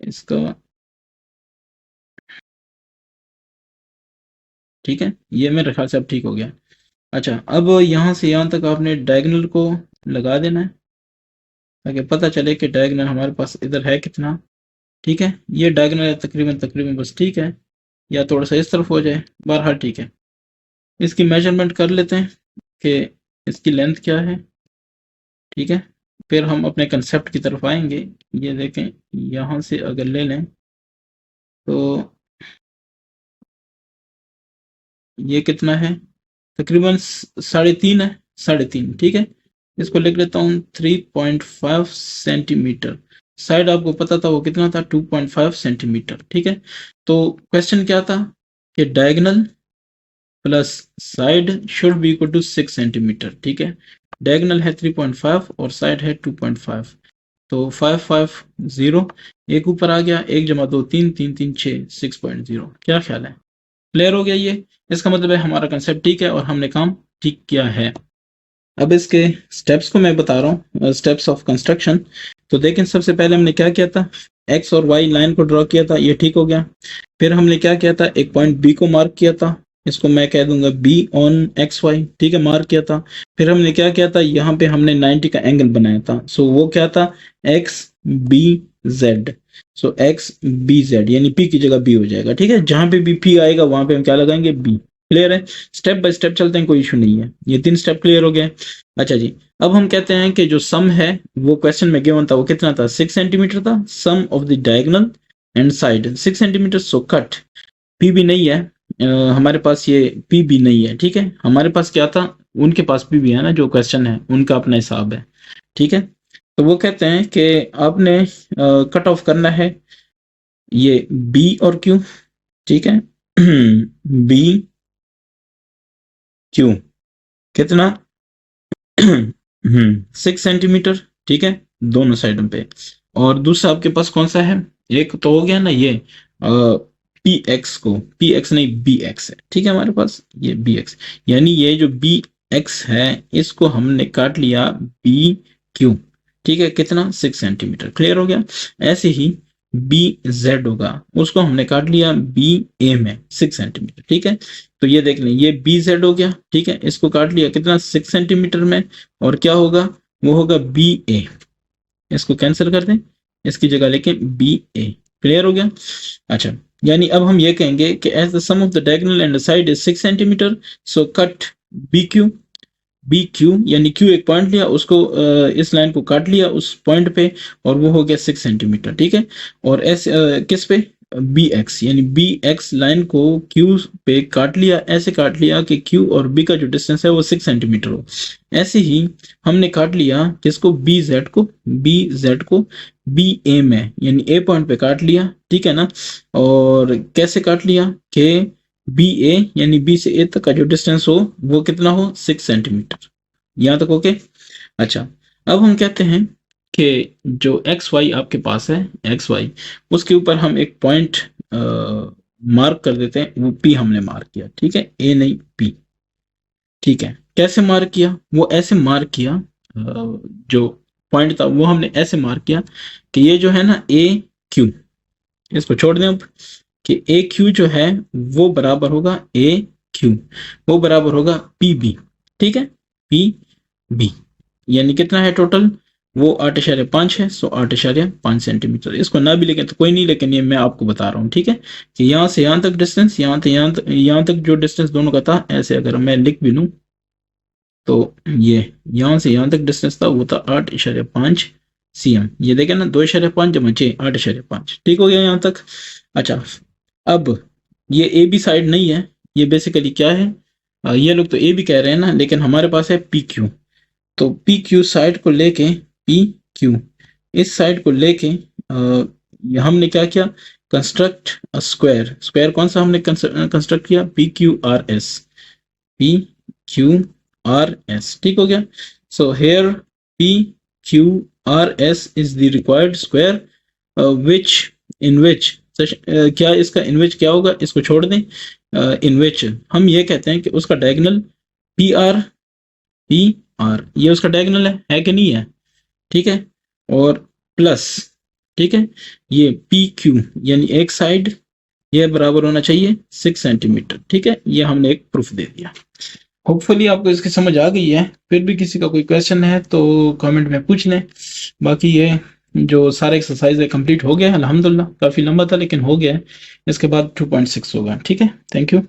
इसका, ठीक है, ये मेरे ख्याल से अब ठीक हो गया। अच्छा, अब यहाँ से यहाँ तक आपने डायगोनल को लगा देना है, ताकि पता चले कि डायगोनल हमारे पास इधर है कितना, ठीक है। ये डायगोनल है तकरीबन तकरीबन, बस ठीक है, या थोड़ा सा इस तरफ हो जाए, बहरहाल ठीक है। इसकी मेजरमेंट कर लेते हैं कि इसकी लेंथ क्या है, ठीक है। फिर हम अपने कंसेप्ट की तरफ आएंगे। ये देखें, यहाँ से अगर ले लें तो ये कितना है, तकरीबन 3.5 है, 3.5, ठीक है। इसको लिख लेता हूँ 3.5 सेंटीमीटर। साइड आपको पता था वो कितना था, 2.5 सेंटीमीटर, ठीक है। तो क्वेश्चन क्या था कि diagonal plus side should be equal to 6 centimetre, ठीक है। डायगोनल है 3.5 और साइड है 2.5, तो 550, एक ऊपर आ गया, 1 जमा 2 3, 3 3 6, 6.0। क्या ख्याल है, क्लियर हो गया ये? इसका मतलब है हमारा कंसेप्ट ठीक है और हमने काम ठीक किया है। अब इसके स्टेप्स को मैं बता रहा हूँ, स्टेप्स ऑफ कंस्ट्रक्शन। तो देखें, सबसे पहले हमने क्या किया था, एक्स और वाई लाइन को ड्रॉ किया था, ये ठीक हो गया। फिर हमने क्या किया था, एक पॉइंट बी को मार्क किया था, इसको मैं कह दूंगा बी ऑन एक्स वाई, ठीक है, मार्क किया था। फिर हमने क्या किया था, यहाँ पे हमने 90 का एंगल बनाया था, सो वो क्या था, एक्स बी जेड। सो एक्स बी जेड, यानी पी की जगह बी हो जाएगा, ठीक है। जहां पे भी पी आएगा वहां पे हम क्या लगाएंगे, बी। क्लियर है? स्टेप बाय स्टेप चलते हैं, कोई इशू नहीं है। ये 3 स्टेप क्लियर हो गए। अच्छा जी, अब हम कहते हैं कि जो सम है वो क्वेश्चन में गिवन था, वो कितना था, 6 सेंटीमीटर था। Sum of the diagonal and side 6 centimetre, so cut. P भी नहीं है, हमारे पास ये पी भी नहीं है, ठीक है। हमारे पास क्या था, उनके पास पी भी है ना, जो क्वेश्चन है उनका अपना हिसाब है, ठीक है। तो वो कहते हैं कि आपने कट ऑफ करना है ये बी और क्यू, ठीक है। बी क्यू कितना, 6 सेंटीमीटर, ठीक है, दोनों साइडों पे। और दूसरा आपके पास कौन सा है, एक तो हो गया ना ये पी एक्स को, पी एक्स नहीं बी एक्स है, ठीक है, हमारे पास ये बी एक्स, यानी ये जो बी एक्स है इसको हमने काट लिया बी क्यू, ठीक है, कितना 6 सेंटीमीटर। क्लियर हो गया। ऐसे ही बी जेड होगा, उसको हमने काट लिया बी ए में 6 सेंटीमीटर। ठीक है, तो ये देख लें, ये बी जेड हो गया। ठीक है, इसको काट लिया कितना 6 सेंटीमीटर में, और क्या होगा, वो होगा बी ए। इसको कैंसिल कर दें, इसकी जगह लेके बी ए। क्लियर हो गया। अच्छा, यानी अब हम ये कहेंगे कि as the sum of the diagonal and the side is 6 centimetre, so cut B Q. B Q यानी क्यू एक पॉइंट लिया, उसको इस लाइन को काट लिया उस पॉइंट पे, और वो हो गया 6 सेंटीमीटर। ठीक है, और ऐसे किस पे, बी एक्स, यानी बी एक्स लाइन को क्यू पे काट लिया, ऐसे काट लिया कि क्यू और बी का जो डिस्टेंस है वो 6 सेंटीमीटर हो। ऐसे ही हमने काट लिया किसको, बी जेड को। बी जेड को बी ए में यानी ए पॉइंट पे काट लिया। ठीक है ना, और कैसे काट लिया कि बी ए यानी बी से ए तक का जो डिस्टेंस हो वो कितना हो, 6 सेंटीमीटर। यहां तक ओके। अच्छा, अब हम कहते हैं कि जो एक्स वाई आपके पास है, एक्स वाई, उसके ऊपर हम एक पॉइंट मार्क कर देते हैं, वो पी हमने मार्क किया। ठीक है, ए नहीं पी। ठीक है, कैसे मार्क किया, वो ऐसे मार्क किया, जो पॉइंट था वो हमने ऐसे मार्क किया कि ये जो है ना ए क्यू, इसको छोड़ दें अब, कि ए क्यू जो है वो बराबर होगा ए क्यू, वो बराबर होगा पी बी। ठीक है, पी बी यानी कितना है टोटल, वो 8.5 है, सो 8.5 सेंटीमीटर। इसको ना भी लिखें तो कोई नहीं, लेकिन ये मैं आपको बता रहा हूँ। ठीक है, कि यहाँ से यहाँ तक डिस्टेंस, यहाँ तक जो डिस्टेंस दोनों का था, ऐसे अगर मैं लिख भी लूँ तो ये यहाँ से यहाँ तक डिस्टेंस था, वो था 8.5 cm। ये देखें ना, 2.5 जमा 6, 8.5। ठीक हो गया यहाँ तक। अच्छा, अब ये ए बी साइड नहीं है, ये बेसिकली क्या है, ये लोग तो ए बी कह रहे हैं ना, लेकिन हमारे पास है पी क्यू। तो पी क्यू साइड को लेके, पी क्यू इस साइड को लेके हमने क्या किया, कंस्ट्रक्ट अ स्क्वायर। स्क्वायर कौन सा हमने कंस्ट्रक्ट किया, P Q R S, P Q R S. ठीक हो गया। So here P Q R S is the required square which in which, क्या इसका इन विच क्या होगा, इसको छोड़ दें। इन विच हम ये कहते हैं कि उसका डायगोनल पी आर ये उसका डायगोनल है कि नहीं है। ठीक है, और प्लस, ठीक है, ये पी क्यू यानी एक साइड ये बराबर होना चाहिए 6 सेंटीमीटर। ठीक है, ये हमने एक प्रूफ दे दिया। होपफुली आपको इसकी समझ आ गई है। फिर भी किसी का कोई क्वेश्चन है तो कमेंट में पूछ लें। बाकी ये जो सारा एक्सरसाइज है कंप्लीट हो गया है अल्हम्दुलिल्लाह। काफ़ी लंबा था लेकिन हो गया है। इसके बाद 2.6 होगा। ठीक है, थैंक यू।